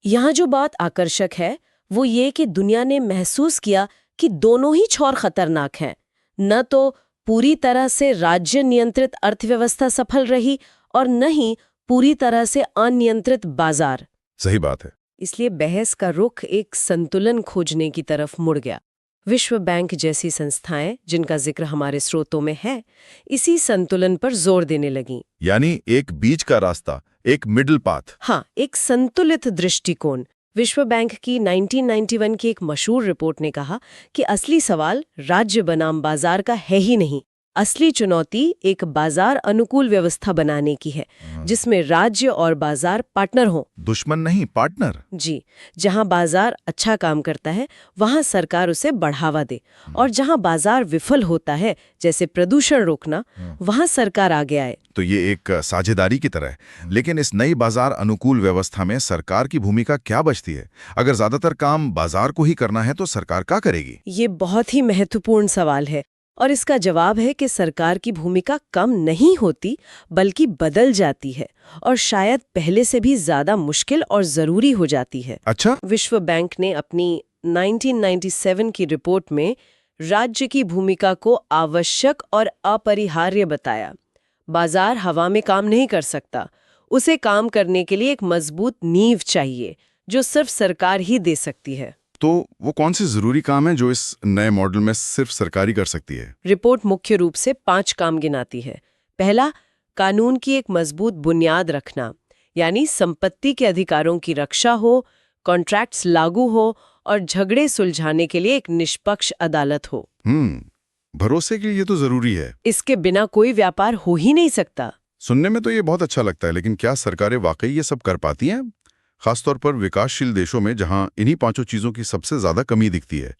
[SPEAKER 1] यहाँ जो बात आकर्षक है वो ये कि दुनिया ने महसूस किया कि दोनों ही छोर खतरनाक हैं। न तो पूरी तरह से राज्य नियंत्रित अर्थव्यवस्था सफल रही और न ही पूरी तरह से अनियंत्रित बाजार।
[SPEAKER 3] सही बात है।
[SPEAKER 1] इसलिए बहस का रुख एक संतुलन खोजने की तरफ मुड़ गया। विश्व बैंक जैसी संस्थाएं, जिनका जिक्र हमारे स्रोतों में है, इसी संतुलन पर जोर देने लगीं।
[SPEAKER 3] यानी एक बीच का रास्ता, एक मिडिल पाथ।
[SPEAKER 1] हाँ, एक संतुलित दृष्टिकोण। विश्व बैंक की 1991 की एक मशहूर रिपोर्ट ने कहा कि असली सवाल राज्य बनाम बाजार का है ही नहीं, असली चुनौती एक बाजार अनुकूल व्यवस्था बनाने की है, जिसमें राज्य और बाजार पार्टनर हों।
[SPEAKER 3] दुश्मन नहीं, पार्टनर।
[SPEAKER 1] जी, जहां बाजार अच्छा काम करता है वहां सरकार उसे बढ़ावा दे, और जहां बाजार विफल होता है, जैसे प्रदूषण रोकना, वहां सरकार आगे आए।
[SPEAKER 3] तो ये एक साझेदारी की तरह है। लेकिन इस नई बाजार अनुकूल व्यवस्था में सरकार की भूमिका क्या बचती है? अगर ज्यादातर काम बाजार को ही करना है तो सरकार क्या करेगी?
[SPEAKER 1] ये बहुत ही महत्वपूर्ण सवाल है, और इसका जवाब है कि सरकार की भूमिका कम नहीं होती, बल्कि बदल जाती है, और शायद पहले से भी ज्यादा मुश्किल और जरूरी हो जाती है।
[SPEAKER 3] अच्छा।
[SPEAKER 1] विश्व बैंक ने अपनी 1997 की रिपोर्ट में राज्य की भूमिका को आवश्यक और अपरिहार्य बताया। बाजार हवा में काम नहीं कर सकता, उसे काम करने के लिए एक मजबूत नींव चाहिए, जो सिर्फ सरकार ही दे सकती है।
[SPEAKER 3] तो वो कौन से जरूरी काम है जो इस नए मॉडल में सिर्फ सरकारी कर सकती है?
[SPEAKER 1] रिपोर्ट मुख्य रूप से 5 काम गिनाती है। पहला, कानून की एक मजबूत बुनियाद रखना, यानी संपत्ति के अधिकारों की रक्षा हो, कॉन्ट्रैक्ट्स लागू हो और झगड़े सुलझाने के लिए एक निष्पक्ष अदालत हो।
[SPEAKER 3] भरोसे के लिए तो जरूरी है।
[SPEAKER 1] इसके बिना कोई व्यापार हो ही नहीं सकता।
[SPEAKER 3] सुनने में तो ये बहुत अच्छा लगता है, लेकिन क्या सरकारें वाकई ये सब कर पाती हैं? खासतौर पर विकासशील देशों में, जहां इन्हीं 5 चीजों की सबसे ज्यादा कमी दिखती है।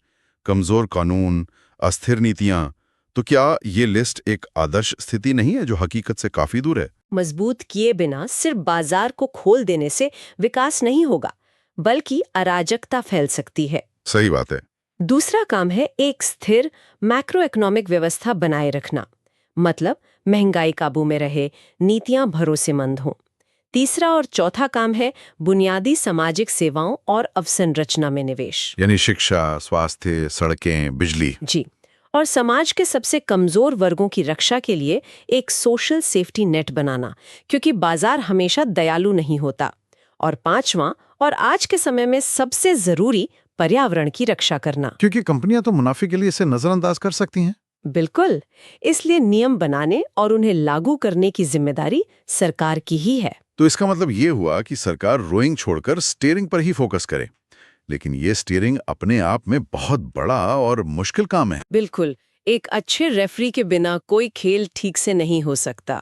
[SPEAKER 3] कमजोर कानून, अस्थिर नीतियां। तो क्या ये लिस्ट एक आदर्श स्थिति नहीं है जो हकीकत से काफी दूर है?
[SPEAKER 1] मजबूत किए बिना सिर्फ बाजार को खोल देने से विकास नहीं होगा, बल्कि अराजकता फैल सकती है।
[SPEAKER 3] सही बात है।
[SPEAKER 1] दूसरा काम है एक स्थिर मैक्रो इकोनॉमिक व्यवस्था बनाए रखना, मतलब महंगाई काबू में रहे, नीतियां भरोसेमंद हों। तीसरा और चौथा काम है बुनियादी सामाजिक सेवाओं और अवसंरचना में निवेश,
[SPEAKER 3] यानी शिक्षा, स्वास्थ्य, सड़कें, बिजली।
[SPEAKER 1] जी, और समाज के सबसे कमजोर वर्गों की रक्षा के लिए एक सोशल सेफ्टी नेट बनाना, क्योंकि बाजार हमेशा दयालु नहीं होता। और पांचवां और आज के समय में सबसे जरूरी, पर्यावरण की रक्षा करना,
[SPEAKER 3] क्योंकि कंपनियां तो मुनाफे के लिए इसे नजरअंदाज कर सकती हैं।
[SPEAKER 1] बिल्कुल। इसलिए नियम बनाने और उन्हें लागू करने की जिम्मेदारी सरकार की ही है।
[SPEAKER 3] तो इसका मतलब ये हुआ कि सरकार रोइंग छोड़कर स्टीयरिंग पर ही फोकस करे। लेकिन ये स्टीयरिंग अपने आप में बहुत बड़ा और मुश्किल काम है।
[SPEAKER 1] बिल्कुल, एक अच्छे रेफरी के बिना कोई खेल ठीक से नहीं हो सकता।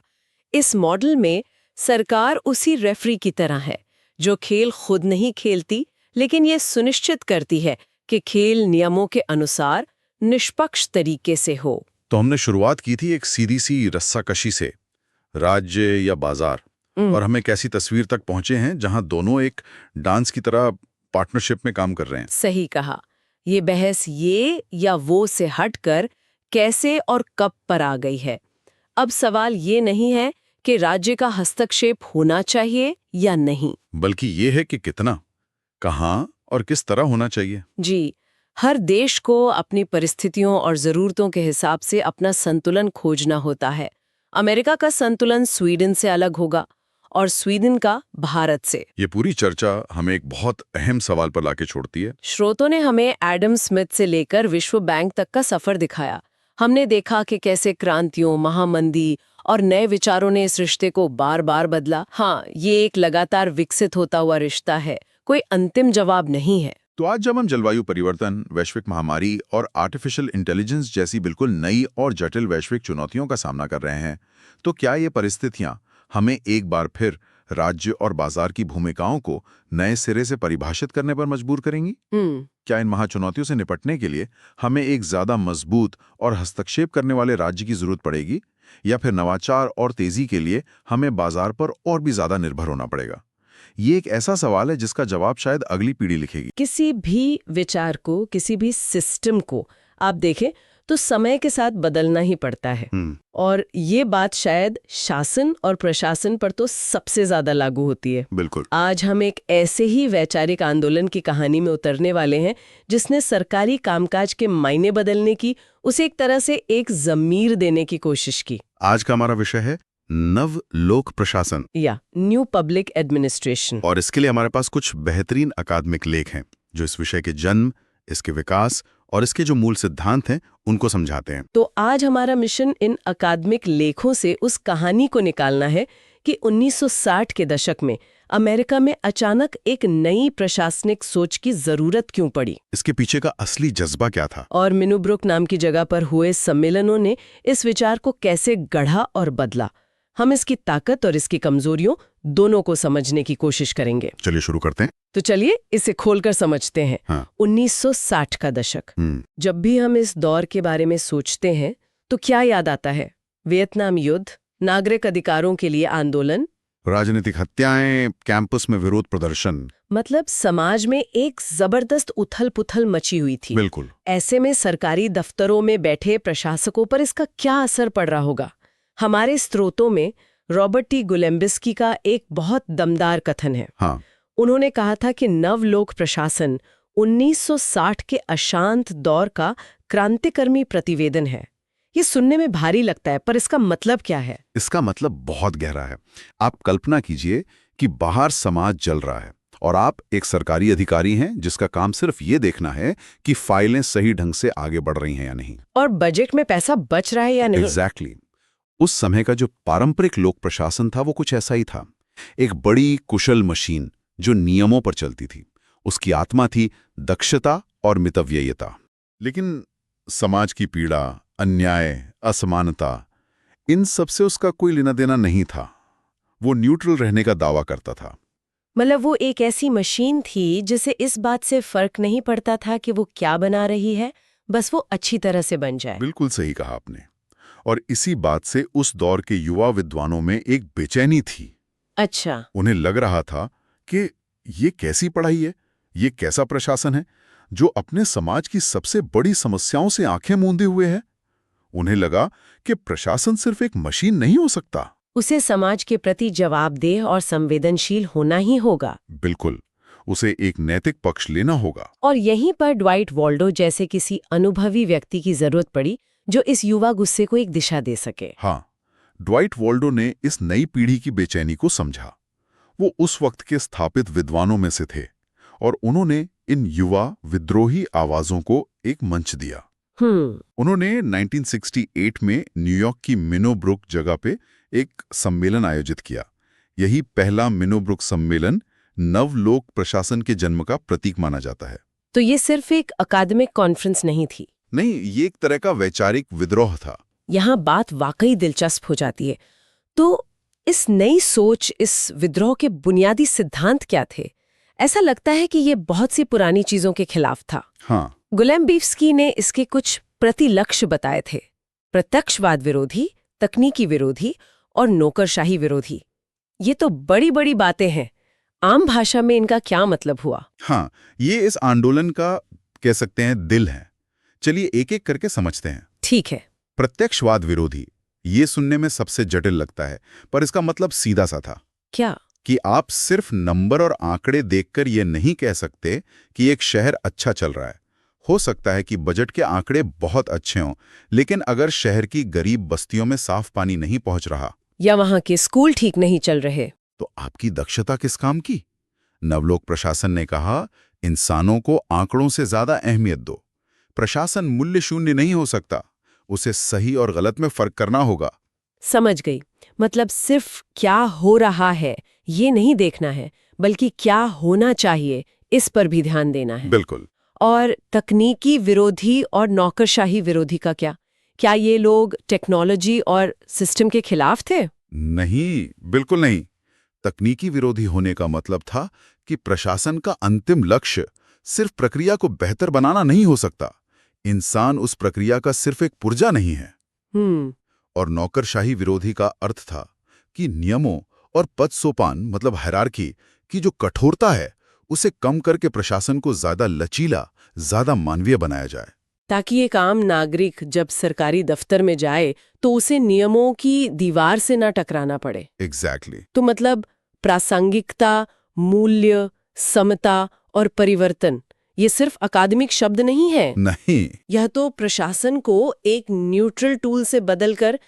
[SPEAKER 1] इस मॉडल में सरकार उसी रेफरी की तरह है, जो खेल खुद नहीं खेलती, लेकिन ये सुनिश्चित करती है कि खेल नियमों के अनुसार निष्पक्ष तरीके से हो।
[SPEAKER 3] तो हमने शुरुआत की थी एक सीधी सी रस्साकशी से, राज्य या बाजार, और हमें कैसी तस्वीर तक पहुंचे हैं जहां दोनों एक डांस की तरह पार्टनरशिप में काम कर रहे हैं।
[SPEAKER 1] सही कहा। ये बहस ये या वो से हटकर कैसे और कब पर आ गई है। अब सवाल ये नहीं है कि राज्य का हस्तक्षेप होना चाहिए या नहीं,
[SPEAKER 3] बल्कि ये है कि कितना, कहां और किस तरह होना चाहिए।
[SPEAKER 1] जी, हर देश को अपनी परिस्थितियों और जरूरतों के हिसाब से अपना संतुलन खोजना होता है। अमेरिका का संतुलन स्वीडन से अलग होगा और स्वीडन का भारत से।
[SPEAKER 3] ये पूरी चर्चा हमें एक बहुत अहम सवाल पर लाके छोड़ती है।
[SPEAKER 1] श्रोतों ने हमें एडम स्मिथ से लेकर विश्व बैंक तक का सफर दिखाया। हमने देखा कि कैसे क्रांतियों, महामंदी और नए विचारों ने इस रिश्ते को बार बार बदला। हाँ, ये एक लगातार विकसित होता हुआ रिश्ता है, कोई अंतिम जवाब नहीं है।
[SPEAKER 3] तो आज जब हम जलवायु परिवर्तन, वैश्विक महामारी और आर्टिफिशियल इंटेलिजेंस जैसी बिल्कुल नई और जटिल वैश्विक चुनौतियों का सामना कर रहे हैं, तो क्या ये परिस्थितियां हमें एक बार फिर राज्य और बाजार की भूमिकाओं को नए सिरे से परिभाषित करने पर मजबूर करेंगी? क्या इन महाचुनौतियों से निपटने के लिए हमें एक ज्यादा मजबूत और हस्तक्षेप करने वाले राज्य की जरूरत पड़ेगी, या फिर नवाचार और तेजी के लिए हमें बाजार पर और भी ज्यादा निर्भर होना पड़ेगा? ये एक ऐसा सवाल है जिसका जवाब शायद अगली पीढ़ी लिखेगी।
[SPEAKER 1] किसी भी विचार को, किसी भी सिस्टम को आप देखें तो समय के साथ बदलना ही पड़ता है। और ये बात शायद शासन और प्रशासन पर तो सबसे ज्यादा लागू होती है।
[SPEAKER 3] बिल्कुल।
[SPEAKER 1] आज हम एक ऐसे ही वैचारिक आंदोलन की कहानी में उतरने वाले हैं जिसने सरकारी कामकाज के मायने बदलने की, उसे एक तरह से एक ज़मीर देने की कोशिश की।
[SPEAKER 3] आज का हमारा विषय है नव लोक प्रशासन
[SPEAKER 1] या न्यू पब्लिक एडमिनिस्ट्रेशन।
[SPEAKER 3] और इसके लिए हमारे पास कुछ बेहतरीन अकादमिक लेख हैं जो इस विषय के जन्म, इसके विकास और इसके जो मूल सिद्धांत हैं उनको समझाते हैं।
[SPEAKER 1] तो आज हमारा मिशन इन अकादमिक लेखों से उस कहानी को निकालना है कि 1960 के दशक में अमेरिका में अचानक एक नई प्रशासनिक सोच की जरूरत क्यों पड़ी?
[SPEAKER 3] इसके पीछे का असली जज्बा क्या था?
[SPEAKER 1] और मिनोब्रुक नाम की जगह पर हुए सम्मेलनों ने इस विचार को कैसे गढ़ा और बदला? हम इसकी ताकत और इसकी कमजोरियों दोनों को समझने की कोशिश करेंगे।
[SPEAKER 3] चलिए शुरू करते हैं।
[SPEAKER 1] तो चलिए इसे खोलकर समझते हैं।
[SPEAKER 3] हाँ।
[SPEAKER 1] 1960 का दशक। जब भी हम इस दौर के बारे में सोचते हैं तो क्या याद आता है? वियतनाम युद्ध, नागरिक अधिकारों के लिए आंदोलन,
[SPEAKER 3] राजनीतिक हत्याएं, कैंपस में विरोध प्रदर्शन।
[SPEAKER 1] मतलब समाज में एक जबरदस्त उथल-पुथल मची हुई थी।
[SPEAKER 3] बिल्कुल।
[SPEAKER 1] ऐसे में सरकारी दफ्तरों में बैठे प्रशासकों पर इसका क्या असर पड़ रहा होगा? हमारे स्रोतों में रॉबर्ट टी गुलेम्बिस्की का एक बहुत दमदार कथन है।
[SPEAKER 3] हाँ।
[SPEAKER 1] उन्होंने कहा था कि नवलोक प्रशासन 1960 के अशांत दौर का क्रांतिकर्मी प्रतिवेदन है। ये सुनने में भारी लगता है, पर इसका मतलब क्या है?
[SPEAKER 3] इसका मतलब बहुत गहरा है। आप कल्पना कीजिए कि बाहर समाज जल रहा है और आप एक सरकारी अधिकारी हैं जिसका काम सिर्फ ये देखना है कि फाइलें सही ढंग से आगे बढ़ रही हैं या नहीं,
[SPEAKER 1] और बजट में पैसा बच रहा है या नहीं।
[SPEAKER 3] एग्जैक्टली। उस समय का जो पारंपरिक लोक प्रशासन था वो कुछ ऐसा ही था। एक बड़ी कुशल मशीन जो नियमों पर चलती थी। उसकी आत्मा थी दक्षता और मितव्ययिता। लेकिन समाज की पीड़ा, अन्याय, असमानता, इन सब से उसका कोई लेना देना नहीं था। वो न्यूट्रल रहने का दावा करता था।
[SPEAKER 1] मतलब वो एक ऐसी मशीन थी जिसे इस बात से फर्क नहीं पड़ता था कि वो क्या बना रही है, बस वो अच्छी तरह से बन जाए।
[SPEAKER 3] बिल्कुल सही कहा आपने। और इसी बात से उस दौर के युवा विद्वानों में एक बेचैनी थी।
[SPEAKER 1] अच्छा।
[SPEAKER 3] उन्हें लग रहा था कि ये कैसी पढ़ाई है, ये कैसा प्रशासन है जो अपने समाज की सबसे बड़ी समस्याओं से आंखें मूंदे हुए है। उन्हें लगा कि प्रशासन सिर्फ एक मशीन नहीं हो सकता,
[SPEAKER 1] उसे समाज के प्रति जवाबदेह और संवेदनशील होना ही होगा।
[SPEAKER 3] बिल्कुल, उसे एक नैतिक पक्ष लेना होगा।
[SPEAKER 1] और यहीं पर ड्वाइट वॉल्डो जैसे किसी अनुभवी व्यक्ति की जरूरत पड़ी जो इस युवा गुस्से को एक दिशा दे सके।
[SPEAKER 3] हाँ, ड्वाइट वॉल्डो ने इस नई पीढ़ी की बेचैनी को समझा। वो उस वक्त के स्थापित विद्वानों में से थे और उन्होंने इन युवा विद्रोही आवाजों को एक मंच दिया। उन्होंने 1968 में न्यूयॉर्क की मिनोब्रुक जगह पे एक सम्मेलन आयोजित किया। यही पहला मिनोब्रुक सम्मेलन नवलोक प्रशासन के जन्म का प्रतीक माना जाता है।
[SPEAKER 1] तो ये सिर्फ एक अकादमिक कॉन्फ्रेंस नहीं थी?
[SPEAKER 3] नहीं, ये एक तरह का वैचारिक विद्रोह था।
[SPEAKER 1] यहाँ बात वाकई दिलचस्प हो जाती है। तो इस नई सोच, इस विद्रोह के बुनियादी सिद्धांत क्या थे? ऐसा लगता है कि ये बहुत सी पुरानी चीजों के खिलाफ था।
[SPEAKER 3] हाँ।
[SPEAKER 1] गुलेम्बिस्की ने इसके कुछ प्रतिलक्ष्य बताए थे: प्रत्यक्षवाद विरोधी, तकनीकी विरोधी और नौकरशाही विरोधी। ये तो बड़ी बड़ी बातें हैं। आम भाषा में इनका क्या मतलब हुआ?
[SPEAKER 3] हाँ, ये इस आंदोलन का कह सकते हैं दिल है। चलिए एक एक करके समझते हैं।
[SPEAKER 1] ठीक है।
[SPEAKER 3] प्रत्यक्षवाद विरोधी, ये सुनने में सबसे जटिल लगता है, पर इसका मतलब सीधा सा था।
[SPEAKER 1] क्या?
[SPEAKER 3] कि आप सिर्फ नंबर और आंकड़े देखकर ये नहीं कह सकते कि एक शहर अच्छा चल रहा है। हो सकता है कि बजट के आंकड़े बहुत अच्छे हों, लेकिन अगर शहर की गरीब बस्तियों में साफ पानी नहीं पहुंच रहा
[SPEAKER 1] या वहां के स्कूल ठीक नहीं चल रहे,
[SPEAKER 3] तो आपकी दक्षता किस काम की? नवलोक प्रशासन ने कहा, इंसानों को आंकड़ों से ज्यादा अहमियत दो। प्रशासन मूल्य शून्य नहीं हो सकता, उसे सही और गलत में फर्क करना होगा।
[SPEAKER 1] समझ गई। मतलब सिर्फ क्या हो रहा है ये नहीं देखना है, बल्कि क्या होना चाहिए इस पर भी ध्यान देना है।
[SPEAKER 3] बिल्कुल।
[SPEAKER 1] और तकनीकी विरोधी और नौकरशाही विरोधी का क्या? क्या ये लोग टेक्नोलॉजी और सिस्टम के खिलाफ थे?
[SPEAKER 3] नहीं, बिल्कुल नहीं। तकनीकी विरोधी होने का मतलब था कि प्रशासन का अंतिम लक्ष्य सिर्फ प्रक्रिया को बेहतर बनाना नहीं हो सकता। इंसान उस प्रक्रिया का सिर्फ एक पुर्जा नहीं है। और नौकरशाही विरोधी का अर्थ था कि नियमों और पद सोपान मतलब हायरार्की की जो कठोरता है उसे कम करके प्रशासन को ज्यादा लचीला, ज्यादा मानवीय बनाया जाए,
[SPEAKER 1] ताकि एक आम नागरिक जब सरकारी दफ्तर में जाए तो उसे नियमों की दीवार से ना टकराना पड़े।
[SPEAKER 3] एग्जैक्टली।
[SPEAKER 1] तो मतलब प्रासंगिकता, मूल्य, समता और परिवर्तन ये सिर्फ अकादमिक शब्द नहीं है।
[SPEAKER 3] नहीं,
[SPEAKER 1] यह तो प्रशासन को एक न्यूट्रल टूल से बदलकर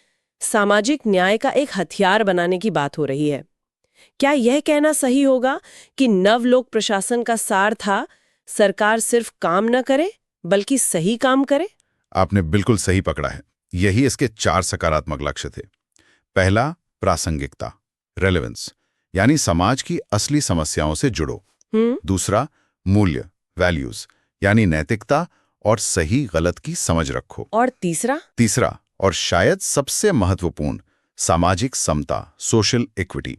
[SPEAKER 1] सामाजिक न्याय का एक हथियार बनाने की बात हो रही है। क्या यह कहना सही होगा कि नवलोक प्रशासन का सार था सरकार सिर्फ काम न करे बल्कि सही काम करे?
[SPEAKER 3] आपने बिल्कुल सही पकड़ा है। यही इसके 4 सकारात्मक लक्ष्य थे। पहला, प्रासंगिकता, रेलेवेंस, यानी समाज की असली समस्याओं से जुड़ो। दूसरा, मूल्य, वैल्यूज, यानी नैतिकता और सही गलत की समझ रखो।
[SPEAKER 1] और तीसरा,
[SPEAKER 3] और शायद सबसे महत्वपूर्ण, सामाजिक समता, सोशल इक्विटी।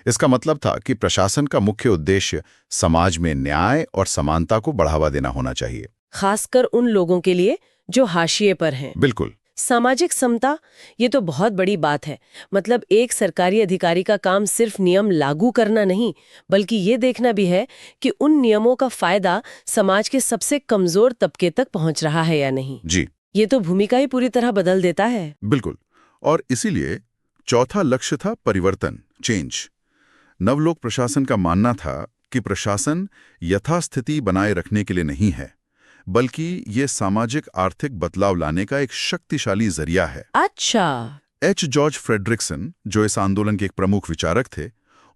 [SPEAKER 3] इसका मतलब था कि प्रशासन का मुख्य उद्देश्य समाज में न्याय और समानता को बढ़ावा देना होना चाहिए,
[SPEAKER 1] खासकर उन लोगों के लिए जो हाशिए पर हैं।
[SPEAKER 3] बिल्कुल।
[SPEAKER 1] सामाजिक समता, ये तो बहुत बड़ी बात है। मतलब एक सरकारी अधिकारी का काम सिर्फ नियम लागू करना नहीं, बल्कि ये देखना भी है कि उन नियमों का फायदा समाज के सबसे कमजोर तबके तक पहुंच रहा है या नहीं।
[SPEAKER 3] जी,
[SPEAKER 1] ये तो भूमिका ही पूरी तरह बदल देता है।
[SPEAKER 3] बिल्कुल। और इसीलिए चौथा लक्ष्य था परिवर्तन, चेंज। नवलोक प्रशासन का मानना था कि प्रशासन यथास्थिति बनाए रखने के लिए नहीं है, बल्कि ये सामाजिक आर्थिक बदलाव लाने का एक शक्तिशाली जरिया है।
[SPEAKER 1] अच्छा।
[SPEAKER 3] एच. जॉर्ज फ्रेडरिक्सन, जो इस आंदोलन के एक प्रमुख विचारक थे,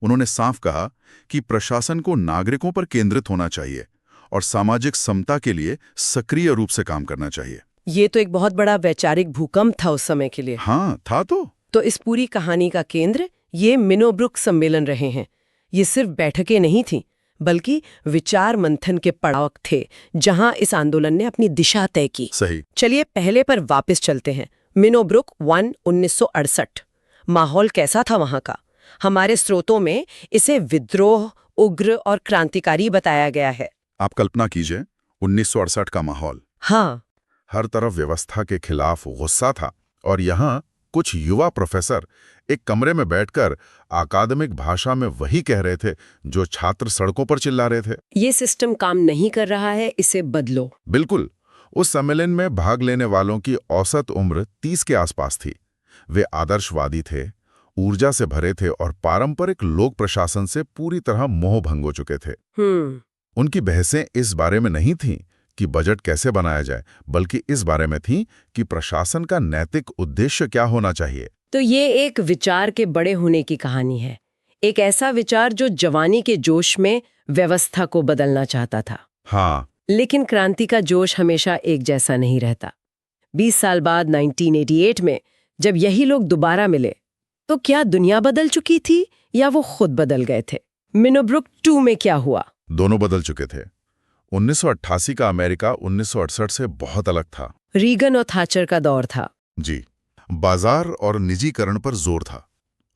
[SPEAKER 3] उन्होंने साफ कहा कि प्रशासन को नागरिकों पर केंद्रित होना चाहिए और सामाजिक समता के लिए सक्रिय रूप से काम करना चाहिए।
[SPEAKER 1] ये तो एक बहुत बड़ा वैचारिक भूकंप था उस समय के लिए।
[SPEAKER 3] हाँ, था तो
[SPEAKER 1] इस पूरी कहानी का केंद्र ये मिनोब्रुक सम्मेलन रहे हैं। ये सिर्फ बैठकें नहीं थीं, बल्कि विचार मंथन के पड़ाव थे, जहां इस आंदोलन ने अपनी दिशा तय की।
[SPEAKER 3] सही।
[SPEAKER 1] चलिए पहले पर वापस चलते हैं। मिनोब्रुक 1968। माहौल कैसा था वहां का? हमारे स्रोतों में इसे विद्रोह, उग्र और क्रांतिकारी बताया गया है।
[SPEAKER 3] आप कल्पना कीजिए 1968 का माहौल।
[SPEAKER 1] हाँ।
[SPEAKER 3] हर तरफ व्यवस्था के खिलाफ गुस्सा था और यहाँ कुछ युवा प्रोफेसर एक कमरे में बैठकर अकादमिक भाषा में वही कह रहे थे जो छात्र सड़कों पर चिल्ला रहे थे।
[SPEAKER 1] ये सिस्टम काम नहीं कर रहा है, इसे बदलो।
[SPEAKER 3] बिल्कुल। उस सम्मेलन में भाग लेने वालों की औसत उम्र 30 के आसपास थी। वे आदर्शवादी थे, ऊर्जा से भरे थे और पारंपरिक लोक प्रशासन से पूरी तरह मोहभंग हो चुके थे। उनकी बहसें इस बारे में नहीं थीं कि बजट कैसे बनाया जाए, बल्कि इस बारे में थी कि प्रशासन का नैतिक उद्देश्य क्या होना चाहिए।
[SPEAKER 1] तो ये एक विचार के बड़े होने की कहानी है। एक ऐसा विचार जो जवानी के जोश में व्यवस्था को बदलना चाहता था।
[SPEAKER 3] हाँ।
[SPEAKER 1] लेकिन क्रांति का जोश हमेशा एक जैसा नहीं रहता। 20 साल बाद 1988 में जब यही लोग दोबारा मिले, तो क्या दुनिया बदल चुकी थी या वो खुद बदल गए थे? मिनोब्रुक 2 में क्या हुआ?
[SPEAKER 3] दोनों बदल चुके थे। 1988 का अमेरिका 1968 से बहुत अलग था।
[SPEAKER 1] रीगन और थाचर का दौर था।
[SPEAKER 3] जी। बाजार और निजीकरण पर जोर था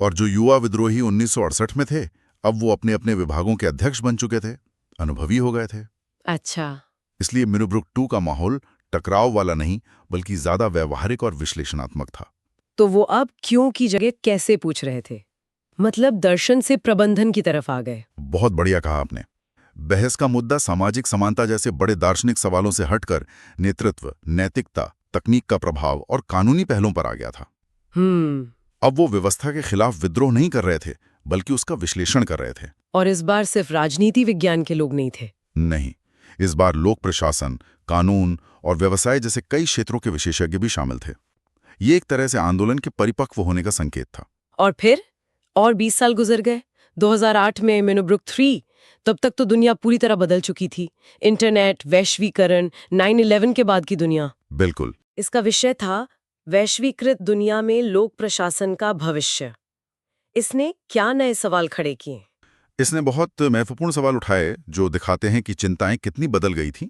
[SPEAKER 3] और जो युवा विद्रोही 1968 में थे, अब वो अपने अपने विभागों के अध्यक्ष बन चुके थे, अनुभवी हो गए थे।
[SPEAKER 1] अच्छा।
[SPEAKER 3] इसलिए मिनोब्रुक 2 का माहौल टकराव वाला नहीं, बल्कि ज्यादा व्यवहारिक और विश्लेषणात्मक था।
[SPEAKER 1] तो वो अब क्यों की जगह कैसे पूछ रहे थे? मतलब दर्शन से प्रबंधन की तरफ आ गए।
[SPEAKER 3] बहुत बढ़िया कहा आपने। बहस का मुद्दा सामाजिक समानता जैसे बड़े दार्शनिक सवालों से हटकर नेतृत्व, नैतिकता, तकनीक का प्रभाव और कानूनी पहलुओं पर आ गया था। अब वो व्यवस्था के खिलाफ विद्रोह नहीं कर रहे थे, बल्कि उसका विश्लेषण कर रहे थे।
[SPEAKER 1] और इस बार सिर्फ राजनीति विज्ञान के लोग नहीं थे।
[SPEAKER 3] नहीं, इस बार लोक प्रशासन, कानून और व्यवसाय जैसे कई क्षेत्रों के विशेषज्ञ भी शामिल थे। ये एक तरह से आंदोलन के परिपक्व होने का संकेत था।
[SPEAKER 1] और फिर और 20 साल गुजर गए। 2008 में मिनोब्रुक 3। तब तक तो दुनिया पूरी तरह बदल चुकी थी। इंटरनेट, वैश्वीकरण, 9/11 के बाद की दुनिया।
[SPEAKER 3] बिल्कुल।
[SPEAKER 1] इसका विषय था वैश्वीकृत दुनिया में लोक प्रशासन का भविष्य। इसने क्या नए सवाल खड़े किए?
[SPEAKER 3] इसने बहुत महत्वपूर्ण सवाल उठाए जो दिखाते हैं कि चिंताएं कितनी बदल गई थीं।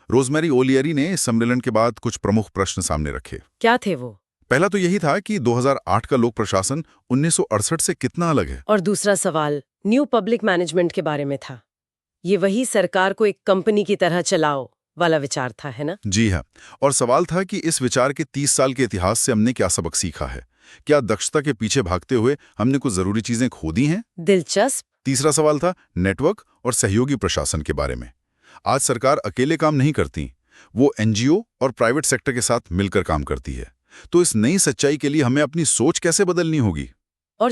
[SPEAKER 3] रोजमेरी ओलियरी ने इस सम्मेलन के बाद कुछ प्रमुख प्रश्न सामने रखे।
[SPEAKER 1] क्या थे वो?
[SPEAKER 3] पहला तो यही था कि 2008 का लोक प्रशासन 1968 से कितना अलग है।
[SPEAKER 1] और दूसरा सवाल न्यू पब्लिक मैनेजमेंट के बारे में था। ये वही सरकार को एक कंपनी की तरह चलाओ वाला विचार था, है ना?
[SPEAKER 3] जी हाँ। और सवाल था कि इस विचार के 30 साल के इतिहास से हमने क्या सबक सीखा है। क्या दक्षता के पीछे भागते हुए हमने कुछ जरूरी चीजें खो दी हैं?
[SPEAKER 1] दिलचस्प।
[SPEAKER 3] तीसरा सवाल था नेटवर्क और सहयोगी प्रशासन के बारे में। आज सरकार अकेले काम नहीं करती, वो एनजीओ और प्राइवेट सेक्टर के साथ मिलकर काम करती है। तो इस नई सच्चाई के लिए हमें अपनी सोच कैसे बदलनी होगी?
[SPEAKER 1] और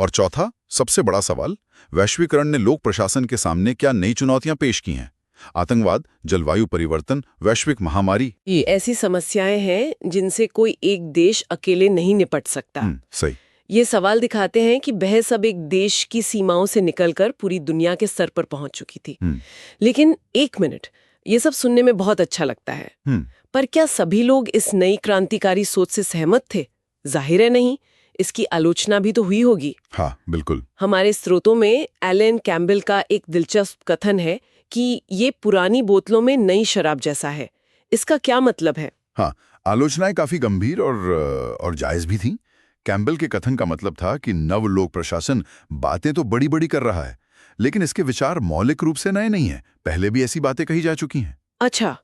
[SPEAKER 1] चौथा, सबसे बड़ा सवाल, वैश्वीकरण ने लोक प्रशासन के सामने क्या नई चुनौतियां पेश की हैं? आतंकवाद, जलवायु परिवर्तन, वैश्विक महामारी। ये ऐसी समस्याएं हैं जिनसे कोई एक देश अकेले नहीं निपट सकता।
[SPEAKER 3] सही।
[SPEAKER 1] ये सवाल दिखाते हैं कि बहस अब एक देश की सीमाओं से निकलकर पूरी दुनिया के स्तर पर पहुंच चुकी थी। लेकिन एक मिनट, ये सब सुनने में बहुत अच्छा लगता है, पर क्या सभी लोग इस नई क्रांतिकारी सोच से सहमत थे? जाहिर है नहीं। इसकी आलोचना भी तो हुई होगी।
[SPEAKER 2] हाँ, बिल्कुल।
[SPEAKER 1] हमारे स्रोतों में एलन कैम्बेल का एक दिलचस्प कथन है कि ये पुरानी बोतलों में नई शराब जैसा है। इसका क्या मतलब है?
[SPEAKER 2] हाँ, आलोचनाएं काफी गंभीर और जायज भी थीं। कैम्बेल के कथन का मतलब था कि नवलोक प्रशासन बातें तो बड़ी बड़ी कर रहा है, लेकिन इसके विचार मौलिक रूप से नए नहीं हैं। पहले भी ऐसी बातें कही जा चुकी हैं।
[SPEAKER 1] अच्छा।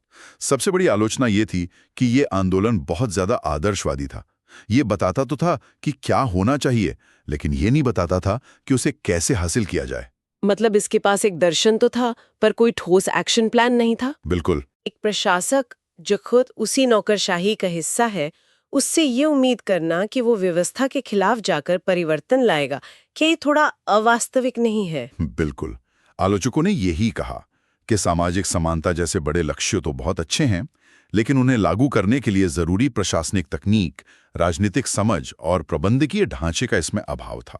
[SPEAKER 2] सबसे बड़ी आलोचना ये थी कि ये आंदोलन बहुत ज्यादा आदर्शवादी था। ये बताता तो था कि क्या होना चाहिए, लेकिन ये नहीं बताता था कि उसे कैसे हासिल किया जाए।
[SPEAKER 1] मतलब इसके पास एक दर्शन तो था, पर कोई ठोस एक्शन प्लान नहीं था।
[SPEAKER 2] बिल्कुल।
[SPEAKER 1] एक प्रशासक जो खुद उसी नौकरशाही का हिस्सा है, उससे ये उम्मीद करना कि वो व्यवस्था के खिलाफ जाकर परिवर्तन लाएगा, क्या ये थोड़ा अवास्तविक नहीं है?
[SPEAKER 2] बिल्कुल। आलोचकों ने यही कहा कि सामाजिक समानता जैसे बड़े लक्ष्य तो बहुत अच्छे हैं, लेकिन उन्हें लागू करने के लिए जरूरी प्रशासनिक तकनीक, राजनीतिक समझ और प्रबंधकीय ढांचे का इसमें अभाव था।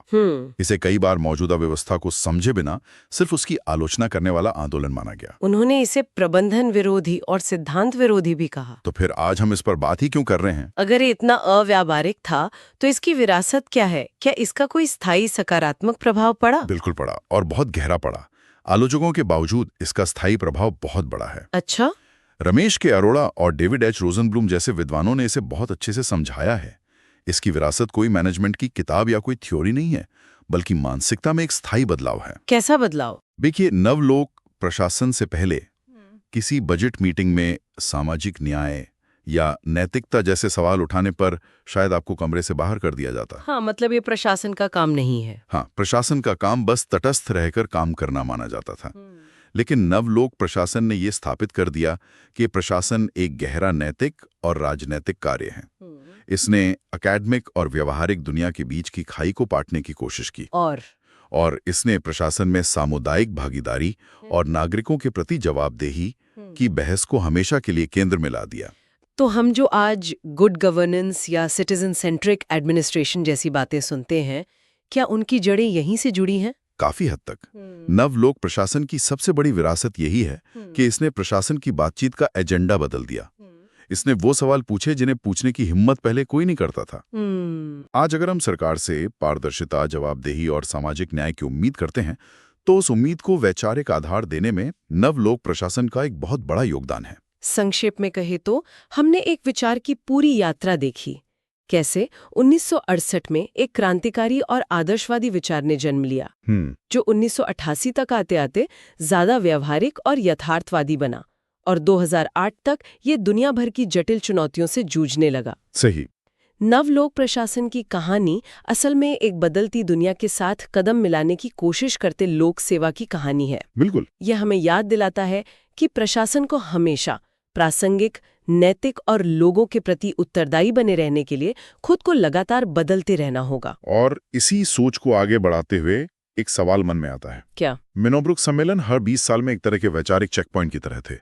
[SPEAKER 2] इसे कई बार मौजूदा व्यवस्था को समझे बिना सिर्फ उसकी आलोचना करने वाला आंदोलन माना गया।
[SPEAKER 1] उन्होंने इसे प्रबंधन विरोधी और सिद्धांत विरोधी भी कहा।
[SPEAKER 2] तो फिर आज हम इस पर बात ही क्यों कर रहे हैं?
[SPEAKER 1] अगर ये इतना अव्यावहारिक था, तो इसकी विरासत क्या है? क्या इसका कोई स्थायी सकारात्मक प्रभाव पड़ा?
[SPEAKER 2] बिल्कुल पड़ा, और बहुत गहरा पड़ा। आलोचकों के बावजूद इसका स्थायी प्रभाव बहुत बड़ा है।
[SPEAKER 1] अच्छा।
[SPEAKER 2] रमेश के अरोड़ा और डेविड एच रोजनब्लूम जैसे विद्वानों ने इसे बहुत अच्छे से समझाया है। इसकी विरासत कोई मैनेजमेंट की किताब या कोई थ्योरी नहीं है, बल्कि मानसिकता में एक स्थायी बदलाव है।
[SPEAKER 1] कैसा बदलाव?
[SPEAKER 2] देखिए, नवलोक प्रशासन से पहले किसी बजट मीटिंग में सामाजिक न्याय या नैतिकता जैसे सवाल उठाने पर शायद आपको कमरे से बाहर कर दिया जाता।
[SPEAKER 1] हाँ, मतलब ये प्रशासन का काम नहीं है।
[SPEAKER 2] हाँ, प्रशासन का काम बस तटस्थ रहकर काम करना माना जाता था। लेकिन नवलोक प्रशासन ने यह स्थापित कर दिया कि प्रशासन एक गहरा नैतिक और राजनैतिक कार्य है। इसने अकेडमिक और व्यवहारिक दुनिया के बीच की खाई को पाटने की कोशिश की और इसने प्रशासन में सामुदायिक भागीदारी और नागरिकों के प्रति जवाबदेही की बहस को हमेशा के लिए केंद्र में ला दिया।
[SPEAKER 1] तो हम जो आज गुड गवर्नेंस या सिटीजन सेंट्रिक एडमिनिस्ट्रेशन जैसी बातें सुनते हैं, क्या उनकी जड़ें यहीं से जुड़ी हैं?
[SPEAKER 2] काफी हद तक। नवलोक प्रशासन की सबसे बड़ी विरासत यही है कि इसने प्रशासन की बातचीत का एजेंडा बदल दिया। इसने वो सवाल पूछे जिन्हें पूछने की हिम्मत पहले कोई नहीं करता था। आज अगर हम सरकार से पारदर्शिता, जवाबदेही और सामाजिक न्याय की उम्मीद करते हैं, तो उस उम्मीद को वैचारिक आधार देने में नवलोक प्रशासन का एक बहुत बड़ा योगदान है।
[SPEAKER 1] संक्षेप में कहे तो हमने एक विचार की पूरी यात्रा देखी, कैसे 1968 में एक क्रांतिकारी और आदर्शवादी विचार ने जन्म लिया, जो 1988 तक आते आते ज्यादा व्यवहारिक और यथार्थवादी बना, और 2008 तक ये दुनिया भर की जटिल चुनौतियों से जूझने लगा।
[SPEAKER 2] सही।
[SPEAKER 1] नवलोक प्रशासन की कहानी असल में एक बदलती दुनिया के साथ कदम मिलाने की कोशिश करते लोक सेवा की कहानी है।
[SPEAKER 2] बिल्कुल।
[SPEAKER 1] यह हमें याद दिलाता है कि प्रशासन को हमेशा प्रासंगिक, नैतिक और लोगों के प्रति उत्तरदायी बने रहने के लिए खुद को लगातार बदलते रहना होगा।
[SPEAKER 2] और इसी सोच को आगे बढ़ाते हुए एक सवाल मन में आता है।
[SPEAKER 1] क्या?
[SPEAKER 2] मिनोब्रुक सम्मेलन हर 20 साल में एक तरह के वैचारिक चेक पॉइंट की तरह थे।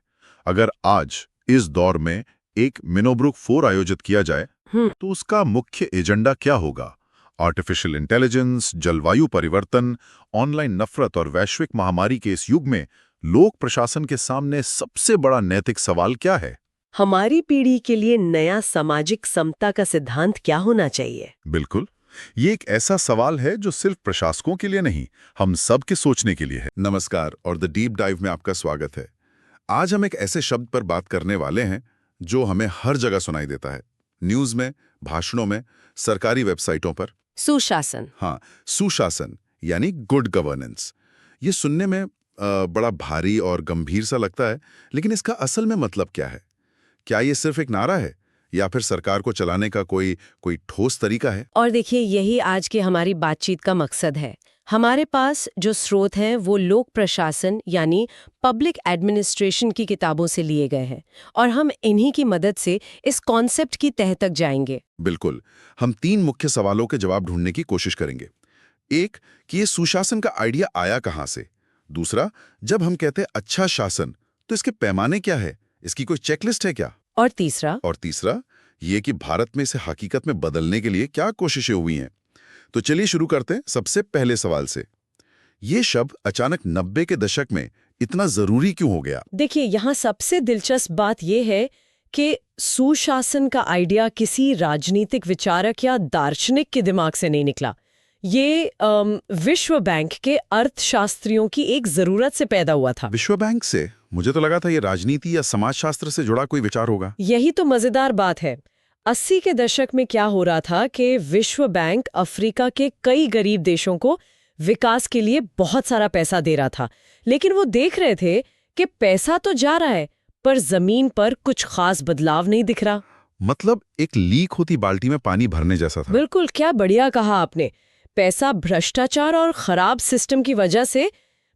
[SPEAKER 2] अगर आज इस दौर में एक मिनोब्रुक 4 आयोजित किया जाए, तो उसका मुख्य एजेंडा क्या होगा? आर्टिफिशियल इंटेलिजेंस, जलवायु परिवर्तन, ऑनलाइन नफरत और वैश्विक महामारी के इस युग में लोक प्रशासन के सामने सबसे बड़ा नैतिक सवाल क्या है?
[SPEAKER 1] हमारी पीढ़ी के लिए नया सामाजिक समता का सिद्धांत क्या होना चाहिए?
[SPEAKER 2] बिल्कुल, ये एक ऐसा सवाल है जो सिर्फ प्रशासकों के लिए नहीं, हम सब के सोचने के लिए है। नमस्कार और द डीप डाइव में आपका स्वागत है। आज हम एक ऐसे शब्द पर बात करने वाले हैं जो हमें हर जगह सुनाई देता है, न्यूज में, भाषणों में, सरकारी वेबसाइटों पर।
[SPEAKER 1] सुशासन।
[SPEAKER 2] हाँ, सुशासन यानी गुड गवर्नेंस। ये सुनने में बड़ा भारी और गंभीर सा लगता है, लेकिन इसका असल में मतलब क्या है? क्या ये सिर्फ एक नारा है या फिर सरकार को चलाने का कोई ठोस तरीका है?
[SPEAKER 1] और देखिए, यही आज की हमारी बातचीत का मकसद है। हमारे पास जो स्रोत हैं वो लोक प्रशासन यानी पब्लिक एडमिनिस्ट्रेशन की किताबों से लिए गए हैं, और हम इन्हीं की मदद से इस कॉन्सेप्ट की तह तक जाएंगे।
[SPEAKER 2] बिल्कुल। हम 3 मुख्य सवालों के जवाब ढूंढने की कोशिश करेंगे। एक, कि ये सुशासन का आइडिया आया कहां से? दूसरा, जब हम कहते हैं अच्छा शासन, तो इसके पैमाने क्या है? इसकी कोई चेकलिस्ट है क्या?
[SPEAKER 1] और तीसरा,
[SPEAKER 2] ये कि भारत में इसे हकीकत में बदलने के लिए क्या कोशिशें हुई हैं। तो चलिए शुरू करते हैं सबसे पहले सवाल से। ये शब्द अचानक 90 के दशक में इतना जरूरी क्यों हो गया?
[SPEAKER 1] देखिए, यहाँ सबसे दिलचस्प बात यह है कि सुशासन का आइडिया किसी राजनीतिक विचारक या दार्शनिक के दिमाग से नहीं निकला। ये विश्व बैंक के अर्थशास्त्रियों की एक जरूरत से पैदा हुआ था।
[SPEAKER 3] विश्व बैंक से? मुझे तो लगा था ये राजनीति या समाजशास्त्र से जुड़ा कोई विचार होगा।
[SPEAKER 1] यही तो मजेदार बात है। 80 के दशक में क्या हो रहा था कि विश्व बैंक अफ्रीका के कई गरीब देशों को विकास के लिए बहुत सारा पैसा दे रहा था, लेकिन वो देख रहे थे कि पैसा तो जा रहा है पर जमीन पर कुछ खास बदलाव नहीं दिख रहा।
[SPEAKER 3] मतलब एक लीक होती बाल्टी में पानी भरने जैसा था।
[SPEAKER 1] बिल्कुल, क्या बढ़िया कहा आपने। पैसा भ्रष्टाचार और खराब सिस्टम की वजह से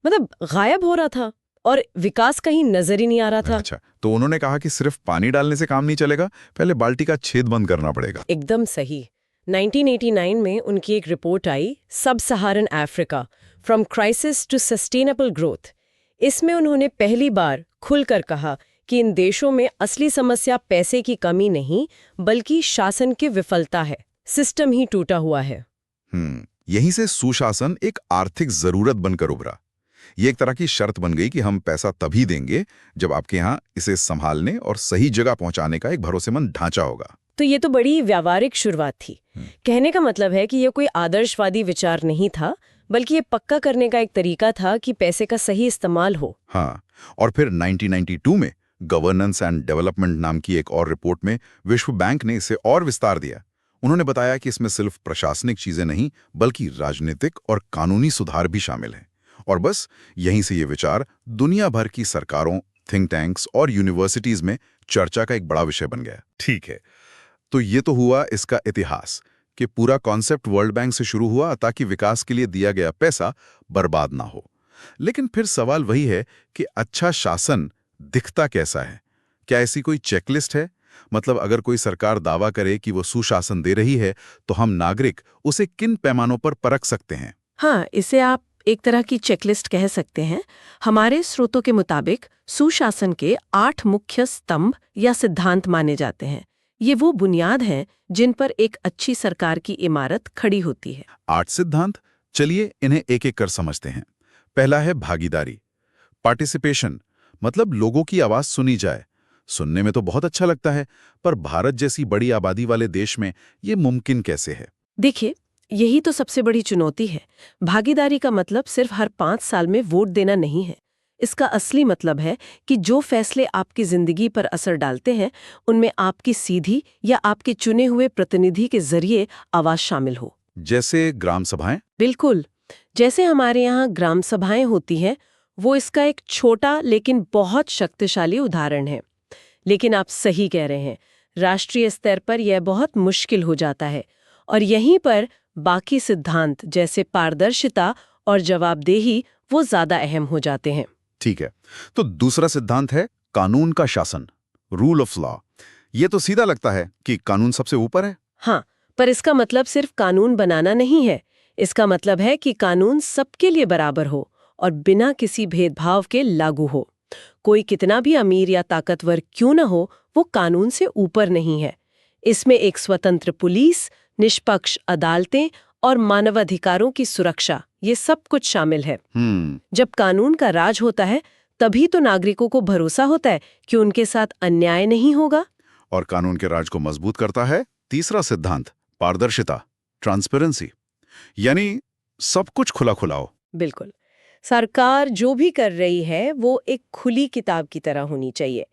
[SPEAKER 1] गायब हो रहा था और विकास कहीं नजर ही नहीं आ रहा था।
[SPEAKER 3] अच्छा, तो उन्होंने कहा कि सिर्फ पानी डालने से काम नहीं चलेगा, पहले बाल्टी का छेद बंद करना पड़ेगा।
[SPEAKER 1] एकदम सही। 1989 में उनकी एक रिपोर्ट आई, sub Saharan Africa from crisis to sustainable growth. इसमें उन्होंने पहली बार खुलकर कहा कि इन देशों में असली समस्या पैसे की कमी नहीं बल्कि शासन की विफलता है, सिस्टम ही टूटा हुआ है।
[SPEAKER 3] यहीं से सुशासन एक आर्थिक जरूरत बनकर उभरा। ये एक तरह की शर्त बन गई कि हम पैसा तभी देंगे जब आपके यहाँ इसे संभालने और सही जगह पहुंचाने का एक भरोसेमंद ढांचा होगा।
[SPEAKER 1] तो ये तो बड़ी व्यावहारिक शुरुआत थी। कहने का मतलब है कि ये कोई आदर्शवादी विचार नहीं था, बल्कि ये पक्का करने का एक तरीका था कि पैसे का सही इस्तेमाल हो।
[SPEAKER 3] हाँ, और फिर 1992 में गवर्नेंस एंड डेवलपमेंट नाम की एक और रिपोर्ट में विश्व बैंक ने इसे और विस्तार दिया। उन्होंने बताया कि इसमें सिर्फ प्रशासनिक चीजें नहीं बल्कि राजनीतिक और कानूनी सुधार भी शामिल हैं। और बस यहीं से ये विचार दुनिया भर की सरकारों, थिंक टैंक्स और यूनिवर्सिटीज में चर्चा का एक बड़ा विषय बन गया। ठीक है, तो ये तो हुआ इसका इतिहास कि पूरा कॉन्सेप्ट वर्ल्ड बैंक से शुरू हुआ ताकि विकास के लिए दिया गया पैसा बर्बाद ना हो। लेकिन फिर सवाल वही है कि अच्छा शासन दिखता कैसा है? क्या ऐसी कोई चेकलिस्ट है? मतलब अगर कोई सरकार दावा करे कि वो सुशासन दे रही है तो हम नागरिक उसे किन पैमानों पर परख सकते हैं?
[SPEAKER 4] हाँ, इसे आप एक तरह की चेकलिस्ट कह सकते हैं। हमारे स्रोतों के मुताबिक सुशासन के 8 मुख्य स्तंभ या सिद्धांत माने जाते हैं। ये वो बुनियाद हैं जिन पर एक अच्छी सरकार की इमारत खड़ी होती है।
[SPEAKER 3] 8 सिद्धांत? चलिए इन्हें एक एक कर समझते हैं। पहला है भागीदारी, पार्टिसिपेशन, मतलब लोगों की आवाज सुनी जाए। सुनने में तो बहुत अच्छा लगता है, पर भारत जैसी बड़ी आबादी वाले देश में ये मुमकिन कैसे है?
[SPEAKER 4] देखिए, यही तो सबसे बड़ी चुनौती है। भागीदारी का मतलब सिर्फ हर 5 साल में वोट देना नहीं है। इसका असली मतलब है कि जो फैसले आपकी जिंदगी पर असर डालते हैं, उनमें आपकी सीधी या आपके चुने हुए प्रतिनिधि के जरिए आवाज शामिल हो।
[SPEAKER 3] जैसे ग्राम सभाएं?
[SPEAKER 4] बिल्कुल, जैसे हमारे यहाँ ग्राम सभाएं होती हैं, वो इसका एक छोटा लेकिन बहुत शक्तिशाली उदाहरण है। लेकिन आप सही कह रहे हैं, राष्ट्रीय स्तर पर यह बहुत मुश्किल हो जाता है और यहीं पर बाकी सिद्धांत जैसे पारदर्शिता और जवाबदेही वो ज्यादा अहम हो जाते हैं।
[SPEAKER 3] ठीक है, तो दूसरा सिद्धांत है कानून का शासन, रूल ऑफ लॉ। ये तो सीधा लगता है कि कानून सबसे ऊपर है।
[SPEAKER 4] हाँ, पर इसका मतलब सिर्फ कानून बनाना नहीं है। इसका मतलब है कि कानून सबके लिए बराबर हो और बिना किसी भेदभाव के लागू हो। कोई कितना भी अमीर या ताकतवर क्यों न हो, वो कानून से ऊपर नहीं है। इसमें एक स्वतंत्र पुलिस, निष्पक्ष अदालतें और मानवाधिकारों की सुरक्षा, ये सब कुछ शामिल है। जब कानून का राज होता है, तभी तो नागरिकों को भरोसा होता है कि उनके साथ अन्याय नहीं होगा।
[SPEAKER 3] और कानून के राज को मजबूत करता है तीसरा सिद्धांत, पारदर्शिता, ट्रांसपेरेंसी, यानी सब कुछ खुला खुला हो।
[SPEAKER 1] बिल्कुल, सरकार जो भी कर रही है वो एक खुली किताब की तरह होनी चाहिए।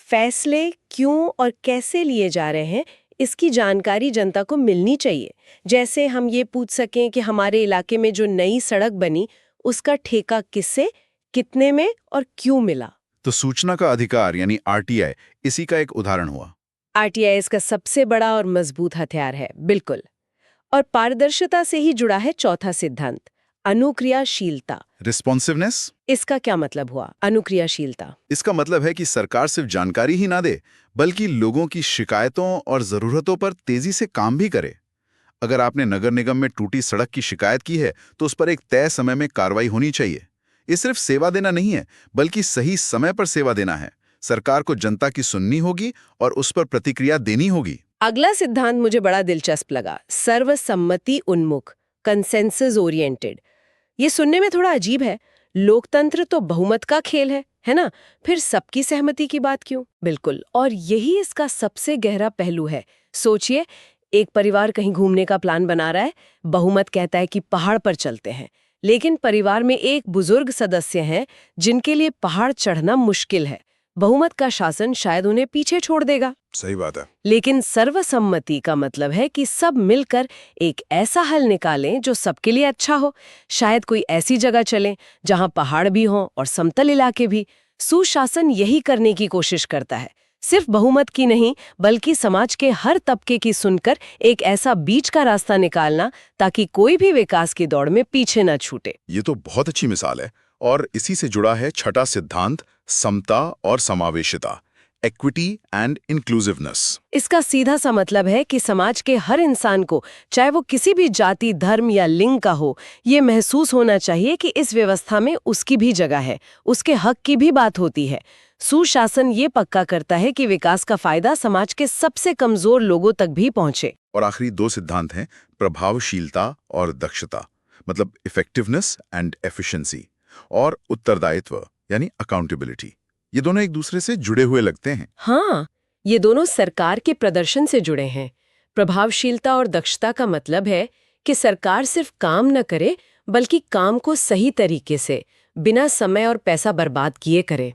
[SPEAKER 1] फैसले क्यों और कैसे लिए जा रहे हैं, इसकी जानकारी जनता को मिलनी चाहिए। जैसे हम ये पूछ सकें कि हमारे इलाके में जो नई सड़क बनी, उसका ठेका किससे, कितने में और क्यों मिला।
[SPEAKER 3] तो सूचना का अधिकार यानी आरटीआई इसी का एक उदाहरण हुआ।
[SPEAKER 1] आरटीआई इसका सबसे बड़ा और मजबूत हथियार है। बिल्कुल। और पारदर्शिता से ही जुड़ा है चौथा सिद्धांत, अनुक्रियाशीलता,
[SPEAKER 3] रिस्पॉन्सिवनेस।
[SPEAKER 1] इसका क्या मतलब हुआ, अनुक्रियाशीलता?
[SPEAKER 3] इसका मतलब है कि सरकार सिर्फ जानकारी ही ना दे, बल्कि लोगों की शिकायतों और जरूरतों पर तेजी से काम भी करे। अगर आपने नगर निगम में टूटी सड़क की शिकायत की है, तो उस पर एक तय समय में कार्रवाई होनी चाहिए। ये सिर्फ सेवा देना नहीं है, बल्कि सही समय पर सेवा देना है। सरकार को जनता की सुननी होगी और उस पर प्रतिक्रिया देनी होगी।
[SPEAKER 1] अगला सिद्धांत मुझे बड़ा दिलचस्प लगा, सर्वसम्मति उन्मुख, कंसेंसस ओरिएंटेड। ये सुनने में थोड़ा अजीब है। लोकतंत्र तो बहुमत का खेल है,
[SPEAKER 4] है ना? फिर सबकी सहमति की बात क्यों? बिल्कुल, और यही इसका सबसे गहरा पहलू है। सोचिए, एक परिवार कहीं घूमने का प्लान बना रहा है, बहुमत कहता है कि पहाड़ पर चलते हैं, लेकिन परिवार में एक बुजुर्ग सदस्य हैं जिनके लिए पहाड़ चढ़ना मुश्किल है। बहुमत का शासन शायद उन्हें पीछे छोड़ देगा।
[SPEAKER 3] सही बात है।
[SPEAKER 4] लेकिन सर्वसम्मति का मतलब है कि सब मिलकर एक ऐसा हल निकालें जो सबके लिए अच्छा हो। शायद कोई ऐसी जगह चलें जहां पहाड़ भी हों और समतल इलाके भी। सुशासन यही करने की कोशिश करता है, सिर्फ बहुमत की नहीं, बल्कि समाज के हर तबके की सुनकर एक ऐसा बीच का रास्ता निकालना ताकि कोई भी विकास की दौड़ में पीछे न छूटे।
[SPEAKER 3] ये तो बहुत अच्छी मिसाल है और इसी से जुड़ा है छठा सिद्धांत, समता और समावेशिता, इक्विटी एंड इंक्लूसिवनेस।
[SPEAKER 4] इसका सीधा सा मतलब है कि समाज के हर इंसान को, चाहे वो किसी भी जाति, धर्म या लिंग का हो, ये महसूस होना चाहिए कि इस व्यवस्था में उसकी भी जगह है, उसके हक की भी बात होती है। सुशासन ये पक्का करता है कि विकास का फायदा समाज के सबसे कमजोर लोगों तक भी पहुंचे।
[SPEAKER 3] और आखिरी दो सिद्धांत हैं, प्रभावशीलता और दक्षता, मतलब इफेक्टिवनेस एंड एफिशिएंसी, और उत्तरदायित्व यानी अकाउंटेबिलिटी। ये दोनों एक दूसरे से जुड़े हुए लगते हैं।
[SPEAKER 4] हाँ, ये दोनों सरकार के प्रदर्शन से जुड़े हैं। प्रभावशीलता और दक्षता का मतलब है कि सरकार सिर्फ काम न करे, बल्कि काम को सही तरीके से, बिना समय और पैसा बर्बाद किए करे।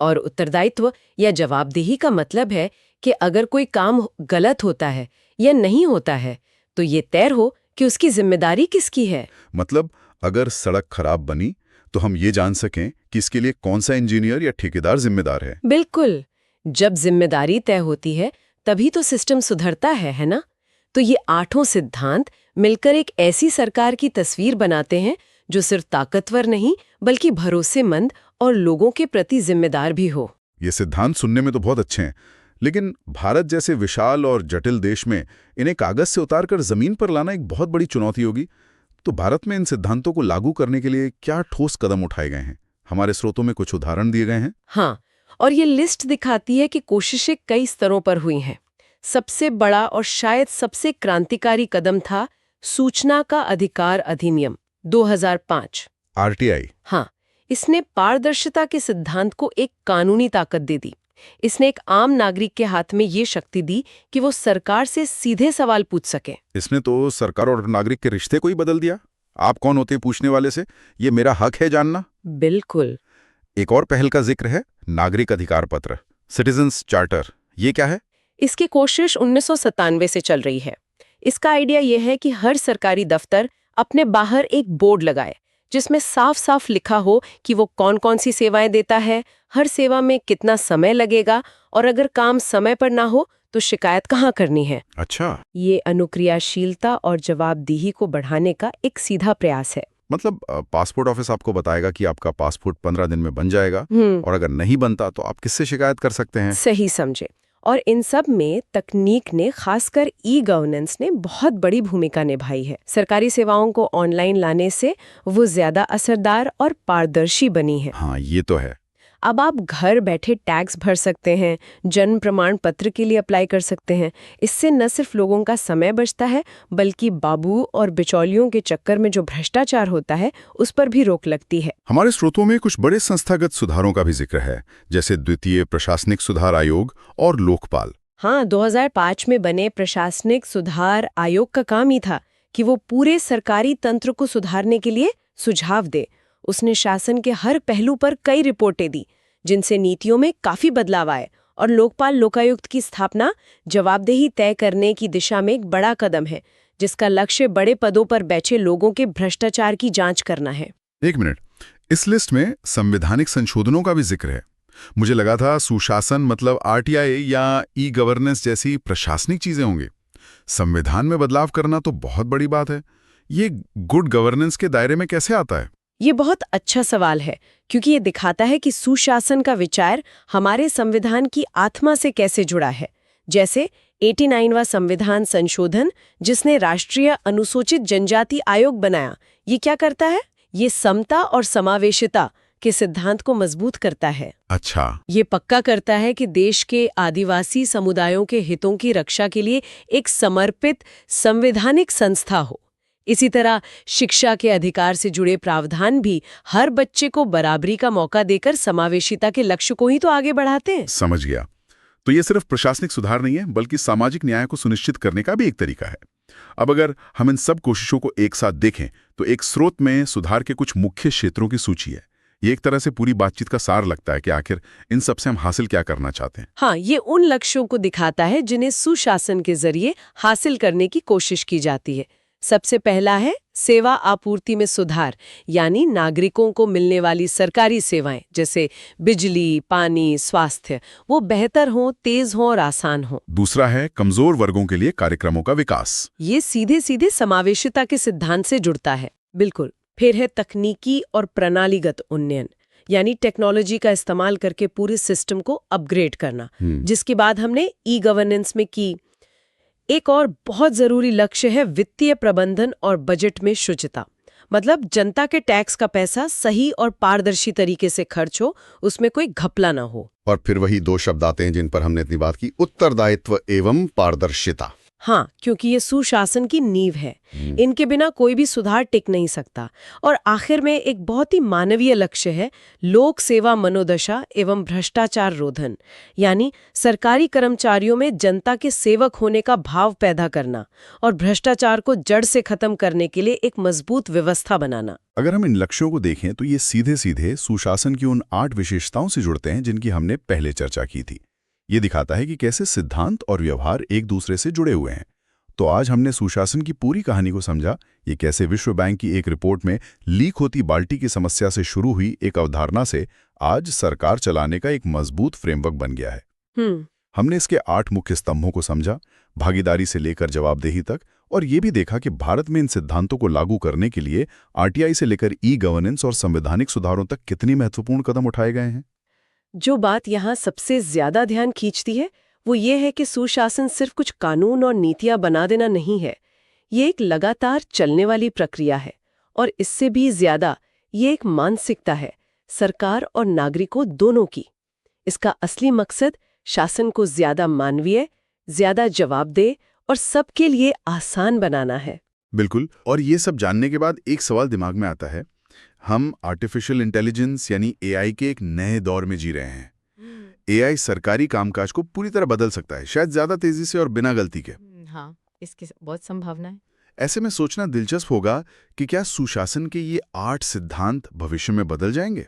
[SPEAKER 4] और उत्तरदायित्व या जवाबदेही का मतलब है कि अगर कोई काम गलत होता है या नहीं होता है, तो ये तय हो कि उसकी जिम्मेदारी किसकी है।
[SPEAKER 3] मतलब अगर सड़क खराब बनी तो हम ये जान सकें कि इसके लिए कौन सा इंजीनियर या ठेकेदार जिम्मेदार है।
[SPEAKER 4] बिल्कुल, जब जिम्मेदारी तय होती है तभी तो सिस्टम सुधरता है ना? तो ये आठों सिद्धांत मिलकर एक ऐसी सरकार की तस्वीर बनाते हैं जो सिर्फ ताकतवर नहीं, बल्कि भरोसेमंद और लोगों के प्रति जिम्मेदार भी हो।
[SPEAKER 3] ये सिद्धांत सुनने में तो बहुत अच्छे हैं, लेकिन भारत जैसे विशाल और जटिल देश में इन्हें कागज से उतारकर जमीन पर लाना एक बहुत बड़ी चुनौती होगी। तो भारत में इन सिद्धांतों को लागू करने के लिए क्या ठोस कदम उठाए गए हैं? हमारे स्रोतों में कुछ उदाहरण दिए गए हैं।
[SPEAKER 4] हाँ, और ये लिस्ट दिखाती है कि कोशिशें कई स्तरों पर हुई हैं। सबसे बड़ा और शायद सबसे क्रांतिकारी कदम था सूचना का अधिकार अधिनियम 2005।
[SPEAKER 3] आरटीआई।
[SPEAKER 4] हाँ, इसने पारदर्शिता के सिद्धांत को एक कानूनी ताकत दे दी। इसने एक आम नागरिक के हाथ में ये शक्ति दी कि वो सरकार से सीधे सवाल पूछ सके।
[SPEAKER 3] इसने तो सरकार और नागरिक के रिश्ते को ही बदल दिया। आप कौन होते पूछने वाले से, ये मेरा हक है जानना।
[SPEAKER 4] बिल्कुल।
[SPEAKER 3] एक और पहल का जिक्र है नागरिक अधिकार पत्र, सिटीजन्स चार्टर। ये क्या है?
[SPEAKER 4] इसकी कोशिश 1997 से चल रही है। इसका आइडिया यह है कि हर सरकारी दफ्तर अपने बाहर एक बोर्ड लगाए जिसमें साफ साफ लिखा हो कि वो कौन कौन सी सेवाएं देता है, हर सेवा में कितना समय लगेगा, और अगर काम समय पर ना हो तो शिकायत कहाँ करनी है।
[SPEAKER 3] अच्छा,
[SPEAKER 4] ये अनुक्रियाशीलता और जवाबदेही को बढ़ाने का एक सीधा प्रयास है।
[SPEAKER 3] मतलब पासपोर्ट ऑफिस आपको बताएगा कि आपका पासपोर्ट 15 दिन में बन जाएगा, और अगर नहीं बनता तो आप किससे शिकायत कर सकते हैं।
[SPEAKER 4] सही समझे। और इन सब में तकनीक ने, खासकर ई-गवर्नेंस ने बहुत बड़ी भूमिका निभाई है। सरकारी सेवाओं को ऑनलाइन लाने से वो ज्यादा असरदार और पारदर्शी बनी है।
[SPEAKER 3] हाँ, ये तो है।
[SPEAKER 4] अब आप घर बैठे टैक्स भर सकते हैं, जन्म प्रमाण पत्र के लिए अप्लाई कर सकते हैं। इससे न सिर्फ लोगों का समय बचता है, बल्कि बाबू और बिचौलियों के चक्कर में जो भ्रष्टाचार होता है उस पर भी रोक लगती है।
[SPEAKER 3] हमारे स्रोतों में कुछ बड़े संस्थागत सुधारों का भी जिक्र है, जैसे द्वितीय प्रशासनिक सुधार आयोग और लोकपाल।
[SPEAKER 4] हाँ, 2005 में बने प्रशासनिक सुधार आयोग का काम ही था कि वो पूरे सरकारी तंत्र को सुधारने के लिए सुझाव दे। उसने शासन के हर पहलू पर कई रिपोर्टें दी, जिनसे नीतियों में काफी बदलाव आए, और लोकपाल लोकायुक्त की स्थापना जवाबदेही तय करने की दिशा में एक बड़ा कदम है, जिसका लक्ष्य बड़े पदों पर बैठे लोगों के भ्रष्टाचार की जांच करना है।
[SPEAKER 3] एक मिनट, इस लिस्ट में संवैधानिक संशोधनों का भी जिक्र है। मुझे लगा था सुशासन मतलब आरटीआई या ई गवर्नेंस जैसी प्रशासनिक चीजें होंगी। संविधान में बदलाव करना तो बहुत बड़ी बात है। ये गुड गवर्नेंस के दायरे में कैसे आता है?
[SPEAKER 4] ये बहुत अच्छा सवाल है, क्योंकि ये दिखाता है कि सुशासन का विचार हमारे संविधान की आत्मा से कैसे जुड़ा है। जैसे 89वां संविधान संशोधन, जिसने राष्ट्रीय अनुसूचित जनजाति आयोग बनाया, ये क्या करता है? ये समता और समावेशिता के सिद्धांत को मजबूत करता है।
[SPEAKER 3] अच्छा,
[SPEAKER 4] ये पक्का करता है कि देश के आदिवासी समुदायों के हितों की रक्षा के लिए एक समर्पित संवैधानिक संस्था हो। इसी तरह शिक्षा के अधिकार से जुड़े प्रावधान भी हर बच्चे को बराबरी का मौका देकर समावेशिता के लक्ष्य को ही तो आगे बढ़ाते हैं।
[SPEAKER 2] समझ गया। तो ये सिर्फ प्रशासनिक सुधार नहीं है, बल्कि सामाजिक न्याय को सुनिश्चित करने का भी एक तरीका है। अब अगर हम इन सब कोशिशों को एक साथ देखें तो एक स्रोत में सुधार के कुछ मुख्य क्षेत्रों की सूची है। ये एक तरह से पूरी बातचीत का सार लगता है कि आखिर इन सब से हम हासिल क्या करना चाहते हैं।
[SPEAKER 4] हाँ, ये उन लक्ष्यों को दिखाता है जिन्हें सुशासन के जरिए हासिल करने की कोशिश की जाती है। सबसे पहला है सेवा आपूर्ति में सुधार, यानी नागरिकों को मिलने वाली सरकारी सेवाएं जैसे बिजली, पानी, स्वास्थ्य वो बेहतर हों, तेज हों और आसान हों।
[SPEAKER 2] दूसरा है कमजोर वर्गों के लिए कार्यक्रमों का विकास।
[SPEAKER 4] ये सीधे सीधे समावेशिता के सिद्धांत से जुड़ता है। बिल्कुल। फिर है तकनीकी और प्रणालीगत उन्नयन, यानी टेक्नोलॉजी का इस्तेमाल करके पूरे सिस्टम को अपग्रेड करना, जिसकी बात हमने ई गवर्नेंस में की। एक और बहुत जरूरी लक्ष्य है वित्तीय प्रबंधन और बजट में शुचिता, मतलब जनता के टैक्स का पैसा सही और पारदर्शी तरीके से खर्च हो, उसमें कोई घपला ना हो।
[SPEAKER 3] और फिर वही दो शब्द आते हैं जिन पर हमने इतनी बात की, उत्तरदायित्व एवं पारदर्शिता।
[SPEAKER 4] हाँ, क्योंकि ये सुशासन की नींव है। इनके बिना कोई भी सुधार टिक नहीं सकता। और आखिर में एक बहुत ही मानवीय लक्ष्य है लोक सेवा मनोदशा एवं भ्रष्टाचार रोधन, यानी सरकारी कर्मचारियों में जनता के सेवक होने का भाव पैदा करना और भ्रष्टाचार को जड़ से खत्म करने के लिए एक मजबूत व्यवस्था बनाना।
[SPEAKER 3] अगर हम इन लक्ष्यों को देखें तो ये सीधे सीधे सुशासन की उन 8 विशेषताओं से जुड़ते हैं जिनकी हमने पहले चर्चा की थी। ये दिखाता है कि कैसे सिद्धांत और व्यवहार एक दूसरे से जुड़े हुए हैं। तो आज हमने सुशासन की पूरी कहानी को समझा, ये कैसे विश्व बैंक की एक रिपोर्ट में लीक होती बाल्टी की समस्या से शुरू हुई एक अवधारणा से आज सरकार चलाने का एक मजबूत फ्रेमवर्क बन गया है। हमने इसके 8 मुख्य स्तंभों को समझा, भागीदारी से लेकर जवाबदेही तक, और ये भी देखा कि भारत में इन सिद्धांतों को लागू करने के लिए आरटीआई से लेकर ई गवर्नेंस और संवैधानिक सुधारों तक कितनी महत्वपूर्ण कदम उठाए गए हैं।
[SPEAKER 4] जो बात यहाँ सबसे ज्यादा ध्यान खींचती है वो ये है कि सुशासन सिर्फ कुछ कानून और नीतियां बना देना नहीं है, ये एक लगातार चलने वाली प्रक्रिया है। और इससे भी ज्यादा ये एक मानसिकता है, सरकार और नागरिकों दोनों की। इसका असली मकसद शासन को ज्यादा मानवीय, ज्यादा जवाबदेह और सबके लिए आसान बनाना है।
[SPEAKER 2] बिल्कुल। और ये सब जानने के बाद एक सवाल दिमाग में आता है, हम आर्टिफिशियल इंटेलिजेंस यानी एआई के एक नए दौर में जी रहे हैं। एआई सरकारी कामकाज को पूरी तरह बदल सकता है, शायद ज्यादा तेजी से और बिना गलती के।
[SPEAKER 5] हाँ, इसकी बहुत संभावना है।
[SPEAKER 2] ऐसे में सोचना दिलचस्प होगा कि क्या सुशासन के ये 8 सिद्धांत भविष्य में बदल जाएंगे?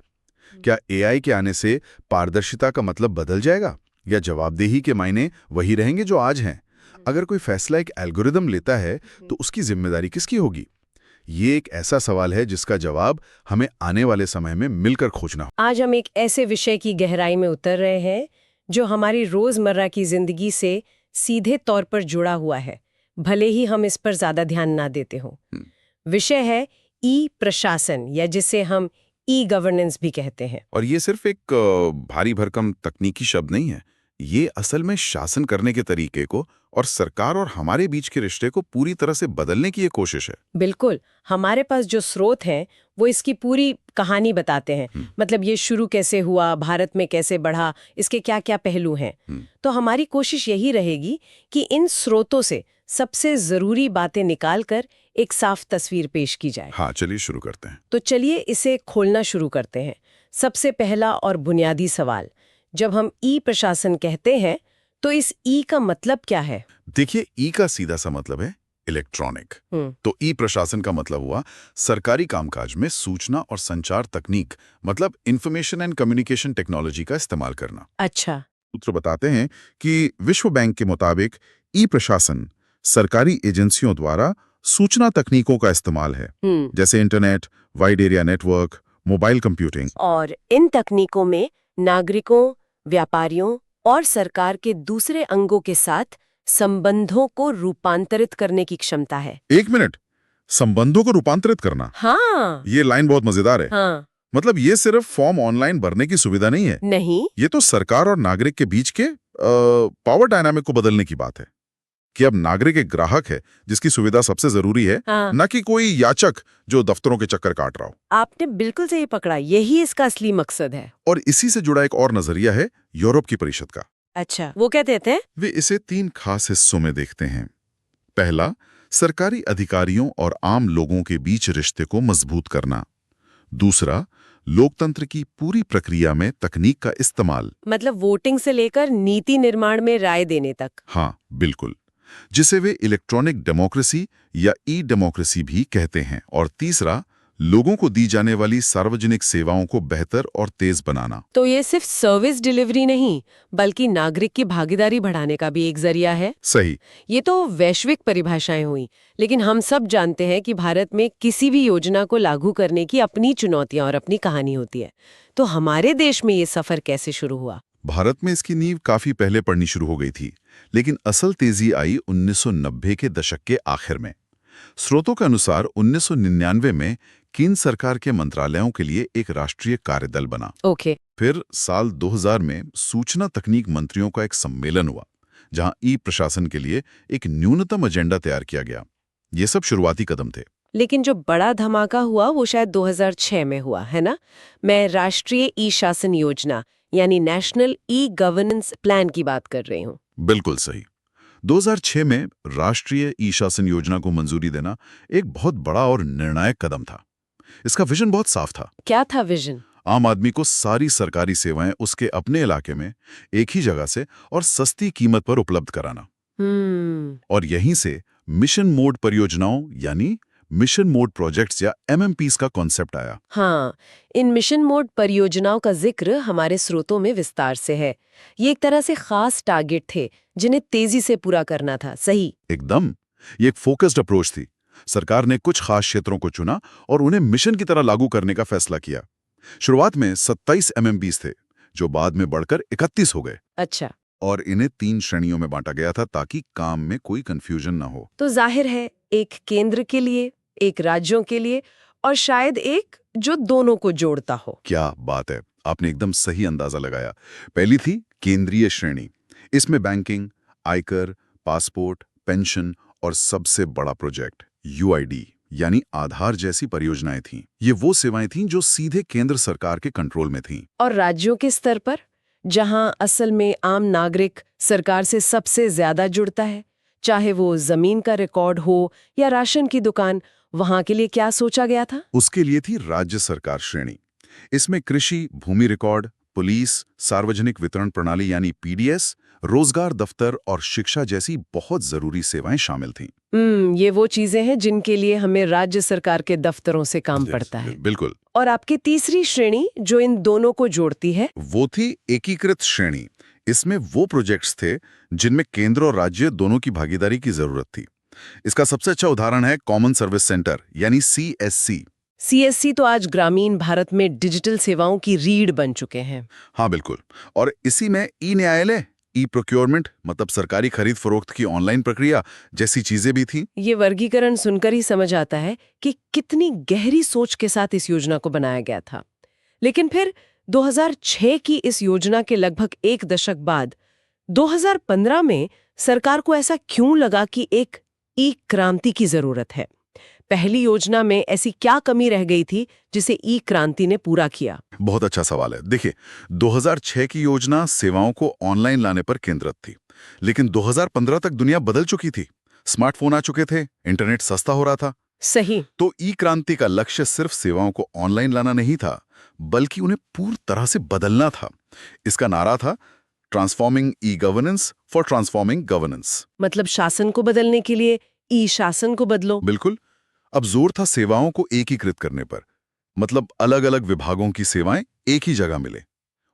[SPEAKER 2] क्या एआई के आने से पारदर्शिता का मतलब बदल जाएगा, या जवाबदेही के मायने वही रहेंगे जो आज हैं? अगर कोई फैसला एक एल्गोरिदम लेता है तो उसकी जिम्मेदारी किसकी होगी? ये एक ऐसा सवाल है जिसका जवाब हमें आने वाले समय में मिलकर खोजना हो।
[SPEAKER 4] आज हम एक ऐसे विषय की गहराई में उतर रहे हैं जो हमारी रोजमर्रा की जिंदगी से सीधे तौर पर जुड़ा हुआ है, भले ही हम इस पर ज्यादा ध्यान ना देते हों। विषय है ई प्रशासन, या जिसे हम ई गवर्नेंस भी कहते हैं।
[SPEAKER 2] और ये सिर्फ एक भारी भरकम तकनीकी शब्द नहीं है, ये असल में शासन करने के तरीके को और सरकार और हमारे बीच के रिश्ते को पूरी तरह से बदलने की एक कोशिश है।
[SPEAKER 4] बिल्कुल। हमारे पास जो स्रोत हैं वो इसकी पूरी कहानी बताते हैं, मतलब ये शुरू कैसे हुआ, भारत में कैसे बढ़ा, इसके क्या क्या पहलू हैं। तो हमारी कोशिश यही रहेगी कि इन स्रोतों से सबसे जरूरी बातें निकालकर एक साफ तस्वीर पेश की जाए।
[SPEAKER 2] हाँ, चलिए शुरू करते हैं।
[SPEAKER 4] तो चलिए इसे खोलना शुरू करते हैं। सबसे पहला और बुनियादी सवाल, जब हम ई प्रशासन कहते हैं तो इस ई का मतलब क्या है?
[SPEAKER 2] देखिए, ई का सीधा सा मतलब है इलेक्ट्रॉनिक। तो ई प्रशासन का मतलब हुआ सरकारी कामकाज में सूचना और संचार तकनीक, मतलब इंफॉर्मेशन एंड कम्युनिकेशन टेक्नोलॉजी का इस्तेमाल करना।
[SPEAKER 4] अच्छा।
[SPEAKER 2] सूत्र बताते हैं कि विश्व बैंक के मुताबिक ई प्रशासन सरकारी एजेंसियों द्वारा सूचना तकनीकों का इस्तेमाल है, जैसे internet, wide area network, mobile computing.
[SPEAKER 4] और इन तकनीकों में नागरिकों, व्यापारियों और सरकार के दूसरे अंगों के साथ संबंधों को रूपांतरित करने की क्षमता है।
[SPEAKER 2] 1 मिनट, संबंधों को रूपांतरित करना?
[SPEAKER 4] हाँ।
[SPEAKER 2] ये लाइन बहुत मजेदार है।
[SPEAKER 4] हाँ।
[SPEAKER 2] मतलब ये सिर्फ फॉर्म ऑनलाइन भरने की सुविधा नहीं है।
[SPEAKER 4] नहीं,
[SPEAKER 2] ये तो सरकार और नागरिक के बीच के पावर डायनामिक को बदलने की बात है कि अब नागरिक एक ग्राहक है जिसकी सुविधा सबसे जरूरी है,
[SPEAKER 4] हाँ।
[SPEAKER 2] न कि कोई याचक जो दफ्तरों के चक्कर काट रहा हो।
[SPEAKER 4] आपने बिल्कुल सही पकड़ा, यही इसका असली मकसद है।
[SPEAKER 2] और इसी से जुड़ा एक और नजरिया है यूरोप की परिषद का।
[SPEAKER 4] अच्छा, वो क्या कहते हैं?
[SPEAKER 2] वे इसे 3 खास हिस्सों में देखते हैं। पहला, सरकारी अधिकारियों और आम लोगों के बीच रिश्ते को मजबूत करना। दूसरा, लोकतंत्र की पूरी प्रक्रिया में तकनीक का इस्तेमाल।
[SPEAKER 4] मतलब वोटिंग से लेकर नीति निर्माण में राय देने तक।
[SPEAKER 2] हाँ, बिल्कुल, जिसे वे इलेक्ट्रॉनिक डेमोक्रेसी या ई डेमोक्रेसी भी कहते हैं। और तीसरा, लोगों को दी जाने वाली सार्वजनिक सेवाओं को बेहतर और तेज बनाना।
[SPEAKER 4] तो ये सिर्फ सर्विस डिलीवरी नहीं, बल्कि नागरिक की भागीदारी बढ़ाने का भी एक जरिया है।
[SPEAKER 2] सही।
[SPEAKER 4] ये तो वैश्विक परिभाषाएं हुई, लेकिन हम सब जानते हैं कि भारत में किसी भी योजना को लागू करने की अपनी चुनौतियां और अपनी कहानी होती है। तो हमारे देश में ये सफर कैसे शुरू हुआ?
[SPEAKER 2] भारत में इसकी नींव काफी पहले पड़नी शुरू हो गई थी, लेकिन असल तेजी आई 1990 के दशक के आखिर में। स्रोतों के अनुसार 1999 में केंद्र सरकार के मंत्रालयों के लिए एक राष्ट्रीय कार्यदल बना।
[SPEAKER 4] ओके।
[SPEAKER 2] फिर साल 2000 में सूचना तकनीक मंत्रियों का एक सम्मेलन हुआ, जहां ई प्रशासन के लिए एक न्यूनतम एजेंडा तैयार किया गया। ये सब शुरुआती कदम थे।
[SPEAKER 4] लेकिन जो बड़ा धमाका हुआ वो शायद 2006 में हुआ, है ना? मैं राष्ट्रीय ई शासन योजना यानी नेशनल ई गवर्नेंस प्लान की बात कर रही हूँ।
[SPEAKER 2] बिल्कुल सही। 2006 में राष्ट्रीय ई शासन योजना को मंजूरी देना एक बहुत बड़ा और निर्णायक कदम था। इसका विजन बहुत साफ था।
[SPEAKER 4] क्या था विजन?
[SPEAKER 2] आम आदमी को सारी सरकारी सेवाएं उसके अपने इलाके में एक ही जगह से और सस्ती कीमत पर उपलब्ध कराना। और यहीं से मिशन मोड परियोजनाओं यानी मिशन मोड प्रोजेक्ट्स या MMPs का कॉन्सेप्ट आया।
[SPEAKER 4] हाँ, इन मिशन मोड परियोजनाओं का जिक्र हमारे स्रोतों में विस्तार से है। ये एक तरह से खास टारगेट थे जिन्हें तेजी से पूरा करना था। सही?
[SPEAKER 2] एकदम। ये एक फोकस्ड अप्रोच थी। सरकार ने कुछ खास क्षेत्रों को चुना और उन्हें मिशन की तरह लागू करने का फैसला किया। शुरुआत में 27 MMPs थे, जो बाद में बढ़कर 31 हो गए।
[SPEAKER 4] अच्छा।
[SPEAKER 2] और इन्हें 3 श्रेणियों में बांटा गया था ताकि काम में कोई कंफ्यूजन ना हो।
[SPEAKER 4] तो जाहिर है, एक केंद्र के लिए, एक राज्यों के लिए और शायद एक जो दोनों को जोड़ता हो।
[SPEAKER 2] क्या बात है, आपने एकदम सही अंदाजा लगाया। पहली थी केंद्रीय श्रेणी। इसमें बैंकिंग, आयकर, पासपोर्ट, पेंशन और सबसे बड़ा प्रोजेक्ट UID यानी आधार जैसी परियोजनाएं थीं। ये वो सेवाएं थीं जो सीधे केंद्र सरकार के कंट्रोल में थीं।
[SPEAKER 4] और राज्यों के स्तर पर, जहां असल में आम नागरिक सरकार से सबसे ज्यादा जुड़ता है, चाहे वो जमीन का रिकॉर्ड हो या राशन की दुकान, वहां के लिए क्या सोचा गया था?
[SPEAKER 2] उसके लिए थी राज्य सरकार श्रेणी। इसमें कृषि, भूमि रिकॉर्ड, पुलिस, सार्वजनिक वितरण प्रणाली यानी PDS, रोजगार दफ्तर और शिक्षा जैसी बहुत जरूरी सेवाएं शामिल थीं।
[SPEAKER 4] ये वो चीजें हैं जिनके लिए हमें राज्य सरकार के दफ्तरों से काम पड़ता है।
[SPEAKER 2] बिल्कुल।
[SPEAKER 4] और आपकी तीसरी श्रेणी जो इन दोनों को जोड़ती है,
[SPEAKER 2] वो थी एकीकृत श्रेणी। इसमें वो प्रोजेक्ट्स थे जिनमें केंद्र और राज्य दोनों की भागीदारी की जरूरत थी। इसका सबसे अच्छा उदाहरण है कॉमन सर्विस सेंटर यानी CSC।
[SPEAKER 4] CSC तो आज ग्रामीण भारत में डिजिटल सेवाओं की रीढ़ बन चुके हैं।
[SPEAKER 2] हाँ बिल्कुल। और इसी में ई न्यायालय, ई प्रोक्योरमेंट मतलब सरकारी खरीद फरोख्त की ऑनलाइन प्रक्रिया जैसी चीजें भी थीं।
[SPEAKER 4] ये वर्गीकरण सुनकर ही समझ आता है कि कितनी गहरी सोच के साथ इस योजना को बनाया गया था। लेकिन फिर 2006 की इस योजना के लगभग एक दशक बाद 2015 में सरकार को ऐसा क्यों लगा कि एक ई क्रांति की जरूरत है? पहली योजना में ऐसी क्या कमी रह गई थी जिसे ई क्रांति ने पूरा किया?
[SPEAKER 2] बहुत अच्छा सवाल है। देखिए, 2006 की योजना सेवाओं को ऑनलाइन लाने पर केंद्रित थी, लेकिन 2015 तक दुनिया बदल चुकी थी। स्मार्टफोन आ चुके थे, इंटरनेट सस्ता हो रहा था।
[SPEAKER 4] सही।
[SPEAKER 2] तो ई क्रांति का लक्ष्य सिर्फ सेवाओं को ऑनलाइन लाना नहीं था, बल्कि उन्हें पूरी तरह से बदलना था। इसका नारा था transforming e governance for transforming governance.
[SPEAKER 4] मतलब शासन को बदलने के लिए ई शासन को बदलो।
[SPEAKER 2] बिल्कुल। अब जोर था सेवाओं को एकीकृत करने पर, मतलब अलग अलग विभागों की सेवाएं एक ही जगह मिले।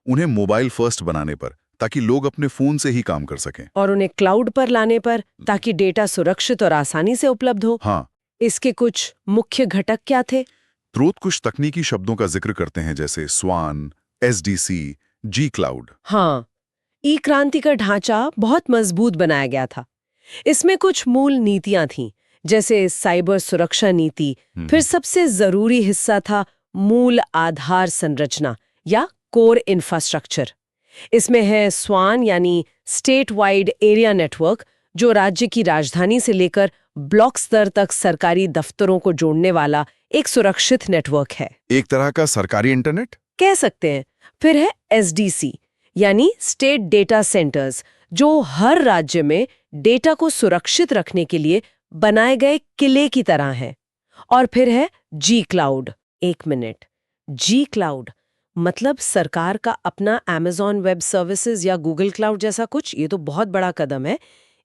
[SPEAKER 2] उन्हें मोबाइल फर्स्ट बनाने पर, ताकि लोग अपने फोन से ही काम कर सकें।
[SPEAKER 4] और उन्हें क्लाउड पर लाने पर, ताकि डेटा सुरक्षित और आसानी से उपलब्ध हो।
[SPEAKER 2] हाँ।
[SPEAKER 4] इसके कुछ मुख्य घटक क्या थे?
[SPEAKER 2] स्रोत कुछ तकनीकी शब्दों का जिक्र करते हैं, जैसे स्वान, SDC, G क्लाउड।
[SPEAKER 4] हाँ, ई क्रांति का ढांचा बहुत मजबूत बनाया गया था। इसमें कुछ मूल नीतियां थीं, जैसे साइबर सुरक्षा नीति। फिर सबसे जरूरी हिस्सा था मूल आधार संरचना या कोर इंफ्रास्ट्रक्चर। इसमें है स्वान यानी स्टेट वाइड एरिया नेटवर्क, जो राज्य की राजधानी से लेकर ब्लॉक स्तर तक सरकारी दफ्तरों को जोड़ने वाला एक सुरक्षित नेटवर्क है।
[SPEAKER 2] एक तरह का सरकारी इंटरनेट
[SPEAKER 4] कह सकते हैं। फिर है SDC यानी स्टेट डेटा सेंटर्स, जो हर राज्य में डेटा को सुरक्षित रखने के लिए बनाए गए किले की तरह हैं। और फिर है जी क्लाउड। एक मिनट, जी क्लाउड मतलब सरकार का अपना Amazon वेब सर्विसेज या गूगल क्लाउड जैसा कुछ? ये तो बहुत बड़ा कदम है।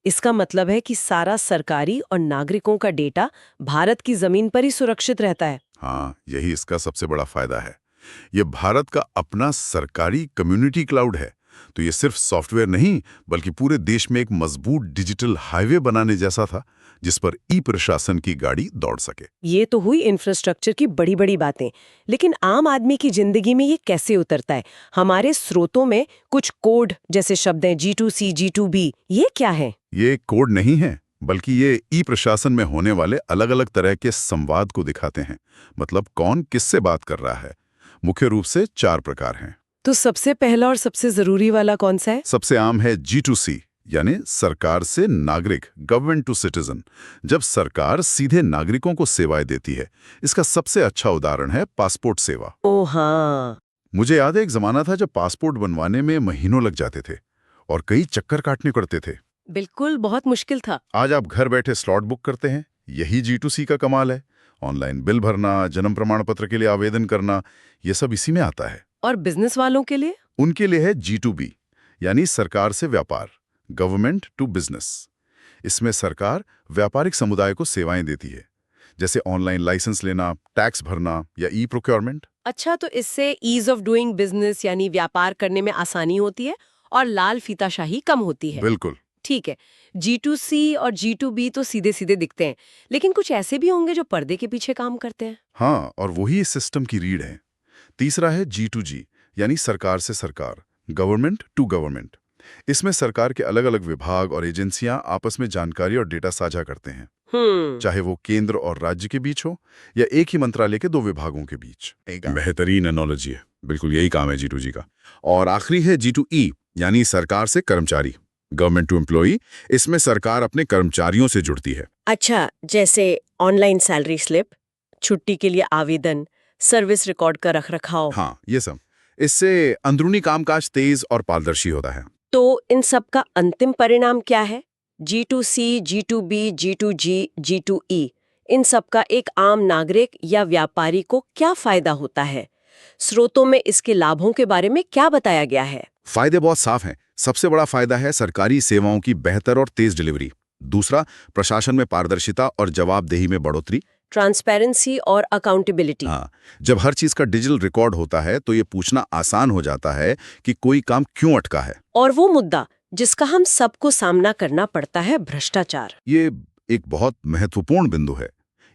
[SPEAKER 4] इसका मतलब है कि सारा सरकारी और नागरिकों का डेटा भारत की जमीन पर ही सुरक्षित रहता है।
[SPEAKER 2] हाँ, यही इसका सबसे बड़ा फायदा है। ये भारत का अपना सरकारी कम्युनिटी क्लाउड है, तो ये सिर्फ सॉफ्टवेयर नहीं बल्कि पूरे देश में एक मजबूत डिजिटल हाईवे बनाने जैसा था, जिस पर ई प्रशासन की गाड़ी दौड़ सके।
[SPEAKER 4] ये तो हुई इंफ्रास्ट्रक्चर की बड़ी बड़ी बातें, लेकिन आम आदमी की जिंदगी में ये कैसे उतरता है? हमारे स्रोतों में कुछ कोड जैसे शब्द हैं G2C, G2B, ये क्या है?
[SPEAKER 2] ये कोड नहीं है, बल्कि ये ई प्रशासन में होने वाले अलग अलग तरह के संवाद को दिखाते हैं। मतलब कौन किससे बात कर रहा है। मुख्य रूप से 4 प्रकार हैं।
[SPEAKER 4] तो सबसे पहला और सबसे जरूरी वाला कौन सा है?
[SPEAKER 2] सबसे आम है G2C, यानी सरकार से नागरिक, गवर्नमेंट टू सिटीजन। जब सरकार सीधे नागरिकों को सेवाएं देती है। इसका सबसे अच्छा उदाहरण है पासपोर्ट सेवा।
[SPEAKER 4] ओ हाँ,
[SPEAKER 2] मुझे याद है एक जमाना था जब पासपोर्ट बनवाने में महीनों लग जाते थे और कई चक्कर काटने पड़ते थे।
[SPEAKER 4] बिल्कुल, बहुत मुश्किल था।
[SPEAKER 2] आज आप घर बैठे स्लॉट बुक करते हैं। यही G2C का कमाल है। ऑनलाइन बिल भरना, जन्म प्रमाण पत्र के लिए आवेदन करना, ये सब इसी में आता है।
[SPEAKER 4] और बिजनेस वालों के लिए?
[SPEAKER 2] उनके लिए है G2B, यानी सरकार से व्यापार, गवर्नमेंट टू बिजनेस। इसमें सरकार व्यापारिक समुदाय को सेवाएं देती है, जैसे ऑनलाइन लाइसेंस लेना, टैक्स भरना या ई प्रोक्योरमेंट।
[SPEAKER 4] अच्छा, तो इससे ईज ऑफ डूइंग बिजनेस यानी व्यापार करने में आसानी होती है और लाल फीताशाही कम होती है।
[SPEAKER 2] बिल्कुल।
[SPEAKER 4] ठीक है, G2C और G2B तो सीधे सीधे दिखते हैं, लेकिन कुछ ऐसे भी होंगे जो पर्दे के पीछे काम करते हैं।
[SPEAKER 2] हाँ, और वही इस सिस्टम की रीढ़ है। तीसरा है G2G, यानी सरकार से सरकार, गवर्नमेंट टू गवर्नमेंट। इसमें सरकार के अलग अलग विभाग और एजेंसियां आपस में जानकारी और डेटा साझा करते हैं, चाहे वो केंद्र और राज्य के बीच हो या एक ही मंत्रालय के 2 विभागों के बीच। बेहतरीन एनोलॉजी है। बिल्कुल यही काम है G2G का। और आखिरी है G2E, यानी सरकार से कर्मचारी, गवर्नमेंट टू एम्प्लॉई। इसमें सरकार अपने कर्मचारियों से जुड़ती है।
[SPEAKER 4] अच्छा, जैसे ऑनलाइन सैलरी स्लिप, छुट्टी के लिए आवेदन, सर्विस रिकॉर्ड का रखरखाव।
[SPEAKER 2] हाँ, ये सब। इससे अंदरूनी कामकाज तेज और पारदर्शी होता है।
[SPEAKER 4] तो इन सब का अंतिम परिणाम क्या है? G2C, G2B, G2G, G2E, इन सब का एक आम नागरिक या व्यापारी को क्या फायदा होता है? स्रोतों में इसके लाभों के बारे में क्या बताया गया है?
[SPEAKER 2] फायदे बहुत साफ हैं। सबसे बड़ा फायदा है सरकारी सेवाओं की बेहतर और तेज डिलीवरी। दूसरा, प्रशासन में पारदर्शिता और जवाबदेही में बढ़ोतरी।
[SPEAKER 4] ट्रांसपेरेंसी और अकाउंटेबिलिटी।
[SPEAKER 2] हाँ, जब हर चीज का डिजिटल रिकॉर्ड होता है तो ये पूछना आसान हो जाता है कि कोई काम क्यों अटका है।
[SPEAKER 4] और वो मुद्दा जिसका हम सबको सामना करना पड़ता है, भ्रष्टाचार।
[SPEAKER 2] ये एक बहुत महत्वपूर्ण बिंदु है।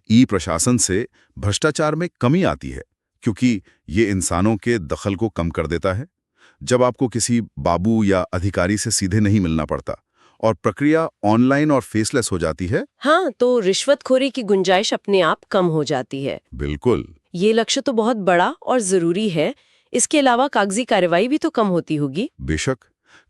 [SPEAKER 2] ई प्रशासन से भ्रष्टाचार में कमी आती है, क्योंकि ये इंसानों के दखल को कम कर देता है। जब आपको किसी बाबू या अधिकारी से सीधे नहीं मिलना पड़ता और प्रक्रिया ऑनलाइन और फेसलेस हो जाती है।
[SPEAKER 4] हाँ, तो रिश्वतखोरी की गुंजाइश अपने आप कम हो जाती है।
[SPEAKER 2] बिल्कुल।
[SPEAKER 4] ये लक्ष्य तो बहुत बड़ा और जरूरी है। इसके अलावा कागजी कार्रवाई भी तो कम होती होगी।
[SPEAKER 2] बेशक,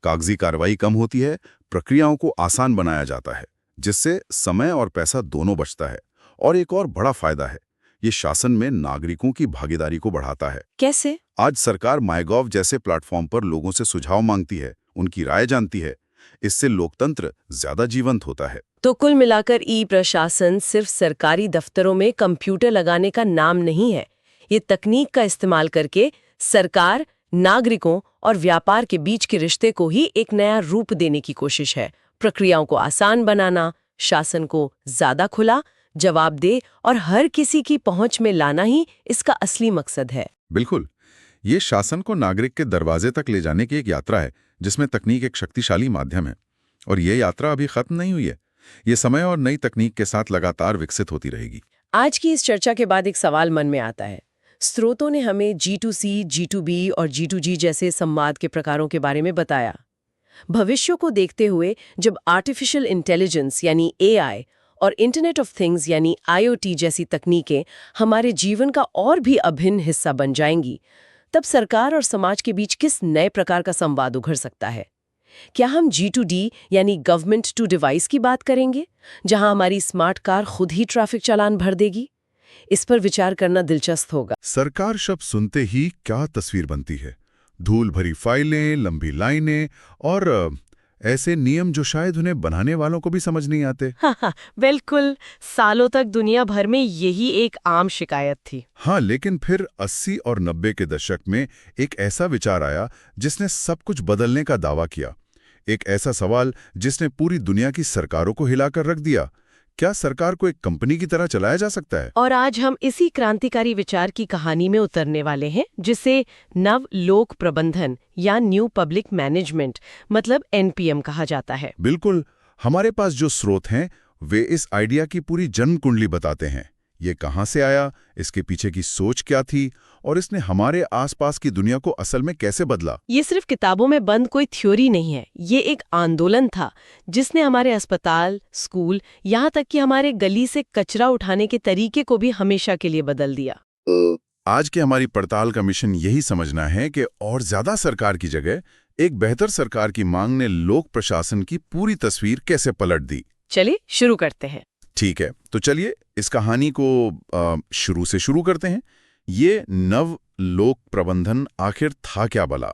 [SPEAKER 2] कागजी कार्रवाई कम होती है, प्रक्रियाओं को आसान बनाया जाता है, जिससे समय और पैसा दोनों बचता है। और एक और बड़ा फायदा है, ये शासन में नागरिकों की भागीदारी को बढ़ाता है।
[SPEAKER 4] कैसे?
[SPEAKER 2] आज सरकार माईगॉव जैसे प्लेटफॉर्म पर लोगों से सुझाव मांगती है, उनकी राय जानती है। इससे लोकतंत्र ज्यादा जीवंत होता है।
[SPEAKER 4] तो कुल मिलाकर ई प्रशासन सिर्फ सरकारी दफ्तरों में कंप्यूटर लगाने का नाम नहीं है। ये तकनीक का इस्तेमाल करके सरकार, नागरिकों और व्यापार के बीच के रिश्ते को ही एक नया रूप देने की कोशिश है। प्रक्रियाओं को आसान बनाना, शासन को ज्यादा खुला, जवाबदेह और हर किसी की पहुंच में लाना ही इसका असली मकसद है।
[SPEAKER 2] बिल्कुल, ये शासन को नागरिक के दरवाजे तक ले जाने की एक यात्रा है, जिसमें तकनीक एक शक्तिशाली माध्यम है। और ये यात्रा अभी खत्म नहीं हुई है। ये समय और नई तकनीक के साथ लगातार विकसित होती रहेगी।
[SPEAKER 4] आज की इस चर्चा के बाद एक सवाल मन में आता है। स्रोतों ने हमें G2C, G2B और G2G जैसे संवाद के प्रकारों के बारे में बताया। भविष्य को देखते हुए जब आर्टिफिशियल इंटेलिजेंस यानी AI और इंटरनेट ऑफ थिंग्स यानी IoT जैसी तकनीकें हमारे जीवन का और भी अभिन्न हिस्सा बन जाएंगी, तब सरकार और समाज के बीच किस नए प्रकार का संवाद उभर सकता है? क्या हम G2D यानी गवर्नमेंट टू डिवाइस की बात करेंगे, जहां हमारी स्मार्ट कार खुद ही ट्रैफिक चालान भर देगी? इस पर विचार करना दिलचस्प होगा।
[SPEAKER 2] सरकार शब्द सुनते ही क्या तस्वीर बनती है? धूल भरी फाइलें, लंबी लाइनें और
[SPEAKER 3] ऐसे नियम जो शायद उन्हें बनाने वालों को भी समझ नहीं आते।
[SPEAKER 4] हाँ, बिल्कुल। सालों तक दुनिया भर में यही एक आम शिकायत थी।
[SPEAKER 3] हाँ, लेकिन फिर 80 और 90 के दशक में एक ऐसा विचार आया जिसने सब कुछ बदलने का दावा किया। एक ऐसा सवाल जिसने पूरी दुनिया की सरकारों को हिलाकर रख दिया। क्या सरकार को एक कंपनी की तरह चलाया जा सकता है?
[SPEAKER 4] और आज हम इसी क्रांतिकारी विचार की कहानी में उतरने वाले हैं, जिसे नव लोक प्रबंधन या न्यू पब्लिक मैनेजमेंट मतलब एनपीएम कहा जाता है।
[SPEAKER 3] बिल्कुल। हमारे पास जो स्रोत हैं वे इस आइडिया की पूरी जन्म कुंडली बताते हैं। ये कहाँ से आया, इसके पीछे की सोच क्या थी और इसने हमारे आसपास की दुनिया को असल में कैसे बदला।
[SPEAKER 4] ये सिर्फ किताबों में बंद कोई थ्योरी नहीं है, ये एक आंदोलन था जिसने हमारे अस्पताल, स्कूल, यहाँ तक कि हमारे गली से कचरा उठाने के तरीके को भी हमेशा के लिए बदल दिया।
[SPEAKER 3] आज की हमारी पड़ताल का मिशन यही समझना है कि और ज्यादा सरकार की जगह एक बेहतर सरकार की मांग ने लोक प्रशासन की पूरी तस्वीर कैसे पलट दी।
[SPEAKER 4] चलिए शुरू करते हैं।
[SPEAKER 3] ठीक है, तो चलिए इस कहानी को शुरू से शुरू करते हैं। ये नव लोक प्रबंधन आखिर था क्या भला?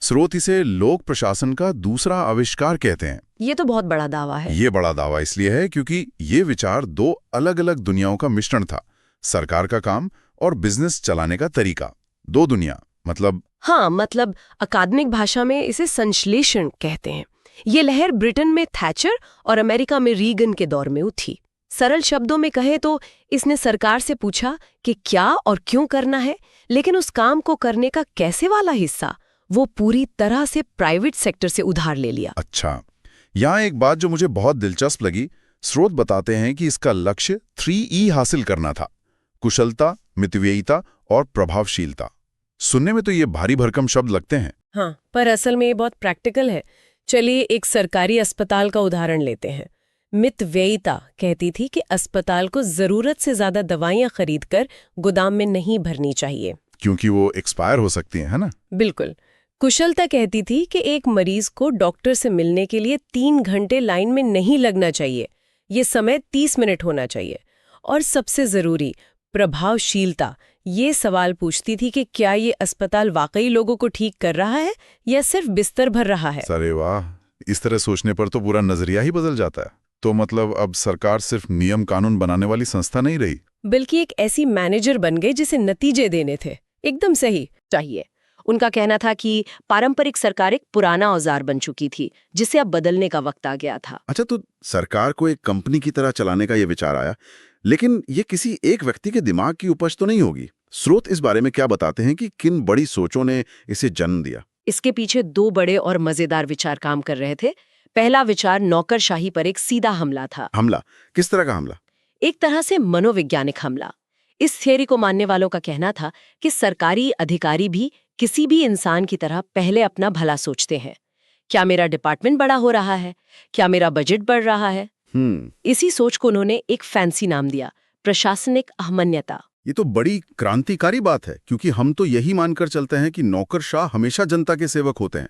[SPEAKER 3] स्रोत इसे लोक प्रशासन का दूसरा आविष्कार कहते हैं।
[SPEAKER 4] ये तो बहुत बड़ा दावा है।
[SPEAKER 3] ये बड़ा दावा इसलिए है क्योंकि ये विचार दो अलग-अलग दुनियाओं का मिश्रण था। सरकार का काम और बिजनेस चलाने का तरीका। दो दुनिया मतलब
[SPEAKER 4] अकादमिक भाषा में इसे संश्लेषण कहते हैं। ये लहर ब्रिटेन में थैचर और अमेरिका में रीगन के दौर में उठी। सरल शब्दों में कहे तो इसने सरकार से पूछा कि क्या और क्यों करना है, लेकिन उस काम को करने का कैसे वाला हिस्सा वो पूरी तरह से प्राइवेट सेक्टर से उधार ले लिया।
[SPEAKER 3] अच्छा, यहाँ एक बात जो मुझे बहुत दिलचस्प लगी, स्रोत बताते हैं कि इसका लक्ष्य 3E हासिल करना था: कुशलता, मितव्ययिता और प्रभावशीलता। सुनने में तो ये भारी भरकम शब्द लगते हैं।
[SPEAKER 4] हाँ, पर असल में ये बहुत प्रैक्टिकल है। चलिए एक सरकारी अस्पताल का उदाहरण लेते हैं। मितव्ययिता कहती थी कि अस्पताल को जरूरत से ज्यादा दवाइयां खरीदकर गोदाम में नहीं भरनी चाहिए,
[SPEAKER 3] क्योंकि वो एक्सपायर हो सकती है ना?
[SPEAKER 4] बिल्कुल। कुशलता कहती थी कि एक मरीज को डॉक्टर से मिलने के लिए 3 घंटे लाइन में नहीं लगना चाहिए, ये समय 30 मिनट होना चाहिए। और सबसे जरूरी प्रभावशीलता ये सवाल पूछती थी कि क्या ये अस्पताल वाकई लोगों को ठीक कर रहा है या सिर्फ बिस्तर भर रहा है।
[SPEAKER 3] अरे वाह, इस तरह सोचने पर तो पूरा नजरिया ही बदल जाता है। तो मतलब अब सरकार सिर्फ नियम कानून बनाने वाली संस्था नहीं रही,
[SPEAKER 4] बल्कि एक ऐसी मैनेजर बन गई जिसे नतीजे देने थे, एकदम सही चाहिए। उनका कहना था कि पारंपरिक सरकार एक पुराना औजार बन चुकी थी जिसे अब बदलने का वक्त आ गया था।
[SPEAKER 3] अच्छा, तो सरकार को एक कंपनी की तरह चलाने का ये विचार आया, लेकिन ये किसी एक व्यक्ति के दिमाग की उपज तो नहीं होगी। स्रोत इस बारे में क्या बताते हैं कि किन बड़ी सोचों ने इसे जन्म दिया?
[SPEAKER 4] इसके पीछे 2 बड़े और मजेदार विचार काम कर रहे थे। पहला विचार नौकरशाही पर एक सीधा हमला था।
[SPEAKER 3] हमला? किस तरह का हमला?
[SPEAKER 4] एक तरह से मनोवैज्ञानिक हमला। इस थियरी को मानने वालों का कहना था कि सरकारी अधिकारी भी किसी भी इंसान की तरह पहले अपना भला सोचते हैं। क्या मेरा डिपार्टमेंट बड़ा हो रहा है? क्या मेरा बजट बढ़ रहा है? इसी सोच को उन्होंने एक फैंसी नाम दिया, प्रशासनिक अहमन्यता।
[SPEAKER 3] ये तो बड़ी क्रांतिकारी बात है, क्योंकि हम तो यही मानकर चलते हैं कि नौकरशाह हमेशा जनता के सेवक होते हैं।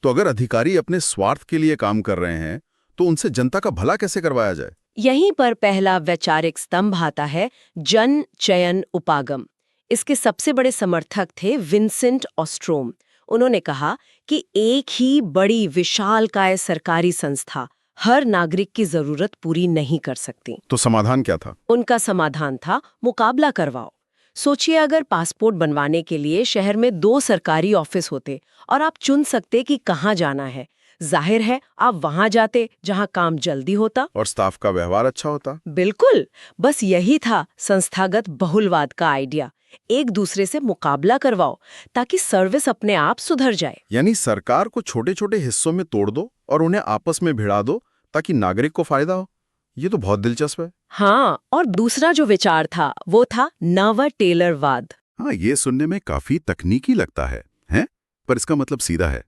[SPEAKER 3] तो अगर अधिकारी अपने स्वार्थ के लिए काम कर रहे हैं तो उनसे जनता का भला कैसे करवाया जाए?
[SPEAKER 4] यहीं पर पहला वैचारिक स्तंभ आता है, जन चयन उपागम। इसके सबसे बड़े समर्थक थे विंसेंट ऑस्ट्रोम। उन्होंने कहा कि एक ही बड़ी विशालकाय सरकारी संस्था हर नागरिक की जरूरत पूरी नहीं कर सकती।
[SPEAKER 3] तो समाधान क्या था?
[SPEAKER 4] उनका समाधान था, मुकाबला करवाओ। सोचिए, अगर पासपोर्ट बनवाने के लिए शहर में 2 सरकारी ऑफिस होते और आप चुन सकते कि कहाँ जाना है, जाहिर है आप वहां जाते जहां काम जल्दी होता
[SPEAKER 3] और स्टाफ का व्यवहार अच्छा होता।
[SPEAKER 4] बिल्कुल, बस यही था संस्थागत बहुलवाद का आइडिया। एक दूसरे से मुकाबला करवाओ ताकि सर्विस अपने आप सुधर जाए।
[SPEAKER 3] यानी सरकार को छोटे छोटे हिस्सों में तोड़ दो और उन्हें आपस में भिड़ा दो ताकि नागरिक को फायदा हो। ये तो बहुत दिलचस्प है।
[SPEAKER 4] हाँ, और दूसरा जो विचार था वो था नव टेलरवाद।
[SPEAKER 3] हाँ, ये सुनने में काफी तकनीकी लगता है, हैं? पर इसका मतलब सीधा है,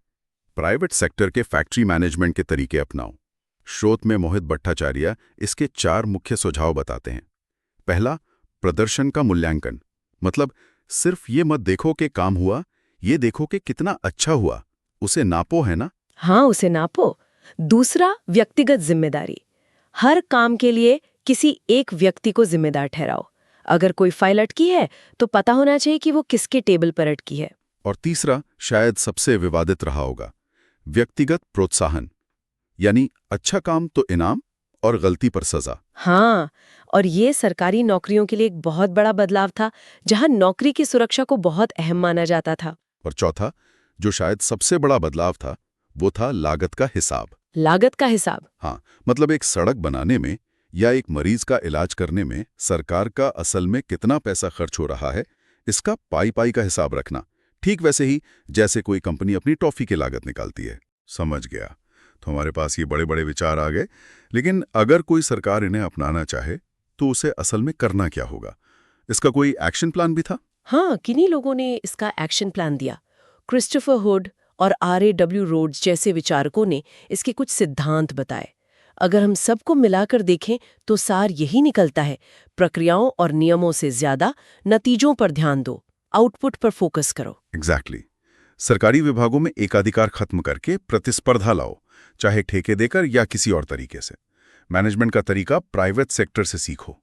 [SPEAKER 3] प्राइवेट सेक्टर के फैक्ट्री मैनेजमेंट के तरीके अपनाओ। स्रोत में मोहित भट्टाचार्य इसके 4 मुख्य सुझाव बताते हैं। पहला, प्रदर्शन का मूल्यांकन। मतलब सिर्फ ये मत देखो कि काम हुआ, ये देखो कि कितना अच्छा हुआ। उसे नापो, है ना?
[SPEAKER 4] हाँ, उसे नापो। दूसरा, व्यक्तिगत जिम्मेदारी। हर काम के लिए किसी एक व्यक्ति को जिम्मेदार ठहराओ। अगर कोई फाइल अटकी है तो पता होना चाहिए कि वो किसके टेबल पर अटकी है।
[SPEAKER 3] और तीसरा, शायद सबसे विवादित रहा होगा, व्यक्तिगत प्रोत्साहन। यानी अच्छा काम तो इनाम और गलती पर सजा।
[SPEAKER 4] हाँ, और ये सरकारी नौकरियों के लिए एक बहुत बड़ा बदलाव था, जहां नौकरी की सुरक्षा को बहुत अहम माना जाता था।
[SPEAKER 3] और चौथा, जो शायद सबसे बड़ा बदलाव था, वो था लागत का हिसाब।
[SPEAKER 4] लागत का हिसाब।
[SPEAKER 3] हाँ, मतलब एक सड़क बनाने में या एक मरीज का इलाज करने में सरकार का असल में कितना पैसा खर्च हो रहा है, इसका पाई का हिसाब रखना। ठीक वैसे ही जैसे कोई कंपनी अपनी टॉफी की लागत निकालती है। समझ गया। तो हमारे पास ये बड़े बड़े विचार आ गए, लेकिन अगर कोई सरकार इन्हें अपनाना चाहे तो उसे असल में करना क्या होगा? इसका कोई एक्शन प्लान भी था?
[SPEAKER 4] हाँ, किन्हीं लोगों ने इसका एक्शन प्लान दिया। क्रिस्टोफर हुड और R.A.W. रोड्स जैसे विचारकों ने इसके कुछ सिद्धांत बताए। अगर हम सबको मिलाकर देखें तो सार यही निकलता है, प्रक्रियाओं और नियमों से ज्यादा नतीजों पर ध्यान दो, आउटपुट पर फोकस करो।
[SPEAKER 3] एग्जैक्टली। सरकारी विभागों में एकाधिकार खत्म करके प्रतिस्पर्धा लाओ, चाहे ठेके देकर या किसी और तरीके से। मैनेजमेंट का तरीका प्राइवेट सेक्टर से सीखो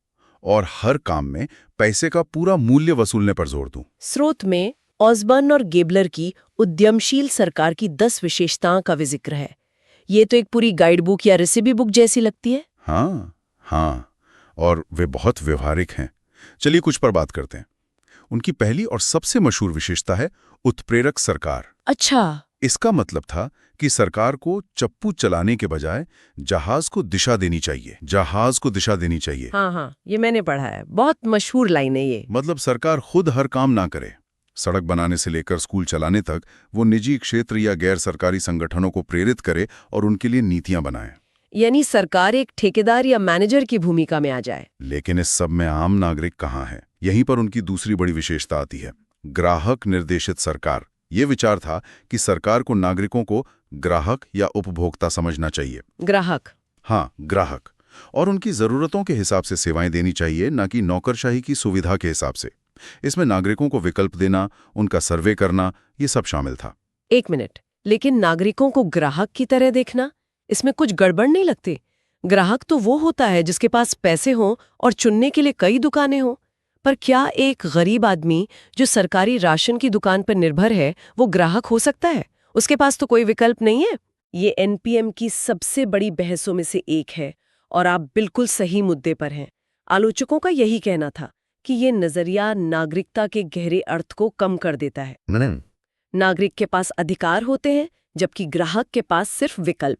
[SPEAKER 3] और हर काम में पैसे का पूरा मूल्य वसूलने पर जोर दूं।
[SPEAKER 4] स्रोत में ऑसबर्न और गेबलर की उद्यमशील सरकार की 10 विशेषताओं का भी जिक्र है। ये तो एक पूरी गाइड बुक या रेसिपी बुक जैसी लगती है।
[SPEAKER 3] हाँ, और वे बहुत व्यवहारिक हैं। चलिए कुछ पर बात करते हैं। उनकी पहली और सबसे मशहूर विशेषता है उत्प्रेरक सरकार।
[SPEAKER 4] अच्छा,
[SPEAKER 3] इसका मतलब था कि सरकार को चप्पू चलाने के बजाय जहाज को दिशा देनी चाहिए।
[SPEAKER 4] हाँ, ये मैंने पढ़ा है, बहुत मशहूर लाइन है ये।
[SPEAKER 3] मतलब सरकार खुद हर काम ना करे। सड़क बनाने से लेकर स्कूल चलाने तक वो निजी क्षेत्र या गैर सरकारी संगठनों को प्रेरित करे और उनके लिए नीतियां बनाए।
[SPEAKER 4] यानी सरकार एक ठेकेदार या मैनेजर की भूमिका में आ जाए।
[SPEAKER 3] लेकिन इस सब में आम नागरिक कहाँ है? यहीं पर उनकी दूसरी बड़ी विशेषता आती है, ग्राहक निर्देशित सरकार। ये विचार था कि सरकार को नागरिकों को ग्राहक या उपभोक्ता समझना चाहिए।
[SPEAKER 4] ग्राहक?
[SPEAKER 3] हाँ, ग्राहक। और उनकी जरूरतों के हिसाब से सेवाएं देनी चाहिए, न कि नौकरशाही की सुविधा के हिसाब से। इसमें नागरिकों को विकल्प देना, उनका सर्वे करना, ये सब शामिल था।
[SPEAKER 4] एक मिनट, लेकिन नागरिकों को ग्राहक की तरह देखना, इसमें कुछ गड़बड़ नहीं लगती? ग्राहक तो वो होता है जिसके पास पैसे हों और चुनने के लिए कई दुकानें हों। पर क्या एक गरीब आदमी जो सरकारी राशन की दुकान पर निर्भर है, वो ग्राहक हो सकता है? उसके पास तो कोई विकल्प नहीं है। ये NPM की सबसे बड़ी बहसों में से एक है और आप बिल्कुल सही मुद्दे पर हैं। आलोचकों का यही कहना था कि ये नजरिया नागरिकता के गहरे अर्थ को कम कर देता है। नागरिक के पास अधिकार होते हैं, जबकि ग्राहक के पास सिर्फ विकल्प।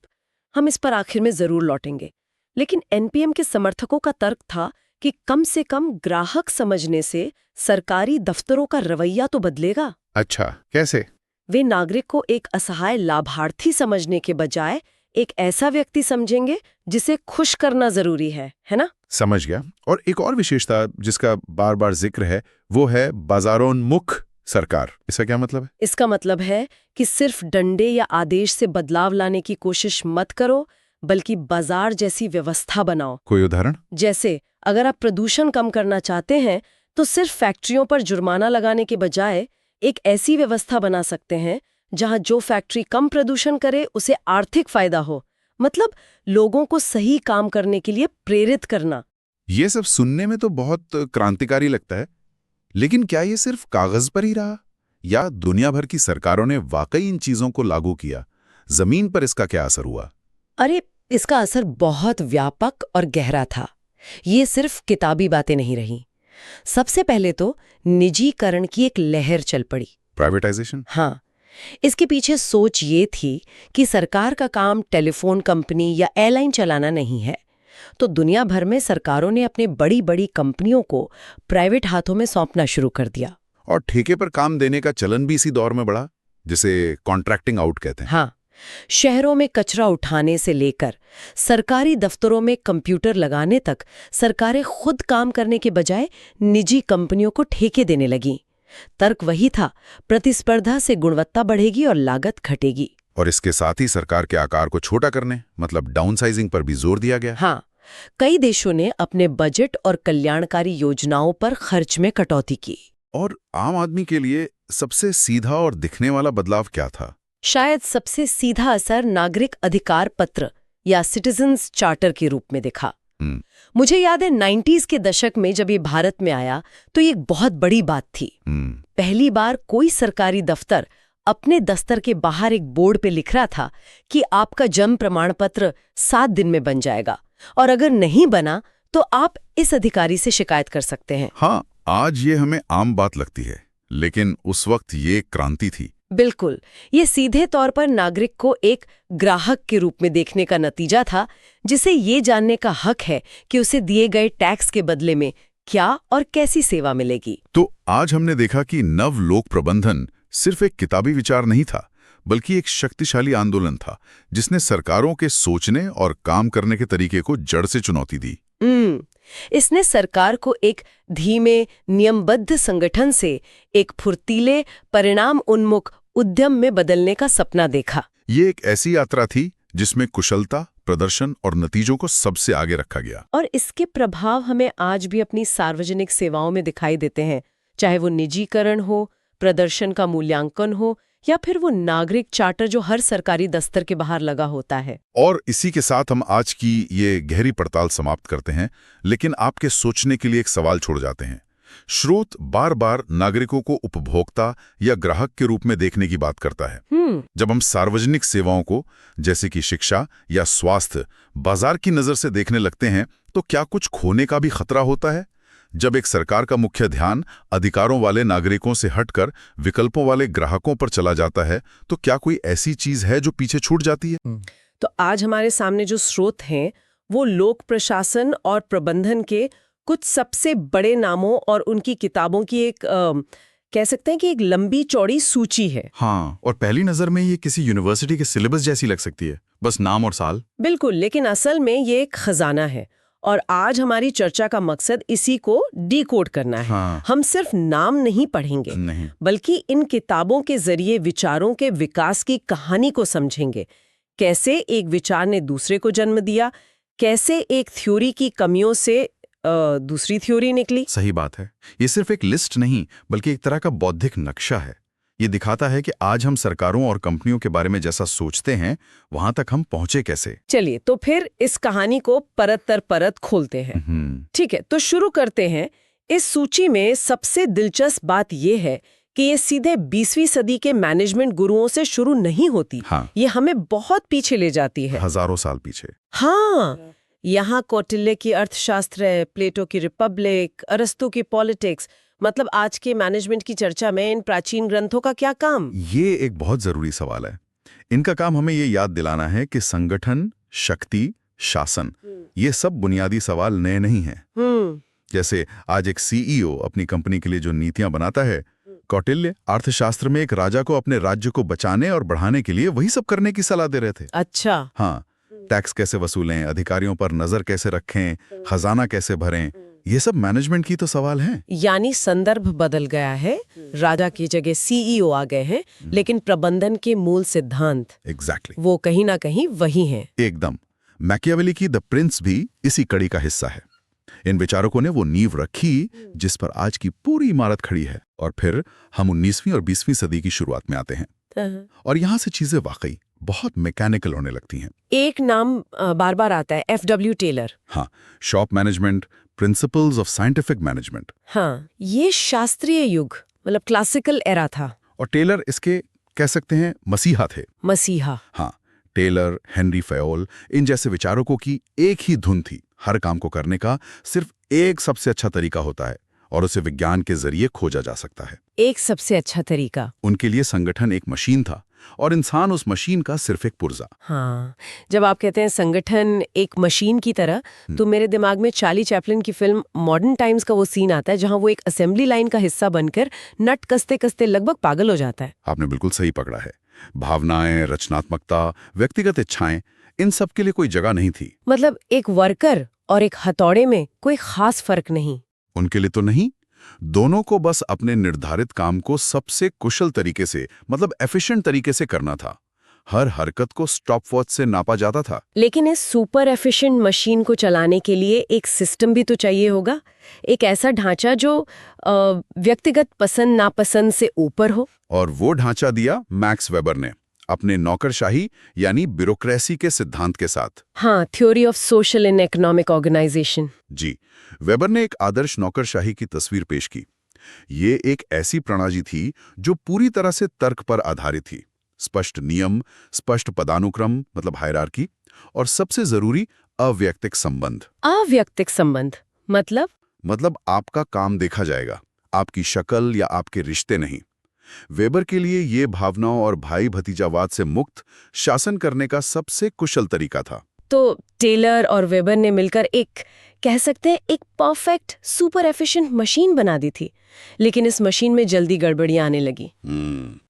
[SPEAKER 4] हम इस पर आखिर में जरूर लौटेंगे, लेकिन NPM के समर्थकों का तर्क था कि कम से कम ग्राहक समझने से सरकारी दफ्तरों का रवैया तो बदलेगा।
[SPEAKER 3] अच्छा, कैसे?
[SPEAKER 4] वे नागरिक को एक असहाय लाभार्थी समझने के बजाय एक ऐसा व्यक्ति समझेंगे जिसे खुश करना जरूरी है ना?
[SPEAKER 3] समझ गया। और एक और विशेषता जिसका बार बार जिक्र है, वो है बाजारोन्मुख सरकार। इसका क्या मतलब है?
[SPEAKER 4] इसका मतलब है कि सिर्फ डंडे या आदेश से बदलाव लाने की कोशिश मत करो, बल्कि बाजार जैसी व्यवस्था बनाओ।
[SPEAKER 3] कोई उदाहरण?
[SPEAKER 4] जैसे अगर आप प्रदूषण कम करना चाहते हैं तो सिर्फ फैक्ट्रियों पर जुर्माना लगाने के बजाय एक ऐसी व्यवस्था बना सकते हैं जहां जो फैक्ट्री कम प्रदूषण करे उसे आर्थिक फायदा हो। मतलब लोगों को सही काम करने के लिए प्रेरित करना।
[SPEAKER 3] ये सब सुनने में तो बहुत क्रांतिकारी लगता है, लेकिन क्या ये सिर्फ कागज पर ही रहा, या दुनिया भर की सरकारों ने वाकई इन चीजों को लागू किया? जमीन पर इसका क्या असर हुआ?
[SPEAKER 4] अरे, इसका असर बहुत व्यापक और गहरा था। ये सिर्फ किताबी बातें नहीं रही। सबसे पहले तो निजीकरण की एक लहर चल पड़ी।
[SPEAKER 3] प्राइवेटाइजेशन?
[SPEAKER 4] हाँ, इसके पीछे सोच ये थी कि सरकार का काम टेलीफोन कंपनी या एयरलाइन चलाना नहीं है, तो दुनिया भर में सरकारों ने अपने बड़ी बड़ी कंपनियों को प्राइवेट हाथों में सौंपना शुरू कर दिया।
[SPEAKER 3] और ठेके पर काम देने का चलन भी इसी दौर में बढ़ा, जिसे कॉन्ट्रैक्टिंग आउट कहते हैं।
[SPEAKER 4] हाँ, शहरों में कचरा उठाने से लेकर सरकारी दफ्तरों में कंप्यूटर लगाने तक सरकारें खुद काम करने के बजाय निजी कंपनियों को ठेके देने लगीं। तर्क वही था, प्रतिस्पर्धा से गुणवत्ता बढ़ेगी और लागत घटेगी।
[SPEAKER 3] और इसके साथ ही सरकार के आकार को छोटा करने, मतलब डाउनसाइजिंग पर भी जोर दिया गया।
[SPEAKER 4] हाँ, कई देशों ने अपने बजट और कल्याणकारी योजनाओं पर खर्च में कटौती की।
[SPEAKER 3] और आम आदमी के लिए सबसे सीधा और दिखने वाला बदलाव क्या था?
[SPEAKER 4] शायद सबसे सीधा असर नागरिक अधिकार पत्र या सिटीजन्स चार्टर के रूप में दिखा। मुझे याद है 90s के दशक में जब ये भारत में आया तो ये एक बहुत बड़ी बात थी। पहली बार कोई सरकारी दफ्तर अपने दफ्तर के बाहर एक बोर्ड पे लिख रहा था कि आपका जन्म प्रमाण पत्र 7 दिन में बन जाएगा और अगर नहीं बना तो आप इस अधिकारी से शिकायत कर सकते हैं।
[SPEAKER 2] हाँ, आज ये हमें आम बात लगती है, लेकिन उस वक्त ये क्रांति थी।
[SPEAKER 4] बिल्कुल, ये सीधे तौर पर नागरिक को एक ग्राहक के रूप में देखने का नतीजा था, जिसे ये जानने का हक है कि उसे दिए गए टैक्स के बदले में क्या और कैसी सेवा मिलेगी।
[SPEAKER 2] तो आज हमने देखा कि नव लोक प्रबंधन सिर्फ एक किताबी विचार नहीं था, बल्कि एक शक्तिशाली आंदोलन था जिसने सरकारों के सोचने और काम करने के तरीके को जड़ से चुनौती दी।
[SPEAKER 4] इसने सरकार को एक धीमे, नियमबद्ध संगठन से एक फुर्तीले, परिणाम उन्मुख उद्यम में बदलने का सपना देखा।
[SPEAKER 2] ये एक ऐसी यात्रा थी जिसमें कुशलता, प्रदर्शन और नतीजों को सबसे आगे रखा गया।
[SPEAKER 4] और इसके प्रभाव हमें आज भी अपनी सार्वजनिक सेवाओं में दिखाई देते हैं, चाहे वो निजीकरण हो, प्रदर्शन का मूल्यांकन हो या फिर वो नागरिक चार्टर जो हर सरकारी दफ्तर के बाहर लगा होता है।
[SPEAKER 2] और इसी के साथ हम आज की ये गहरी पड़ताल समाप्त करते हैं, लेकिन आपके सोचने के लिए एक सवाल छोड़ जाते हैं। स्रोत बार बार नागरिकों को उपभोक्ता या ग्राहक के रूप में देखने की बात करता है। जब हम सार्वजनिक सेवाओं को, जैसे कि शिक्षा या स्वास्थ्य, बाजार की नजर से देखने लगते हैं, तो क्या कुछ खोने का भी खतरा होता है? जब एक सरकार का मुख्य ध्यान अधिकारों वाले नागरिकों से हटकर विकल्पों वाले ग्राहकों पर चला जाता है, तो क्या कोई ऐसी चीज है जो पीछे छूट जाती है?
[SPEAKER 1] तो आज हमारे सामने जो स्रोत हैं वो लोक प्रशासन और प्रबंधन के कुछ सबसे बड़े नामों और उनकी किताबों की एक कह सकते हैं कि एक लंबी चौड़ी सूची है।
[SPEAKER 6] हाँ, और पहली नजर में ये किसी यूनिवर्सिटी के सिलेबस जैसी लग सकती है, बस नाम और साल।
[SPEAKER 1] बिल्कुल, लेकिन असल में ये एक खजाना है और आज हमारी चर्चा का मकसद इसी को डिकोड करना है।
[SPEAKER 6] हाँ।
[SPEAKER 1] हम सिर्फ नाम नहीं पढ़ेंगे,
[SPEAKER 6] नहीं।
[SPEAKER 1] बल्कि इन किताबों के जरिए विचारों के विकास की कहानी को समझेंगे। कैसे एक विचार ने दूसरे को जन्म दिया, कैसे एक थ्योरी की कमियों से दूसरी थ्योरी निकली।
[SPEAKER 6] सही बात है, ये सिर्फ एक लिस्ट नहीं बल्कि एक तरह का बौद्धिक नक्शा है। ये दिखाता है कि आज हम सरकारों और कंपनियों के बारे में जैसा सोचते हैं, वहां तक हम पहुंचे कैसे।
[SPEAKER 1] चलिए तो फिर इस कहानी को परत दर परत खोलते हैं। ठीक है, तो शुरू करते हैं। इस सूची में सबसे दिलचस्प बात यह है कि ये सीधे 20वीं सदी के मैनेजमेंट गुरुओं से शुरू नहीं होती।
[SPEAKER 6] हाँ।
[SPEAKER 1] ये हमें बहुत पीछे ले जाती है,
[SPEAKER 6] हजारों साल पीछे।
[SPEAKER 1] हाँ, यहाँ कौटिल्य की अर्थशास्त्र है, प्लेटो की रिपब्लिक, अरस्तु की पॉलिटिक्स। मतलब आज के मैनेजमेंट की चर्चा में इन प्राचीन ग्रंथों का क्या काम?
[SPEAKER 6] ये एक बहुत जरूरी सवाल है। इनका काम हमें ये याद दिलाना है कि संगठन, शक्ति, शासन, ये सब बुनियादी सवाल नए नहीं हैं। जैसे आज एक सीईओ अपनी कंपनी के लिए जो नीतियां बनाता है, कौटिल्य अर्थशास्त्र में एक राजा को अपने राज्य को बचाने और बढ़ाने के लिए वही सब करने की सलाह दे रहे थे।
[SPEAKER 1] अच्छा।
[SPEAKER 6] हाँ, टैक्स कैसे वसूलें, अधिकारियों पर नजर कैसे रखें, खजाना कैसे भरें, ये सब मैनेजमेंट की तो सवाल हैं।
[SPEAKER 1] यानी संदर्भ बदल गया है, राजा की जगह सीईओ आ गए हैं, लेकिन प्रबंधन के मूल सिद्धांत
[SPEAKER 6] एग्जैक्टली
[SPEAKER 1] वो कहीं ना कहीं वही हैं।
[SPEAKER 6] एकदम। मैकियावेली की द प्रिंस भी इसी कड़ी का हिस्सा है। इन विचारकों ने वो नींव रखी जिस पर आज की पूरी इमारत खड़ी है। और फिर हम 19वीं और 20वीं सदी की शुरुआत में आते हैं और यहाँ से चीजें वाकई बहुत मैकेनिकल होने लगती हैं।
[SPEAKER 1] एक नाम बार बार आता है, F.W. टेलर।
[SPEAKER 6] हाँ, shop management, principles of scientific management.
[SPEAKER 1] हाँ, ये शास्त्रीय युग मतलब क्लासिकल एरा था।
[SPEAKER 6] और टेलर इसके कह सकते हैं मसीहा थे।
[SPEAKER 1] मसीहा।
[SPEAKER 6] हाँ, टेलर, हेनरी फयोल, इन जैसे विचारकों की एक ही धुन थी। हर काम को करने का सिर्फ एक सबसे अच्छा तरीका होता है और उसे विज्ञान के जरिए खोजा जा सकता है।
[SPEAKER 1] एक सबसे अच्छा तरीका।
[SPEAKER 6] उनके लिए संगठन एक मशीन था और इंसान उस मशीन का सिर्फ एक पुर्जा।
[SPEAKER 1] हाँ, जब आप कहते हैं संगठन एक मशीन की तरह, तो मेरे दिमाग में चार्ली चैपलिन की फिल्म मॉडर्न टाइम्स का वो सीन आता है जहां वो एक असेंबली लाइन का हिस्सा बनकर नट कसते कसते लगभग पागल हो जाता है।
[SPEAKER 6] आपने बिल्कुल सही पकड़ा है। भावनाएं, रचनात्मकता, व्यक्तिगत इच्छाएं, इन सब के लिए कोई जगह नहीं थी।
[SPEAKER 1] मतलब एक वर्कर और एक हथौड़े में कोई खास फर्क नहीं।
[SPEAKER 6] उनके लिए तो नहीं, दोनों को बस अपने निर्धारित काम को सबसे कुशल तरीके से, मतलब एफिशिएंट तरीके से करना था। हर हरकत को स्टॉपवॉच से नापा जाता था।
[SPEAKER 1] लेकिन इस सुपर एफिशिएंट मशीन को चलाने के लिए एक सिस्टम भी तो चाहिए होगा, एक ऐसा ढांचा जो व्यक्तिगत पसंद नापसंद से ऊपर हो।
[SPEAKER 6] और वो ढांचा दिया मैक्स वेबर ने अपने नौकरशाही यानी ब्यूरोक्रेसी के सिद्धांत के साथ।
[SPEAKER 1] हाँ, theory of social and economic organization.
[SPEAKER 6] जी, वेबर ने एक आदर्श नौकरशाही की तस्वीर पेश की।
[SPEAKER 2] ये एक ऐसी प्रणाली थी जो पूरी तरह से तर्क पर आधारित थी। स्पष्ट नियम, स्पष्ट पदानुक्रम मतलब हायरार्की, और सबसे जरूरी अव्यक्तिक संबंध।
[SPEAKER 4] अव्यक्तिक संबंध
[SPEAKER 2] मतलब आपका काम देखा जाएगा, आपकी शक्ल या आपके रिश्ते नहीं। वेबर के लिए ये भावनाओं और भाई भतीजावाद से मुक्त शासन करने का सबसे कुशल तरीका था।
[SPEAKER 4] तो टेलर और वेबर ने मिलकर एक, कह सकते हैं, एक परफेक्ट सुपर एफिशिएंट मशीन बना दी थी। लेकिन इस मशीन में जल्दी गड़बड़ियां आने लगी।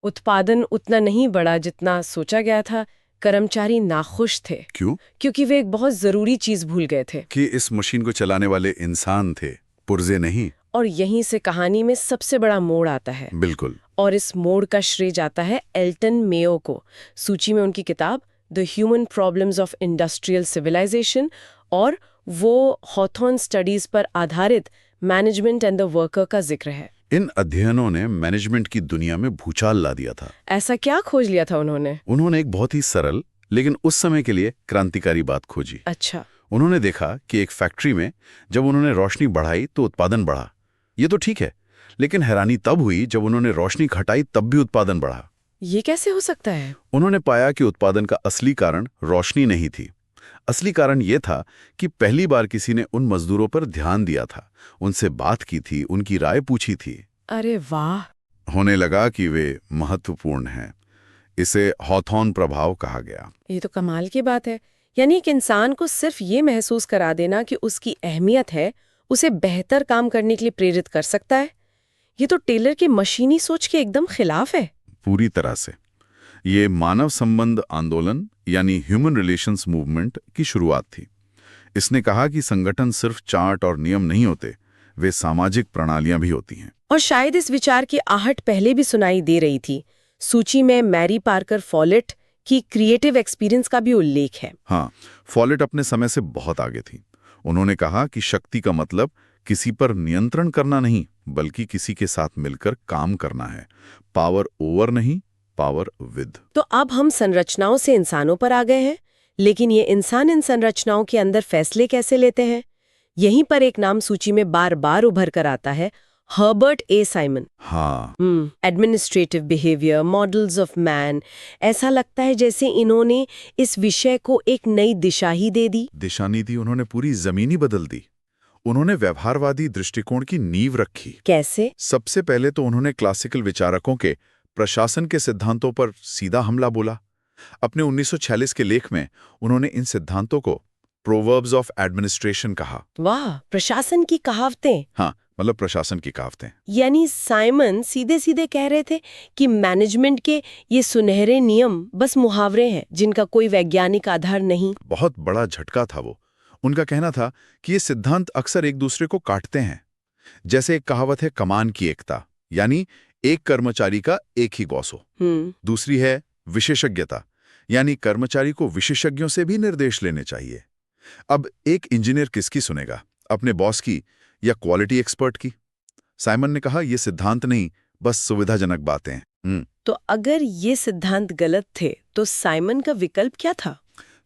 [SPEAKER 4] उत्पादन उतना नहीं बढ़ा जितना सोचा गया था। कर्मचारी नाखुश थे।
[SPEAKER 2] क्यों?
[SPEAKER 4] क्योंकि वे एक बहुत जरूरी चीज भूल गए थे
[SPEAKER 2] कि इस मशीन को चलाने वाले इंसान थे, पुर्जे नहीं।
[SPEAKER 4] और यहीं से कहानी में सबसे बड़ा मोड़ आता है।
[SPEAKER 2] बिल्कुल।
[SPEAKER 4] और इस मोड़ का श्रेय जाता है एल्टन मेयो को। सूची में उनकी किताब the human problems of industrial civilization और वो हॉथॉर्न स्टडीज पर आधारित मैनेजमेंट एंड द वर्कर का जिक्र है।
[SPEAKER 2] इन अध्ययनों ने मैनेजमेंट की दुनिया में भूचाल ला दिया था।
[SPEAKER 4] ऐसा क्या खोज लिया था उन्होंने?
[SPEAKER 2] उन्होंने एक बहुत ही सरल लेकिन उस समय के लिए क्रांतिकारी बात खोजी।
[SPEAKER 4] अच्छा।
[SPEAKER 2] उन्होंने देखा कि एक फैक्ट्री में जब उन्होंने रोशनी बढ़ाई तो उत्पादन बढ़ा। ये तो ठीक है, लेकिन हैरानी तब हुई जब उन्होंने रोशनी घटाई तब भी उत्पादन बढ़ा।
[SPEAKER 4] ये कैसे हो सकता है?
[SPEAKER 2] उन्होंने पाया कि उत्पादन का असली कारण रोशनी नहीं थी। असली कारण यह था कि पहली बार किसी ने उन मजदूरों पर ध्यान दिया था, उनसे बात की थी, उनकी राय पूछी थी।
[SPEAKER 4] अरे वाह!
[SPEAKER 2] होने लगा कि वे महत्वपूर्ण हैं। इसे हॉथॉर्न प्रभाव कहा गया।
[SPEAKER 4] ये तो कमाल की बात है। यानी एक इंसान को सिर्फ ये महसूस करा देना कि उसकी अहमियत है, उसे बेहतर काम करने के लिए प्रेरित कर सकता है। ये तो टेलर की मशीनी सोच के एकदम खिलाफ है।
[SPEAKER 2] पूरी तरह से। ये मानव संबंध आंदोलन यानी ह्यूमन रिलेशंस मूवमेंट की शुरुआत थी। इसने कहा कि संगठन सिर्फ चार्ट और नियम नहीं होते, वे सामाजिक प्रणालियां भी होती हैं।
[SPEAKER 4] और शायद इस विचार की आहट पहले भी सुनाई दे रही थी। सूची में मैरी पार्कर फॉलेट की क्रिएटिव एक्सपीरियंस का भी उल्लेख है।
[SPEAKER 2] हाँ, फॉलेट अपने समय से बहुत आगे थी। उन्होंने कहा कि शक्ति का मतलब किसी पर नियंत्रण करना नहीं, बल्कि किसी के साथ मिलकर काम करना है। पावर ओवर नहीं, पावर विद।
[SPEAKER 4] तो अब हम संरचनाओं से इंसानों पर आ गए हैं, लेकिन ये इंसान इन संरचनाओं के अंदर फैसले कैसे लेते हैं? यहीं पर एक नाम सूची में बार बार उभर कर आता है, हर्बर्ट ए साइमन।
[SPEAKER 2] हाँ।
[SPEAKER 4] Administrative behaviour, models of man. ऐसा लगता है जैसे इन्होंने इस विषय को एक नई दिशा ही दे दी।
[SPEAKER 2] दिशा नहीं दी, उन्होंने पूरी जमीन ही बदल दी। उन्होंने व्यवहारवादी दृष्टिकोण की नींव रखी।
[SPEAKER 4] कैसे?
[SPEAKER 2] सबसे पहले तो उन्होंने क्लासिकल विचारकों के प्रशासन के सिद्धांतों पर सीधा हमला बोला। अपने 1946 के लेख में उन्होंने इन सिद्धांतों को प्रोवर्ब्स ऑफ एडमिनिस्ट्रेशन कहा।
[SPEAKER 4] वाह, प्रशासन की कहावतें।
[SPEAKER 2] हाँ, मतलब प्रशासन की कहावतें।
[SPEAKER 4] यानी साइमन सीधे सीधे कह रहे थे कि मैनेजमेंट के ये सुनहरे नियम बस मुहावरे हैं जिनका कोई वैज्ञानिक आधार नहीं।
[SPEAKER 2] बहुत बड़ा झटका था वो। उनका कहना था कि ये सिद्धांत अक्सर एक दूसरे को काटते हैं। जैसे एक कहावत है कमान की एकता, यानी एक कर्मचारी का एक ही बॉस हो। दूसरी है विशेषज्ञता, यानी कर्मचारी को विशेषज्ञों से भी निर्देश लेने चाहिए। अब एक इंजीनियर किसकी सुनेगा, अपने बॉस की या क्वालिटी एक्सपर्ट की? साइमन ने कहा यह सिद्धांत नहीं, बस सुविधाजनक बातें हैं।
[SPEAKER 4] तो अगर ये सिद्धांत गलत थे तो साइमन का विकल्प क्या था?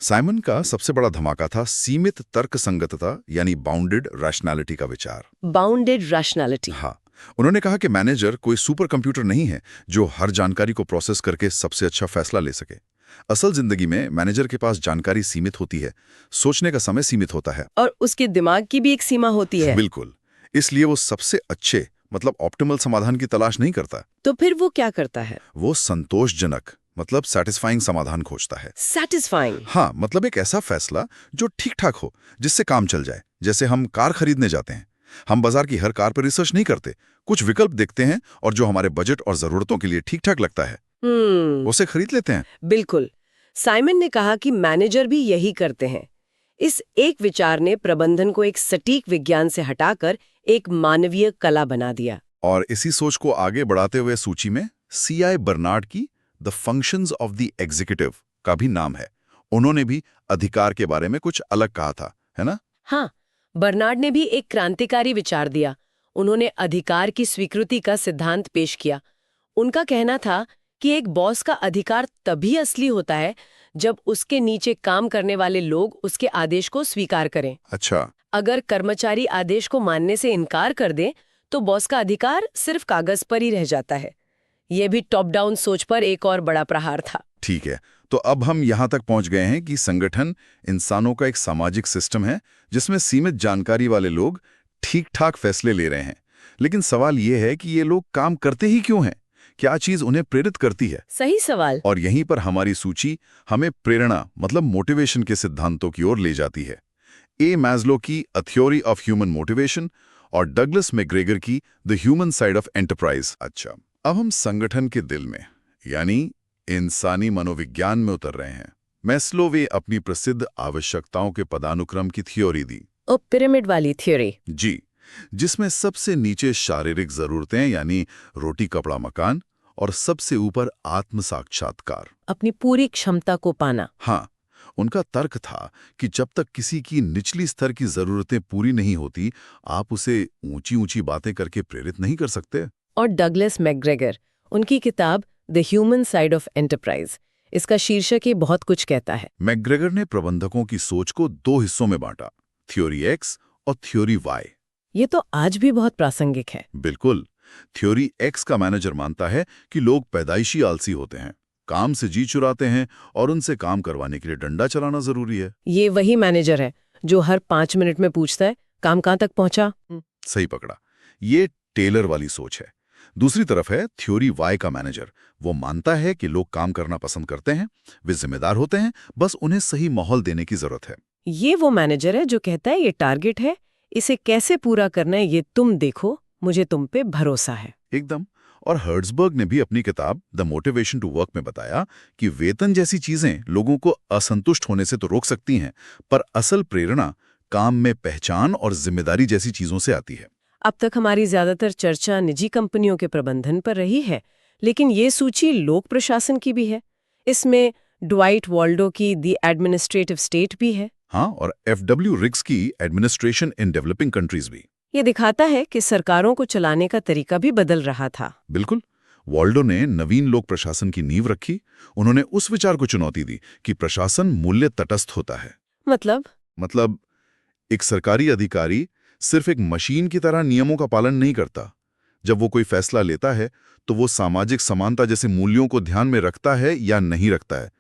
[SPEAKER 2] साइमन का सबसे बड़ा धमाका था सीमित तर्क संगतता यानी बाउंडेड रैशनैलिटी का विचार।
[SPEAKER 4] Bounded rationality.
[SPEAKER 2] हाँ, उन्होंने कहा कि मैनेजर कोई सुपर कंप्यूटर नहीं है जो हर जानकारी को प्रोसेस करके सबसे अच्छा फैसला ले सके। असल जिंदगी में मैनेजर के पास जानकारी सीमित होती है, सोचने का समय सीमित होता है,
[SPEAKER 4] और उसके दिमाग की भी एक सीमा होती है।
[SPEAKER 2] बिल्कुल। इसलिए वो सबसे अच्छे मतलब ऑप्टिमल समाधान की तलाश नहीं करता।
[SPEAKER 4] तो फिर वो क्या करता है?
[SPEAKER 2] वो संतोषजनक मतलब सैटिस्फाइंग समाधान खोजता है।
[SPEAKER 4] सैटिस्फाइंग?
[SPEAKER 2] हाँ, मतलब एक ऐसा फैसला जो ठीक ठाक हो, जिससे काम चल जाए। जैसे हम कार खरीदने जाते हैं, हम बाजार की हर कार पर रिसर्च नहीं करते, कुछ विकल्प देखते हैं और जो हमारे बजट और जरूरतों के लिए ठीक ठाक लगता है उसे खरीद लेते हैं।
[SPEAKER 4] बिल्कुल। साइमन ने कहा कि मैनेजर भी यही करते हैं। इस एक विचार ने प्रबंधन को एक सटीक विज्ञान से हटाकर एक मानवीय कला बना दिया।
[SPEAKER 2] और इसी सोच को आगे बढ़ाते हुए सूची में C.I. बर्नार्ड की the functions of the executive का भी नाम है। उन्होंने भी अधिकार के बारे में कुछ अलग कहा था, है ना?
[SPEAKER 4] हाँ, बर्नार्ड ने भी एक क्रांतिकारी विचार दिया। उन्होंने अधिकार की स्वीकृति का सिद्धांत पेश किया। उनका कहना था कि एक बॉस का अधिकार तभी असली होता है जब उसके नीचे काम करने वाले लोग उसके आदेश को स्वीकार करें।
[SPEAKER 2] अच्छा।
[SPEAKER 4] अगर कर्मचारी आदेश को मानने से इनकार कर दे
[SPEAKER 1] तो बॉस का अधिकार सिर्फ कागज पर ही रह जाता है। ये भी टॉप डाउन सोच पर एक और बड़ा प्रहार था।
[SPEAKER 6] ठीक है, तो अब हम यहाँ तक पहुँच गए हैं कि संगठन इंसानों का एक सामाजिक सिस्टम है जिसमें सीमित जानकारी वाले लोग ठीक-ठाक फैसले ले रहे हैं। लेकिन सवाल ये है कि ये लोग काम करते ही क्यों हैं? क्या चीज उन्हें प्रेरित करती है?
[SPEAKER 1] सही सवाल।
[SPEAKER 6] और यहीं पर हमारी सूची हमें प्रेरणा मतलब मोटिवेशन के सिद्धांतों की ओर ले जाती है। ए मैस्लो की a theory of human motivation और डगलस मैकग्रेगर की the human side of enterprise. अच्छा, अब हम संगठन के दिल में यानी इंसानी मनोविज्ञान में उतर रहे हैं। मैस्लो वे अपनी प्रसिद्ध आवश्यकताओं के पदानुक्रम की थ्योरी दी।
[SPEAKER 1] ओ, पिरामिड वाली थ्योरी।
[SPEAKER 6] जी, जिसमें सबसे नीचे शारीरिक जरूरतें यानी रोटी कपड़ा मकान और सबसे ऊपर आत्म साक्षात्कार,
[SPEAKER 1] अपनी पूरी क्षमता को पाना।
[SPEAKER 6] हाँ, उनका तर्क था कि जब तक किसी की निचली स्तर की जरूरतें पूरी नहीं होती, आप उसे ऊंची ऊंची बातें करके प्रेरित नहीं कर सकते।
[SPEAKER 1] और डगलस मैकग्रेगर, उनकी किताब the human side of enterprise, इसका शीर्षक ही बहुत कुछ कहता है।
[SPEAKER 6] मैकग्रेगर ने प्रबंधकों की सोच को दो हिस्सों में बांटा, थ्योरी एक्स और थ्योरी वाई।
[SPEAKER 1] ये तो आज भी बहुत प्रासंगिक है।
[SPEAKER 6] बिल्कुल। थ्योरी एक्स का मैनेजर मानता है कि लोग पैदाइशी आलसी होते हैं, काम से जी चुराते हैं और उनसे काम करवाने के लिए डंडा चलाना जरूरी है।
[SPEAKER 1] ये वही मैनेजर है जो हर 5 मिनट में पूछता है काम कहाँ तक पहुंचा।
[SPEAKER 6] सही पकड़ा, ये टेलर वाली सोच है। दूसरी तरफ है थ्योरी वाई का मैनेजर। वो मानता है कि लोग काम करना पसंद करते हैं, वे जिम्मेदार होते हैं, बस उन्हें सही माहौल देने की जरूरत है।
[SPEAKER 1] ये वो मैनेजर है जो कहता है ये टारगेट है, इसे कैसे पूरा करना है ये तुम देखो, मुझे तुम पे भरोसा है।
[SPEAKER 6] एकदम। और हर्ट्जबर्ग ने भी अपनी किताब द मोटिवेशन टू वर्क में बताया कि वेतन जैसी चीजें लोगों को असंतुष्ट होने से तो रोक सकती हैं, पर असल प्रेरणा काम में पहचान और जिम्मेदारी जैसी चीजों से आती है।
[SPEAKER 1] अब तक हमारी ज्यादातर चर्चा निजी कंपनियों के प्रबंधन पर रही है, लेकिन ये सूची लोक प्रशासन की भी है। इसमें ड्वाइट वॉल्डो की द एडमिनिस्ट्रेटिव स्टेट भी है।
[SPEAKER 6] हाँ, और F.W. रिग्स की एडमिनिस्ट्रेशन इन डेवलपिंग कंट्रीज भी।
[SPEAKER 1] ये दिखाता है कि सरकारों को चलाने का तरीका भी बदल रहा था।
[SPEAKER 6] बिल्कुल। वॉल्डो ने नवीन लोक प्रशासन की नींव रखी। उन्होंने उस विचार को चुनौती दी कि प्रशासन मूल्य तटस्थ होता है। मतलब एक सरकारी अधिकारी सिर्फ एक मशीन की तरह नियमों का पालन नहीं करता। जब वो कोई फैसला लेता है तो वो सामाजिक समानता जैसे मूल्यों को ध्यान में रखता है या नहीं रखता है।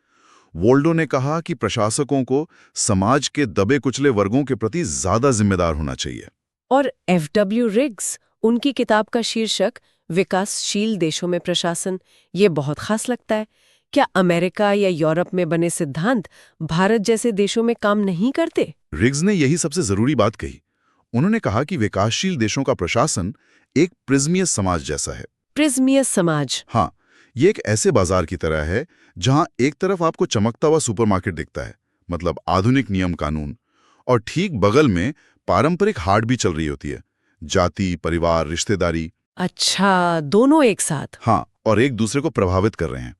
[SPEAKER 6] वॉल्डो ने कहा कि प्रशासकों को समाज के दबे कुचले वर्गों के प्रति ज्यादा जिम्मेदार होना चाहिए।
[SPEAKER 1] और F.W. रिग्स, उनकी किताब का शीर्षक विकासशील देशों में प्रशासन, ये बहुत खास लगता है। क्या अमेरिका या यूरोप में बने सिद्धांत भारत जैसे देशों में काम नहीं करते?
[SPEAKER 6] रिग्स ने यही सबसे जरूरी बात कही। उन्होंने कहा कि विकासशील देशों का प्रशासन एक प्रिज्मियस समाज जैसा है।
[SPEAKER 1] प्रिज्मियस समाज?
[SPEAKER 6] हाँ, ये एक ऐसे बाजार की तरह है जहां एक तरफ आपको चमकता हुआ सुपरमार्केट दिखता है, मतलब आधुनिक नियम कानून, और ठीक बगल में पारंपरिक हाट भी चल रही होती है, जाति, परिवार, रिश्तेदारी।
[SPEAKER 1] अच्छा, दोनों एक साथ?
[SPEAKER 6] हाँ, और एक दूसरे को प्रभावित कर रहे हैं।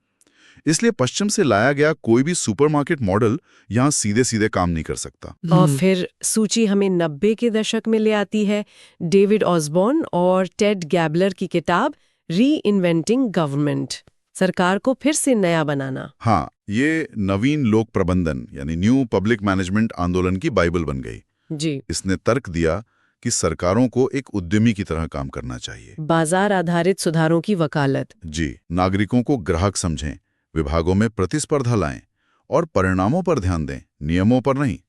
[SPEAKER 6] इसलिए पश्चिम से लाया गया कोई भी सुपरमार्केट मॉडल यहाँ सीधे सीधे काम नहीं कर सकता।
[SPEAKER 1] और फिर सूची हमें 90 के दशक में ले आती है डेविड ऑसबॉर्न और टेड गैबलर की किताब री इन्वेंटिंग गवर्नमेंट, सरकार को फिर से नया बनाना।
[SPEAKER 6] हाँ, ये नवीन लोक प्रबंधन यानी न्यू पब्लिक मैनेजमेंट आंदोलन की बाइबल बन गई।
[SPEAKER 1] जी।
[SPEAKER 6] इसने तर्क दिया कि सरकारों को एक उद्यमी की तरह काम करना चाहिए।
[SPEAKER 1] बाजार आधारित सुधारों की वकालत।
[SPEAKER 6] जी, नागरिकों को ग्राहक समझें, विभागों में प्रतिस्पर्धा लाएं और परिणामों पर ध्यान दें, नियमों पर नहीं।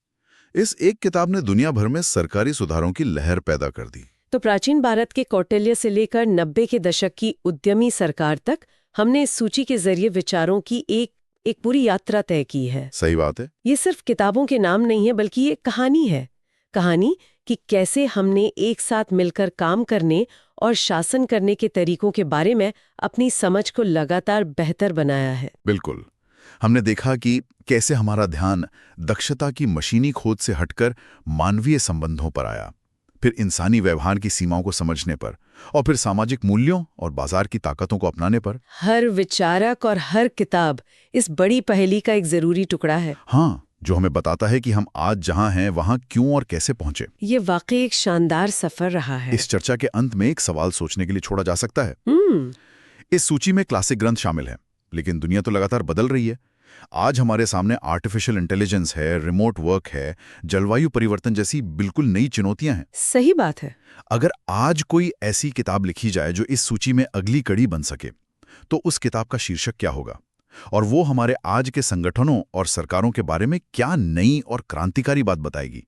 [SPEAKER 6] इस एक किताब ने दुनिया भर में सरकारी सुधारों की लहर पैदा कर दी।
[SPEAKER 1] तो प्राचीन भारत के कौटिल्य से लेकर 90 के दशक की उद्यमी सरकार तक हमने इस सूची के जरिए विचारों की एक पूरी यात्रा तय की है।
[SPEAKER 6] सही बात है।
[SPEAKER 1] ये सिर्फ किताबों के नाम नहीं है, बल्कि ये कहानी है। कहानी कि कैसे हमने एक साथ मिलकर काम करने और शासन करने के तरीकों के बारे में अपनी समझ को लगातार बेहतर बनाया है।
[SPEAKER 6] बिल्कुल। हमने देखा कि कैसे हमारा ध्यान दक्षता की मशीनी खोज से हटकर मानवीय संबंधों पर आया, फिर इंसानी व्यवहार की सीमाओं को समझने पर, और फिर सामाजिक मूल्यों और बाजार की ताकतों को अपनाने पर।
[SPEAKER 1] हर विचारक और हर किताब इस बड़ी पहेली का एक जरूरी टुकड़ा है।
[SPEAKER 6] हाँ, जो हमें बताता है कि हम आज जहां हैं वहां क्यों और कैसे पहुंचे।
[SPEAKER 1] ये वाकई एक शानदार सफर रहा है।
[SPEAKER 6] इस चर्चा के अंत में एक सवाल सोचने के लिए छोड़ा जा सकता है। इस सूची में क्लासिक ग्रंथ शामिल है, लेकिन दुनिया तो लगातार बदल रही है। आज हमारे सामने आर्टिफिशियल इंटेलिजेंस है, रिमोट वर्क है, जलवायु परिवर्तन जैसी बिल्कुल नई चुनौतियां हैं।
[SPEAKER 1] सही बात है।
[SPEAKER 6] अगर आज कोई ऐसी किताब लिखी जाए जो इस सूची में अगली कड़ी बन सके, तो उस किताब का शीर्षक क्या होगा? और वो हमारे आज के संगठनों और सरकारों के बारे में क्या नई और क्रांतिकारी बात बताएगी?